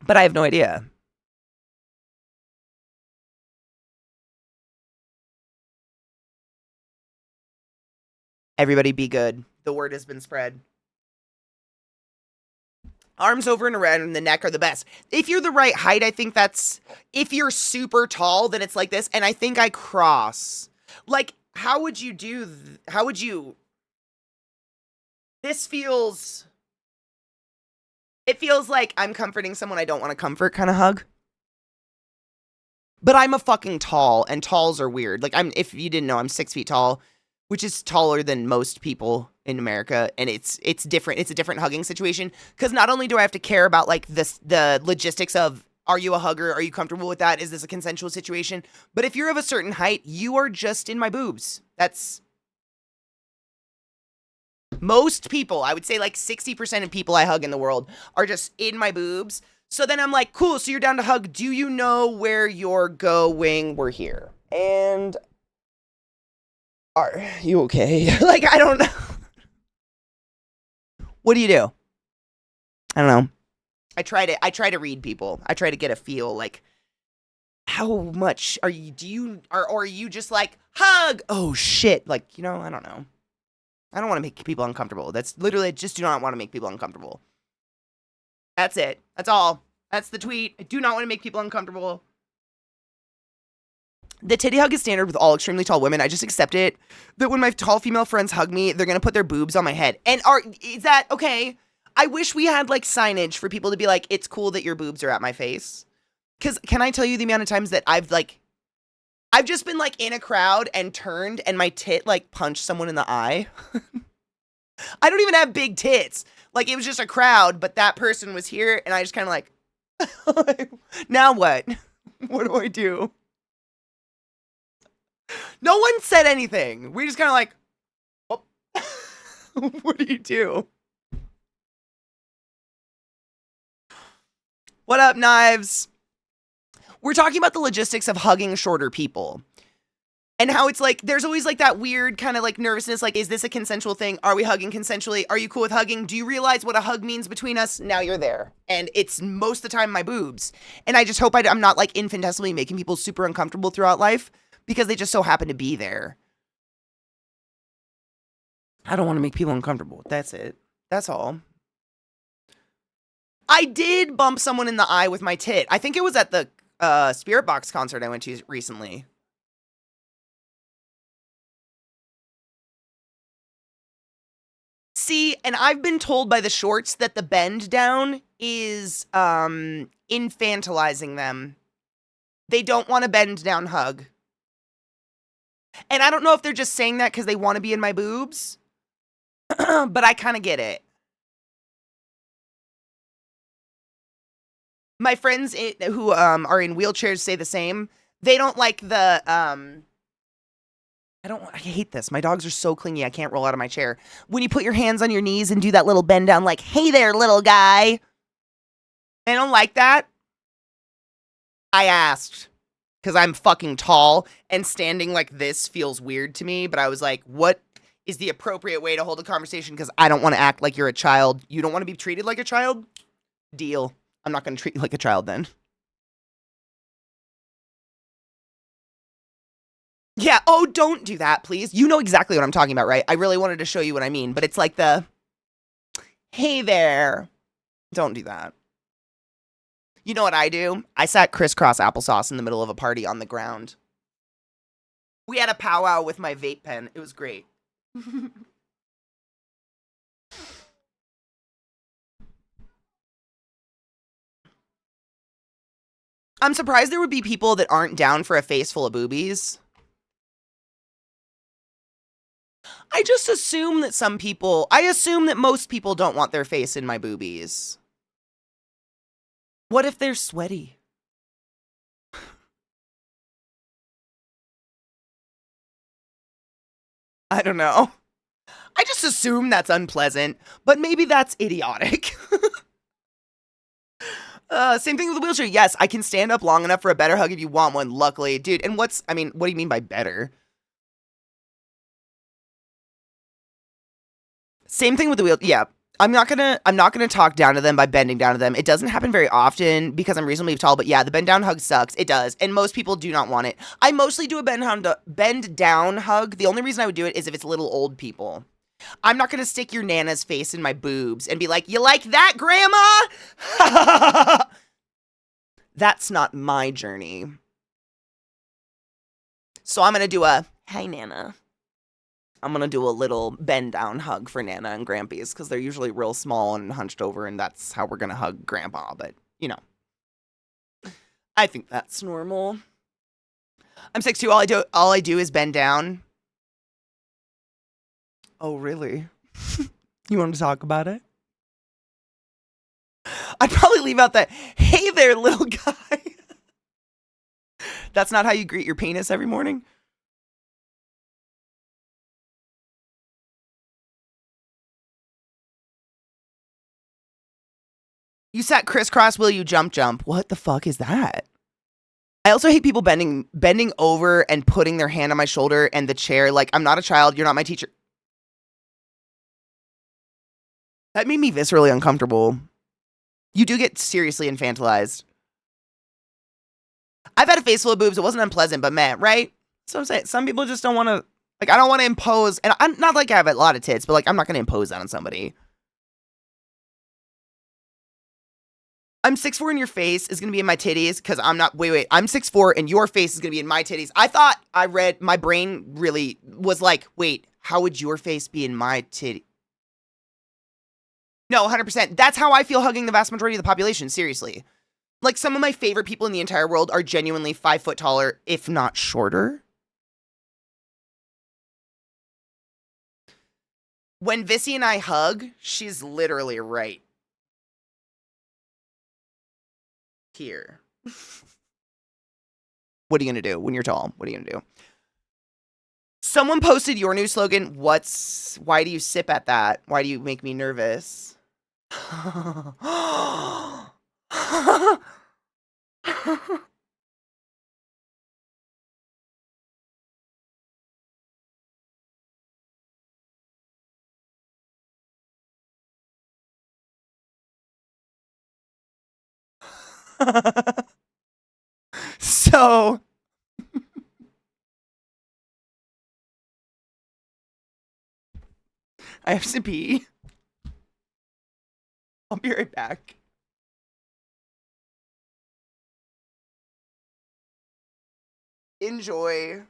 But I have no idea. Everybody be good. The word has been spread. Arms over and around the neck are the best. If you're the right height, I think that's... If you're super tall, then it's like this. And I think I cross. Like, how would you do... How would you... This feels... It feels like I'm comforting someone I don't want to comfort kind of hug. But I'm a fucking tall, and talls are weird. Like, if you didn't know, I'm 6 feet tall, which is taller than most people in America, and it's different. It's a different hugging situation, because not only do I have to care about, like, the logistics of, are you a hugger? Are you comfortable with that? Is this a consensual situation? But if you're of a certain height, you are just in my boobs. That's... Most people, I would say like 60% of people I hug in the world are just in my boobs. So then I'm like, cool, so you're down to hug. Do you know where you're going? We're here. And are you okay? Like, I don't know. What do you do? I don't know. I try to read people. I try to get a feel, like, how much are you, or are you just like, hug? Oh shit. Like, you know, I don't know. I don't want to make people uncomfortable. That's literally, I just do not want to make people uncomfortable. That's it. That's all. That's the tweet. I do not want to make people uncomfortable. The titty hug is standard with all extremely tall women. I just accept it. That when my tall female friends hug me, they're going to put their boobs on my head. And is that okay? I wish we had like signage for people to be like, it's cool that your boobs are at my face. Because can I tell you the amount of times that I've just been like in a crowd and turned and my tit like punched someone in the eye. I don't even have big tits. Like, it was just a crowd, but that person was here and I just kind of like, now what? What do I do? No one said anything. We just kind of like, oh. What do you do? What up, Knives? We're talking about the logistics of hugging shorter people. And how it's like, there's always like that weird kind of like nervousness, like, is this a consensual thing? Are we hugging consensually? Are you cool with hugging? Do you realize what a hug means between us? Now you're there. And it's most of the time my boobs. And I just hope I'm not like infinitesimally making people super uncomfortable throughout life because they just so happen to be there. I don't want to make people uncomfortable. That's it. That's all. I did bump someone in the eye with my tit. I think it was at the Spirit Box concert I went to recently. See, and I've been told by the shorts that the bend down is infantilizing them. They don't want a bend down hug. And I don't know if they're just saying that because they want to be in my boobs, but I kind of get it. My friends who are in wheelchairs say the same. They don't like the I hate this. My dogs are so clingy. I can't roll out of my chair. When you put your hands on your knees and do that little bend down like, hey there, little guy. They don't like that. I asked because I'm fucking tall and standing like this feels weird to me. But I was like, what is the appropriate way to hold a conversation? Because I don't want to act like you're a child. You don't want to be treated like a child? Deal. I'm not going to treat you like a child then. Yeah, oh, don't do that, please. You know exactly what I'm talking about, right? I really wanted to show you what I mean, but it's like the, hey there. Don't do that. You know what I do? I sat crisscross applesauce in the middle of a party on the ground. We had a powwow with my vape pen. It was great. I'm surprised there would be people that aren't down for a face full of boobies. I just assume that I assume that most people don't want their face in my boobies. What if they're sweaty? I don't know. I just assume that's unpleasant, but maybe that's idiotic. Same thing with the wheelchair. Yes, I can stand up long enough for a better hug if you want one, luckily. Dude, and what do you mean by better? Same thing with the wheel. Yeah. I'm not gonna talk down to them by bending down to them. It doesn't happen very often because I'm reasonably tall, but yeah, the bend down hug sucks. It does. And most people do not want it. I mostly do a bend down hug. The only reason I would do it is if it's little old people. I'm not gonna stick your nana's face in my boobs and be like, you like that, grandma? That's not my journey. So I'm gonna do a, hi, Nana. I'm going to do a little bend down hug for Nana and Grampies because they're usually real small and hunched over, and that's how we're going to hug Grandpa. But, you know, I think that's normal. I'm 6'2". All I do is bend down. Oh, really? You want to talk about it? I'd probably leave out that, hey there, little guy. That's not how you greet your penis every morning? You sat crisscross, will you jump? What the fuck is that? I also hate people bending over and putting their hand on my shoulder and the chair. Like, I'm not a child. You're not my teacher. That made me viscerally uncomfortable. You do get seriously infantilized. I've had a face full of boobs. It wasn't unpleasant, but man, right? So I'm saying some people just don't want to, like, I don't want to impose. And I'm not like I have a lot of tits, but like, I'm not going to impose that on somebody. I'm 6'4" and your face is going to be in my titties because I'm not, wait, I'm 6'4" and your face is going to be in my titties. I thought my brain really was like, wait, how would your face be in my titty? No, 100%. That's how I feel hugging the vast majority of the population, seriously. Like, some of my favorite people in the entire world are genuinely 5 foot taller, if not shorter. When Vissy and I hug, she's literally right here. What are you going to do when you're tall? What are you going to do? Someone posted your new slogan, why do you sip at that? Why do you make me nervous? So I have to pee. I'll be right back. Enjoy.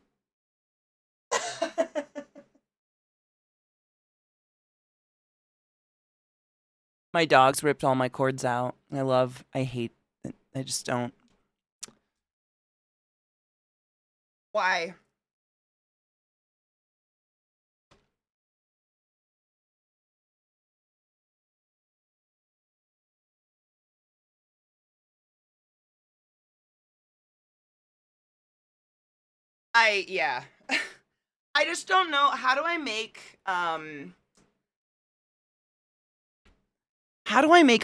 My dogs ripped all my cords out. I hate it. I just don't. Why? Yeah. I just don't know. How do I make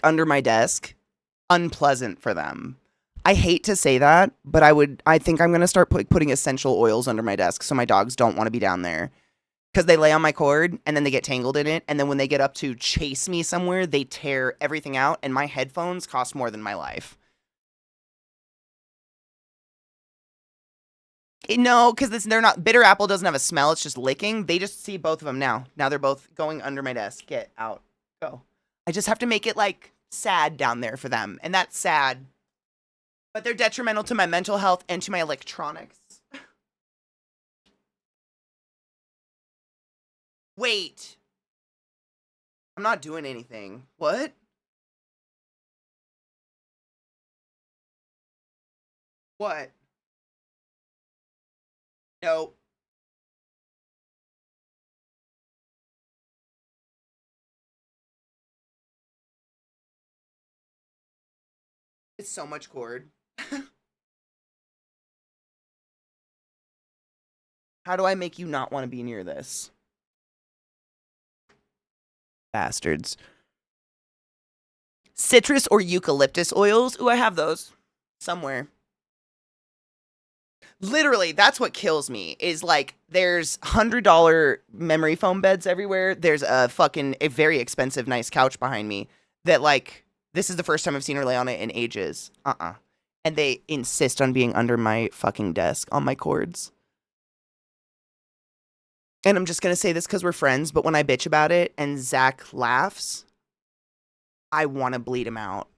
under my desk unpleasant for them? I hate to say that, but I think I'm going to start putting essential oils under my desk so my dogs don't want to be down there. Because they lay on my cord and then they get tangled in it. And then when they get up to chase me somewhere, they tear everything out. And my headphones cost more than my life. No, because they're not. Bitter apple doesn't have a smell. It's just licking. They just see both of them now. Now they're both going under my desk. Get out. Go. I just have to make it like sad down there for them. And that's sad. But they're detrimental to my mental health and to my electronics. Wait. I'm not doing anything. What? What? No. It's so much cord. How do I make you not want to be near this? Bastards. Citrus or eucalyptus oils. Ooh, I have those somewhere. Literally, that's what kills me is like there's $100 memory foam beds everywhere. There's a very expensive nice couch behind me that like this is the first time I've seen her lay on it in ages. And they insist on being under my fucking desk on my cords. And I'm just going to say this because we're friends, but when I bitch about it and Zach laughs, I want to bleed him out.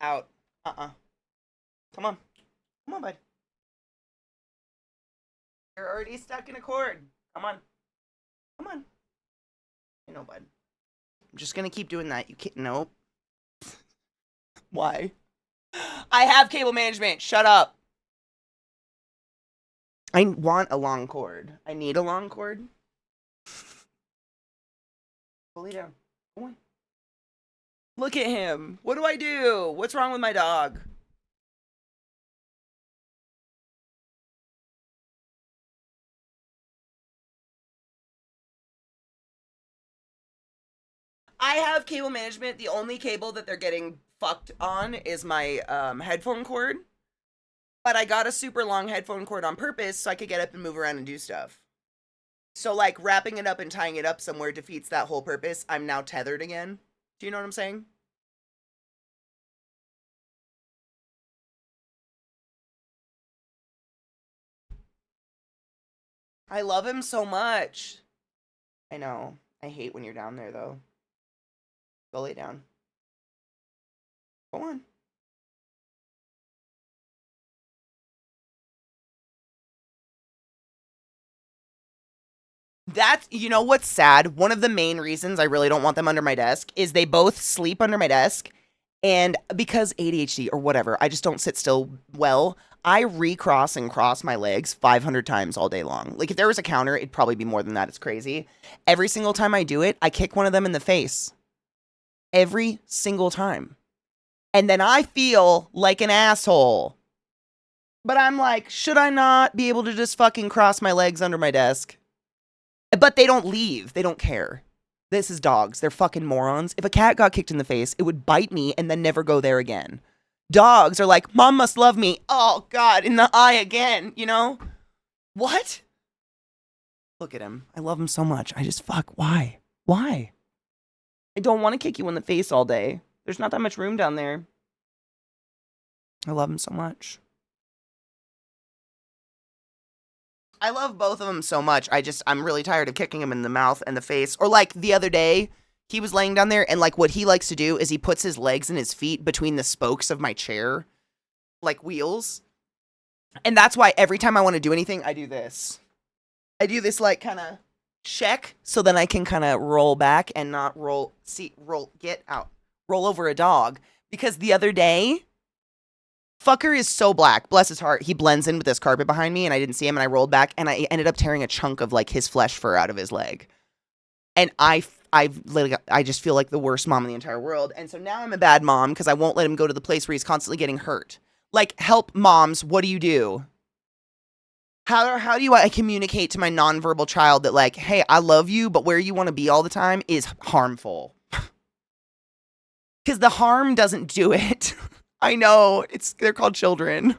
Out. Come on. Come on, bud. You're already stuck in a cord. Come on. Come on. You know, bud. I'm just going to keep doing that. You can't. Nope. Why? I have cable management. Shut up. I want a long cord. I need a long cord. Fully down. Go on. Look at him. What do I do? What's wrong with my dog? I have cable management. The only cable that they're getting fucked on is my headphone cord. But I got a super long headphone cord on purpose so I could get up and move around and do stuff. So, like, wrapping it up and tying it up somewhere defeats that whole purpose. I'm now tethered again. Do you know what I'm saying? I love him so much. I know. I hate when you're down there, though. Go lay down. Go on. That's, you know what's sad? One of the main reasons I really don't want them under my desk is they both sleep under my desk. And because ADHD or whatever, I just don't sit still well. I recross and cross my legs 500 times all day long. Like if there was a counter, it'd probably be more than that. It's crazy. Every single time I do it, I kick one of them in the face. Every single time. And then I feel like an asshole. But I'm like, should I not be able to just fucking cross my legs under my desk? But they don't leave. They don't care. This is dogs. They're fucking morons. If a cat got kicked in the face, it would bite me and then never go there again. dogs are like, Mom must love me. Oh, God, in the eye again, you know? What? Look at him. I love him so much. I just, fuck, why? Why? I don't want to kick you in the face all day. There's not that much room down there. I love him so much. I love both of them so much. I'm really tired of kicking him in the mouth and the face. Or like the other day, he was laying down there and like what he likes to do is he puts his legs and his feet between the spokes of my chair, like wheels. And that's why every time I want to do anything, I do this. I do this like kind of check so then I can kind of roll back and not roll over a dog. Because the other day, fucker is so black. Bless his heart. He blends in with this carpet behind me and I didn't see him and I rolled back and I ended up tearing a chunk of like his flesh fur out of his leg. And I just feel like the worst mom in the entire world. And so now I'm a bad mom because I won't let him go to the place where he's constantly getting hurt. Like, help moms. What do? How do I communicate to my nonverbal child that like, hey, I love you, but where you want to be all the time is harmful? Because the harm doesn't do it. I know. They're called children.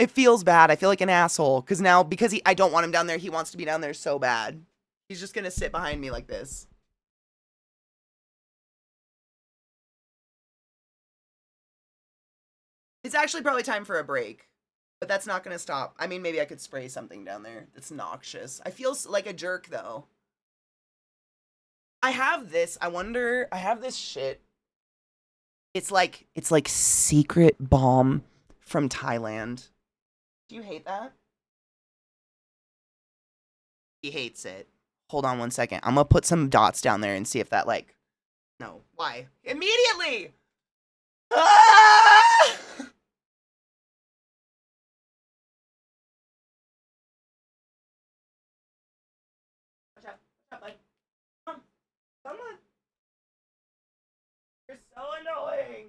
It feels bad. I feel like an asshole. Because now, I don't want him down there, he wants to be down there so bad. He's just going to sit behind me like this. It's actually probably time for a break. But that's not going to stop. I mean, maybe I could spray something down there that's noxious. I feel like a jerk, though. I have this shit. It's like secret balm from Thailand. Do you hate that? He hates it. Hold on one second. I'm gonna put some dots down there and see if that like... No. Why? Immediately! Ah! Watch out, bud. Come on. You're so annoying.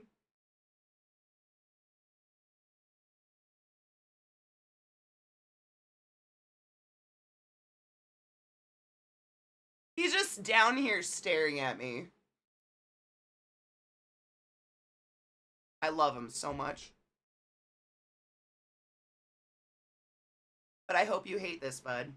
He's just down here staring at me. I love him so much. But I hope you hate this, bud.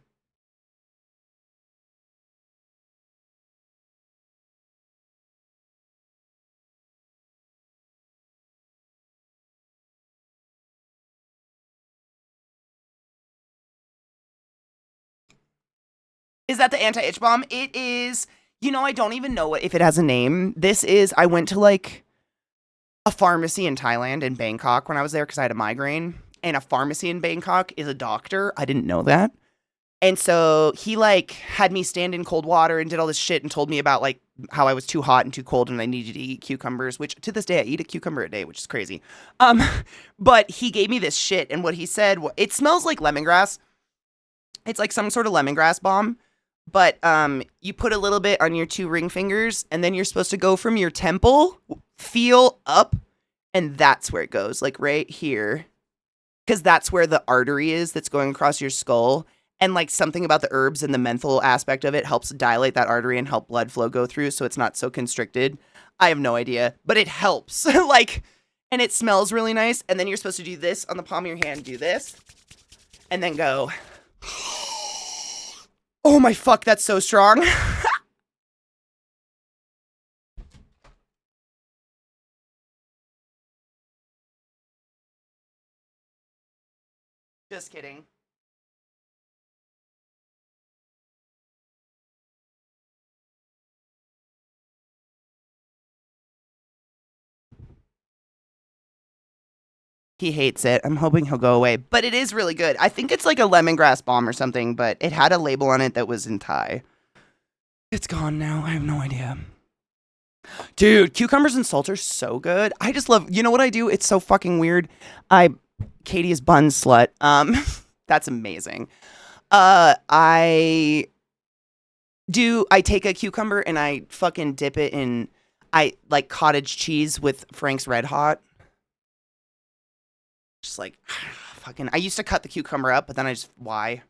Is that the anti-itch balm? It is, I don't even know if it has a name. I went to like a pharmacy in Thailand in Bangkok when I was there because I had a migraine. And a pharmacy in Bangkok is a doctor. I didn't know that. And so he like had me stand in cold water and did all this shit and told me about like how I was too hot and too cold and I needed to eat cucumbers, which to this day I eat a cucumber a day, which is crazy. But he gave me this shit and what he said, it smells like lemongrass. It's like some sort of lemongrass balm. But you put a little bit on your 2 ring fingers, and then you're supposed to go from your temple, feel up, and that's where it goes, like right here. Because that's where the artery is that's going across your skull. And like something about the herbs and the menthol aspect of it helps dilate that artery and help blood flow go through so it's not so constricted. I have no idea, but it helps. And it smells really nice. And then you're supposed to do this on the palm of your hand, do this, and then go... Oh my fuck, that's so strong. Just kidding. He hates it. I'm hoping he'll go away. But it is really good. I think it's like a lemongrass balm or something, but it had a label on it that was in Thai. It's gone now. I have no idea. Dude, cucumbers and salt are so good. I just love, you know what I do? It's so fucking weird. Katie is bun slut. That's amazing. I take a cucumber and I fucking dip it in, like cottage cheese with Frank's Red Hot. Just like, fucking, I used to cut the cucumber up, but then why?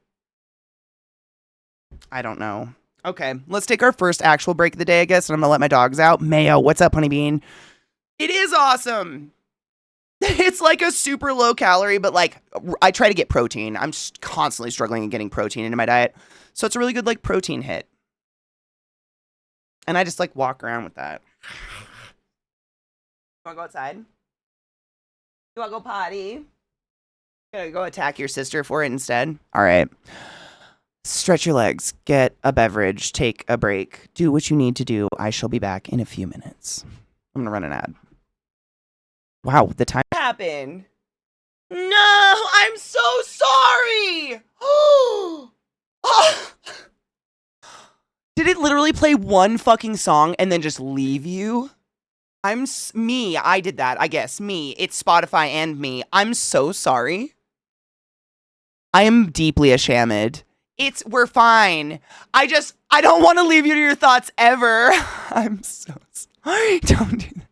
I don't know. Okay, let's take our first actual break of the day, I guess, and I'm gonna let my dogs out. Mayo, what's up, honeybean? It is awesome. It's like a super low calorie, but like I try to get protein. I'm just constantly struggling in getting protein into my diet. So it's a really good like protein hit. And I just like walk around with that. Wanna go outside? You wanna go potty? Gonna go attack your sister for it instead? Alright. Stretch your legs, get a beverage, take a break, do what you need to do. I shall be back in a few minutes. I'm gonna run an ad. Wow, the time happened. No, I'm so sorry. Did it literally play one fucking song and then just leave you? Me. I did that, I guess. Me. It's Spotify and me. I'm so sorry. I am deeply ashamed. We're fine. I don't want to leave you to your thoughts ever. I'm so sorry. Don't do that.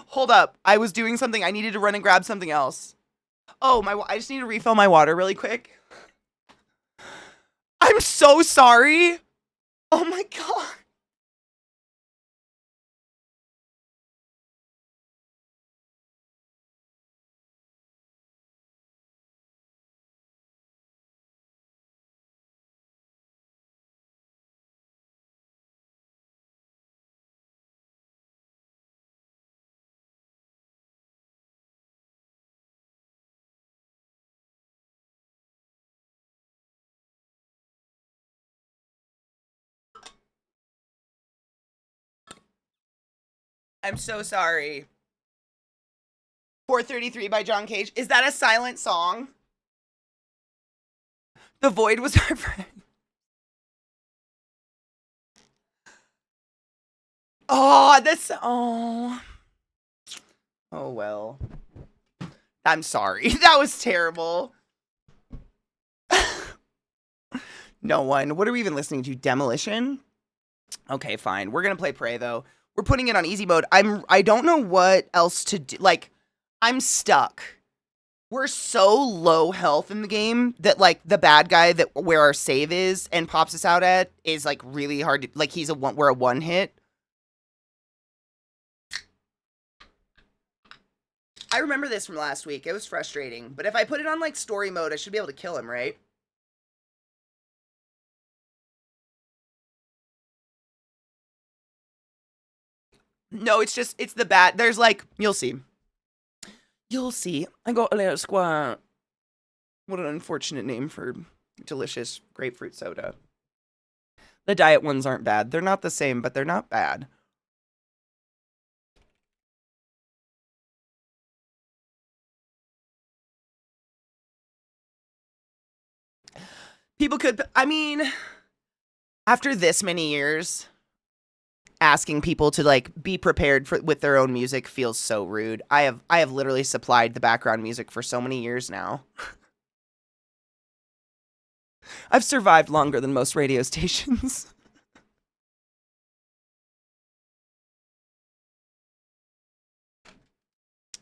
Hold up. I was doing something. I needed to run and grab something else. Oh, I just need to refill my water really quick. I'm so sorry. Oh my God. I'm so sorry. 433 by John Cage. Is that a silent song? The Void was our friend. Oh. Oh well. I'm sorry. That was terrible. No one. What are we even listening to? Demolition? Okay, fine. We're gonna play Prey though. We're putting it on easy mode. I don't know what else to do. Like, I'm stuck. We're so low health in the game that like the bad guy that where our save is and pops us out at is like really hard to, like we're a one hit. I remember this from last week. It was frustrating. But if I put it on like story mode, I should be able to kill him, right? No, it's the bad. There's like, you'll see. You'll see. I got a little squat. What an unfortunate name for delicious grapefruit soda. The diet ones aren't bad. They're not the same, but they're not bad. People could, I mean, after this many years, asking people to like be prepared for with their own music feels so rude. I have literally supplied the background music for so many years now. I've survived longer than most radio stations.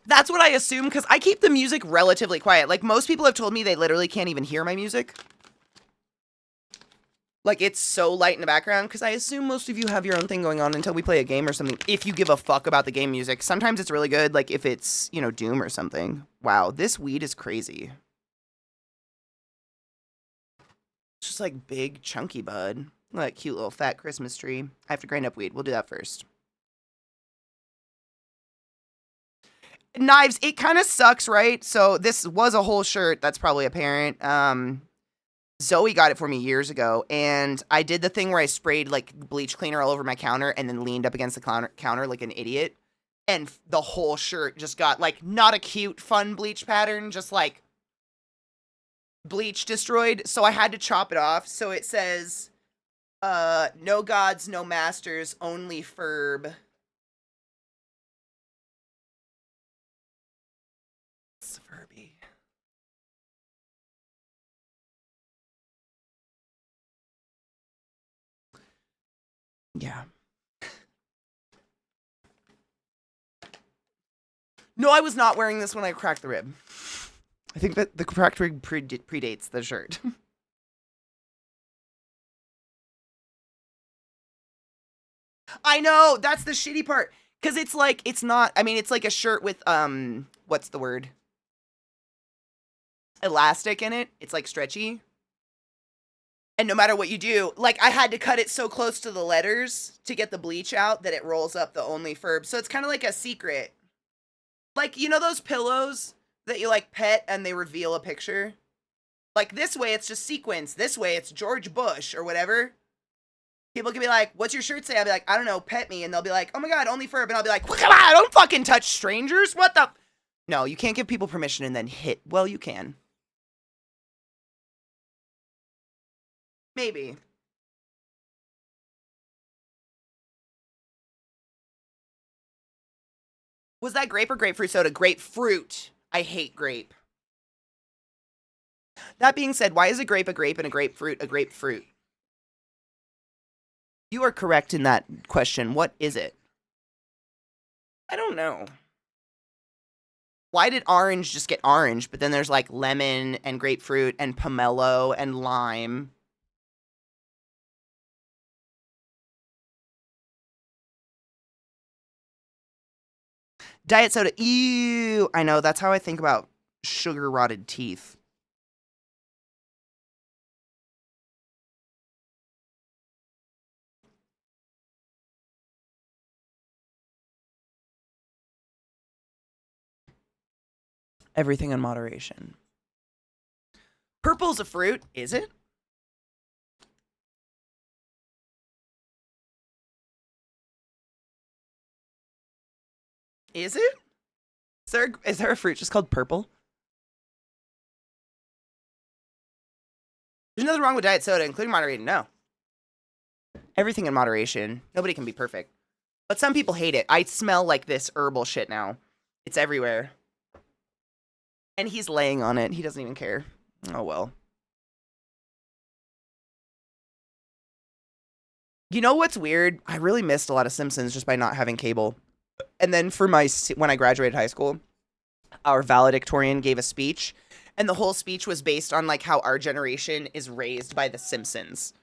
That's what I assume because I keep the music relatively quiet. Like most people have told me they literally can't even hear my music. Like, it's so light in the background, because I assume most of you have your own thing going on until we play a game or something, if you give a fuck about the game music. Sometimes it's really good, like, if it's, you know, Doom or something. Wow, this weed is crazy. It's just, like, big, chunky bud. Like, cute little fat Christmas tree. I have to grind up weed. We'll do that first. Knives, it kind of sucks, right? So, this was a whole shirt. That's probably apparent. Zoe got it for me years ago, and I did the thing where I sprayed, like, bleach cleaner all over my counter and then leaned up against the counter like an idiot, and the whole shirt just got, like, not a cute, fun bleach pattern, just, like, bleach destroyed, so I had to chop it off, so it says, no gods, no masters, only Ferb. It's Furby. Yeah. No, I was not wearing this when I cracked the rib. I think that the cracked rib predates the shirt. I know, that's the shitty part. Because it's like, it's not, I mean, it's like a shirt with, what's the word? Elastic in it. It's like stretchy. And no matter what you do, like I had to cut it so close to the letters to get the bleach out that it rolls up the only furb. So it's kind of like a secret. Like, you know those pillows that you like pet and they reveal a picture? Like this way it's just sequins. This way it's George Bush or whatever. People can be like, what's your shirt say? I'll be like, I don't know, pet me. And they'll be like, oh my God, only furb. And I'll be like, come on, don't fucking touch strangers. What the? No, you can't give people permission and then hit. Well, you can. Maybe. Was that grape or grapefruit soda? Grapefruit. I hate grape. That being said, why is a grape and a grapefruit a grapefruit? You are correct in that question. What is it? I don't know. Why did orange just get orange, but then there's like lemon and grapefruit and pomelo and lime? Diet soda. Ew. I know. That's how I think about sugar rotted teeth. Everything in moderation. Purple's a fruit, is it? Is it? Is there a fruit just called purple? There's nothing wrong with diet soda, including moderating. No. Everything in moderation. Nobody can be perfect. But some people hate it. I smell like this herbal shit now. It's everywhere. And he's laying on it. He doesn't even care. Oh, well. You know what's weird? I really missed a lot of Simpsons just by not having cable. And then for when I graduated high school, our valedictorian gave a speech. And the whole speech was based on like how our generation is raised by the Simpsons.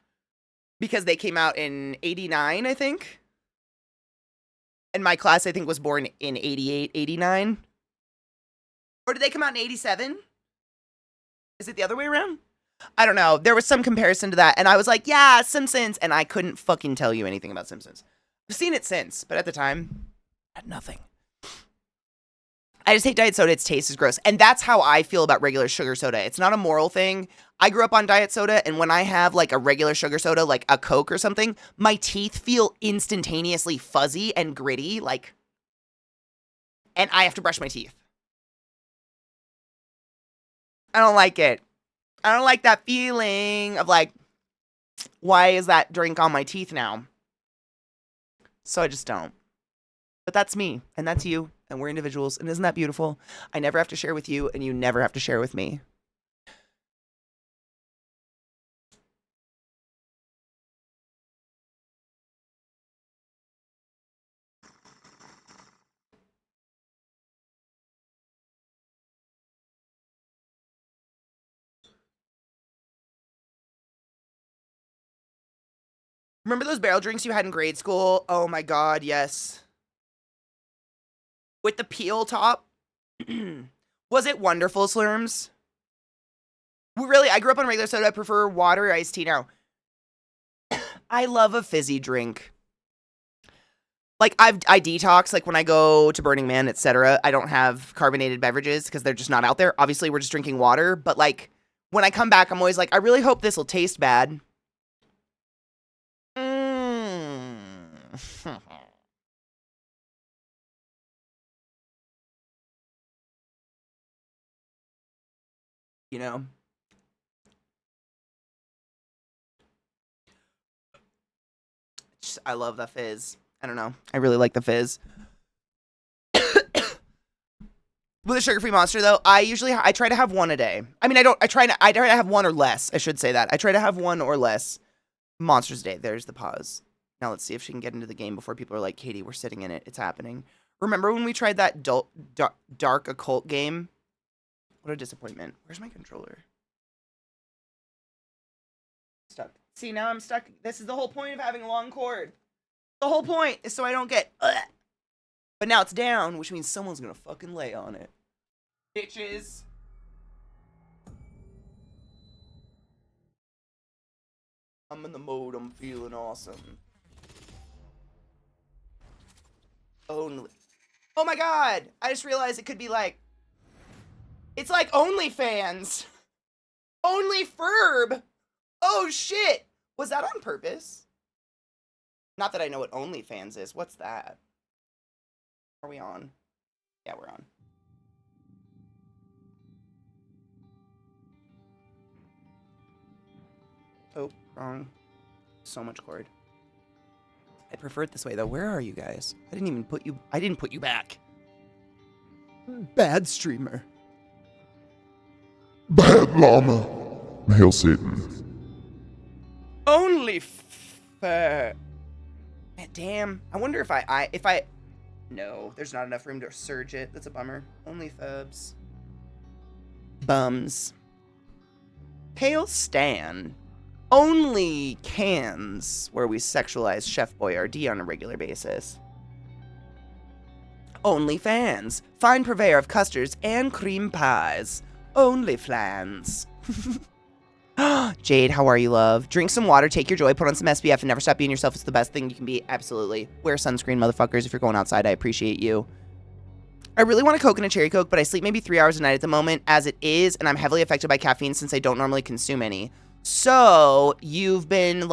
Because they came out in 89, I think. And my class, I think, was born in 88, 89. Or did they come out in 87? Is it the other way around? I don't know. There was some comparison to that. And I was like, yeah, Simpsons. And I couldn't fucking tell you anything about Simpsons. I've seen it since. But at the time, I had nothing. I just hate diet soda. Its taste is gross. And that's how I feel about regular sugar soda. It's not a moral thing. I grew up on diet soda. And when I have like a regular sugar soda, like a Coke or something, my teeth feel instantaneously fuzzy and gritty. Like, and I have to brush my teeth. I don't like it. I don't like that feeling of like, why is that drink on my teeth now? So I just don't. But that's me, and that's you, and we're individuals, and isn't that beautiful? I never have to share with you, and you never have to share with me. Remember those barrel drinks you had in grade school? Oh my God, yes. With the peel top? Was it wonderful, Slurms? Really, I grew up on regular soda. I prefer water or iced tea now. I love a fizzy drink. Like, I detox, like, when I go to Burning Man, etc. I don't have carbonated beverages because they're just not out there. Obviously, we're just drinking water. But, like, when I come back, I'm always like, I really hope this will taste bad. You know? I love the fizz. I don't know. I really like the fizz. With a sugar-free Monster, though, I try to have one a day. I mean, I try to have one or less. I should say that. I try to have one or less Monsters a day. There's the pause. Now let's see if she can get into the game before people are like, Katie, we're sitting in it. It's happening. Remember when we tried that dark occult game? What a disappointment. Where's my controller? Stuck. See, now I'm stuck. This is the whole point of having a long cord. The whole point is so I don't get. But now it's down, which means someone's gonna fucking lay on it. Bitches. I'm in the mode. I'm feeling awesome. Only. Oh my god! I just realized it could be like. It's like OnlyFans. Only Ferb. Oh shit! Was that on purpose? Not that I know what OnlyFans is. What's that? Are we on? Yeah, we're on. Oh, wrong. So much cord. I prefer it this way though. Where are you guys? I didn't put you back. Bad streamer. Bad llama. Hail Satan. Only Man, damn. I wonder if I no, there's not enough room to surge it. That's a bummer. Only Fubs. Bums. Hail Stan. Only cans where we sexualize Chef Boyardee on a regular basis. Only fans. Fine purveyor of custards and cream pies. Only flans. Jade, how are you, love? Drink some water, take your joy, put on some SPF, and never stop being yourself. It's the best thing you can be. Absolutely. Wear sunscreen, motherfuckers, if you're going outside. I appreciate you. I really want a Coke and a Cherry Coke, but I sleep maybe 3 hours a night at the moment as it is, and I'm heavily affected by caffeine since I don't normally consume any. So, you've been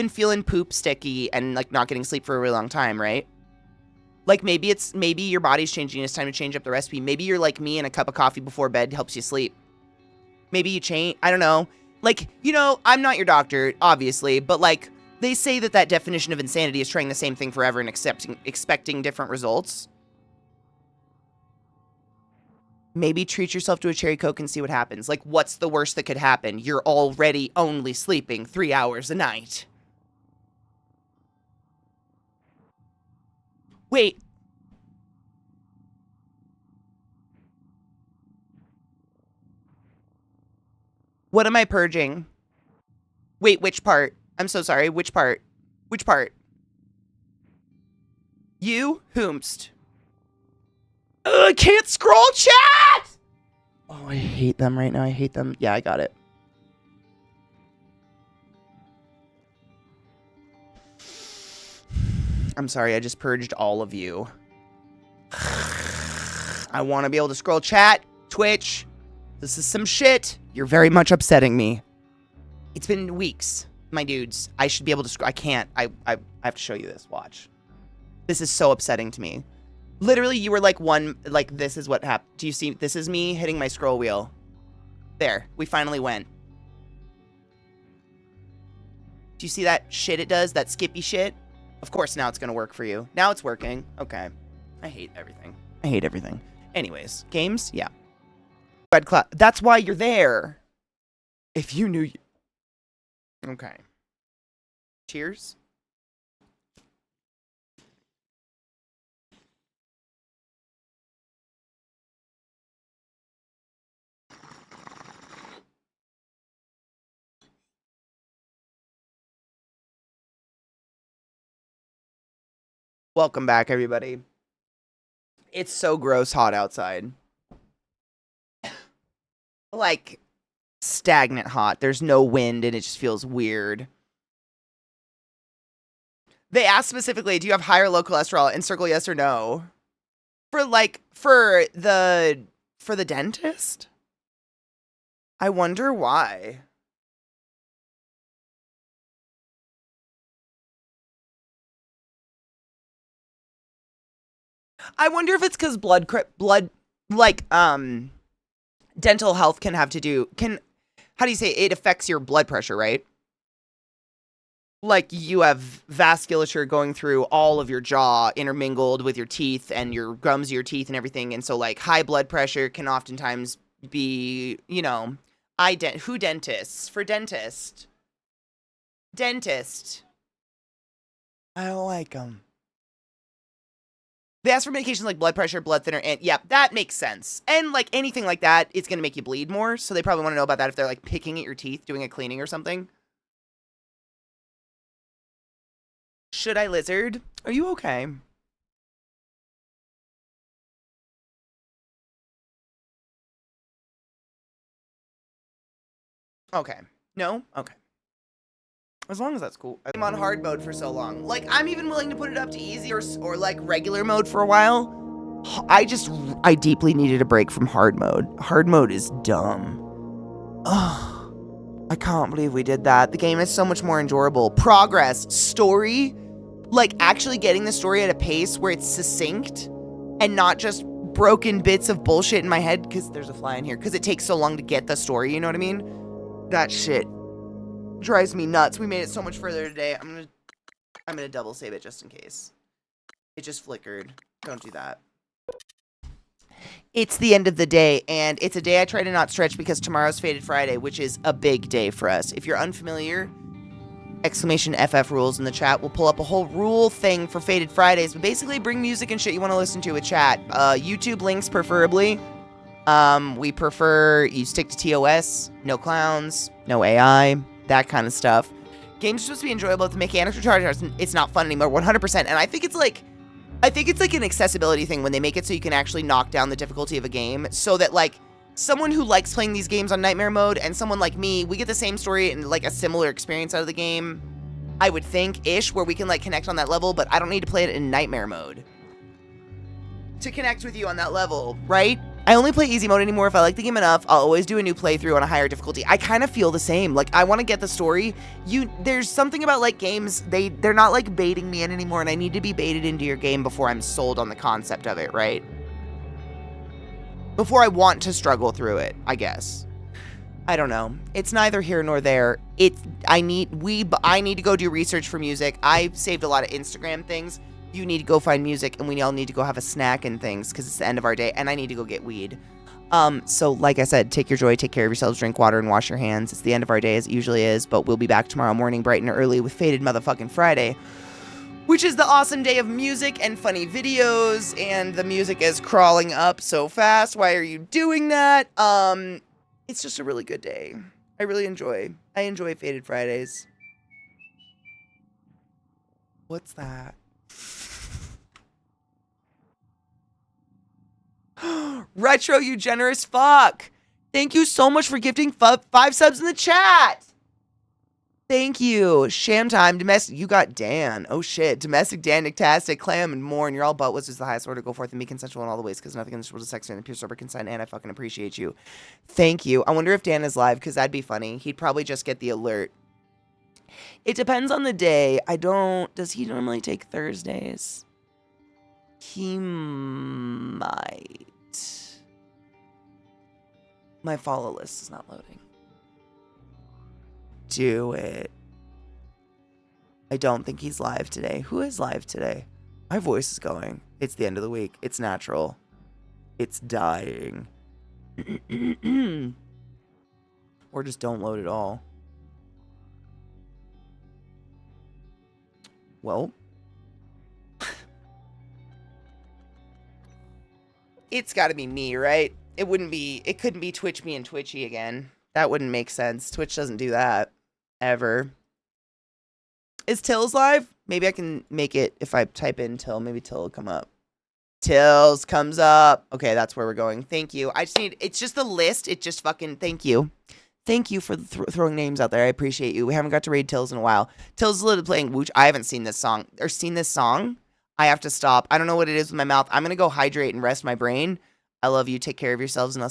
feeling poop sticky and, like, not getting sleep for a really long time, right? Like, maybe your body's changing, it's time to change up the recipe. Maybe you're like me and a cup of coffee before bed helps you sleep. Maybe you change, I don't know. Like, you know, I'm not your doctor, obviously, but, like, they say that definition of insanity is trying the same thing forever and expecting different results. Maybe treat yourself to a Cherry Coke and see what happens. Like, what's the worst that could happen? You're already only sleeping 3 hours a night. Wait. What am I purging? Wait, which part? I'm so sorry. Which part? Which part? You? Whomst? I can't scroll chat! Oh, I hate them right now. I hate them. Yeah, I got it. I'm sorry. I just purged all of you. I want to be able to scroll chat. Twitch. This is some shit. You're very much upsetting me. It's been weeks, my dudes. I should be able to scroll. I can't. I have to show you this. Watch. This is so upsetting to me. Literally, you were like this is what happened. Do you see? This is me hitting my scroll wheel. There. We finally went. Do you see that shit it does? That skippy shit? Of course, now it's going to work for you. Now it's working. Okay. I hate everything. I hate everything. Anyways, games? Yeah. Red Cloud. That's why you're there. If you knew you. Okay. Cheers. Welcome back, everybody. It's so gross hot outside. Like, stagnant hot. There's no wind, and it just feels weird. They asked specifically, do you have high or low cholesterol? And circle yes or no. For the dentist? I wonder why. I wonder if it's because dental health can have to do, how do you say, it affects your blood pressure, right? Like, you have vasculature going through all of your jaw intermingled with your teeth and your gums of your teeth and everything. And so, like, high blood pressure can oftentimes be, you know, who dentists? For dentist. Dentist. I don't like them. They ask for medications like blood pressure, blood thinner, and yeah, that makes sense. And like anything like that, it's going to make you bleed more. So they probably want to know about that if they're like picking at your teeth, doing a cleaning or something. Should I lizard? Are you okay? Okay. No? Okay. As long as that's cool. I'm on hard mode for so long. Like, I'm even willing to put it up to easy or like regular mode for a while. I deeply needed a break from hard mode. Hard mode is dumb. Ugh. I can't believe we did that. The game is so much more enjoyable. Progress, story, like actually getting the story at a pace where it's succinct and not just broken bits of bullshit in my head because there's a fly in here because it takes so long to get the story, you know what I mean? That shit drives me nuts. We made it so much further today. I'm gonna double save it just in case. It just flickered. Don't do that. It's the end of the day, and it's a day I try to not stretch because tomorrow's Fated Friday, which is a big day for us. If you're unfamiliar, exclamation FF rules in the chat. We'll pull up a whole rule thing for Fated Fridays, but basically bring music and shit you want to listen to with chat. YouTube links preferably. We prefer you stick to TOS, no clowns, no AI, that kind of stuff. Games are supposed to be enjoyable. The mechanics are charged. It's not fun anymore, 100%. And I think it's like an accessibility thing when they make it so you can actually knock down the difficulty of a game so that like someone who likes playing these games on nightmare mode and someone like me, we get the same story and like a similar experience out of the game, I would think, ish, where we can like connect on that level, but I don't need to play it in nightmare mode to connect with you on that level, right? I only play easy mode anymore if I like the game enough. I'll always do a new playthrough on a higher difficulty. I kind of feel the same. Like, I want to get the story. There's something about, like, games, they're not, like, baiting me in anymore, and I need to be baited into your game before I'm sold on the concept of it, right? Before I want to struggle through it, I guess. I don't know. It's neither here nor there. I need to go do research for music. I saved a lot of Instagram things. You need to go find music, and we all need to go have a snack and things, because it's the end of our day, and I need to go get weed. So, like I said, take your joy, take care of yourselves, drink water, and wash your hands. It's the end of our day, as it usually is, but we'll be back tomorrow morning, bright and early, with Fated Motherfucking Friday, which is the awesome day of music and funny videos, and the music is crawling up so fast. Why are you doing that? It's just a really good day. I enjoy Fated Fridays. What's that? Retro, you generous fuck. Thank you so much for gifting 5 subs in the chat. Thank you. Sham time, domestic. You got Dan. Oh shit. Domestic Dan, Nictastic, Clam, and more. And you're all butt was the highest order. Go forth and be consensual in all the ways because nothing in this world is sexier than pure sober consent. And I fucking appreciate you. Thank you. I wonder if Dan is live because that'd be funny. He'd probably just get the alert. It depends on the day. Does he normally take Thursdays? He might. My follow list is not loading. Do it. I don't think he's live today. Who is live today? My voice is going. It's the end of the week. It's natural. It's dying. Or just don't load at all. Well. It's got to be me, right? It couldn't be Twitch me and Twitchy again. That wouldn't make sense. Twitch doesn't do that. Ever. Is Tills live? Maybe I can make it if I type in Till. Maybe Till will come up. Tills comes up. Okay, that's where we're going. Thank you. It's just the list. It just fucking, thank you. Thank you for throwing names out there. I appreciate you. We haven't got to raid Tills in a while. Tills is literally playing Wooch. I haven't seen this song. I have to stop. I don't know what it is with my mouth. I'm going to go hydrate and rest my brain. I love you. Take care of yourselves, and I'll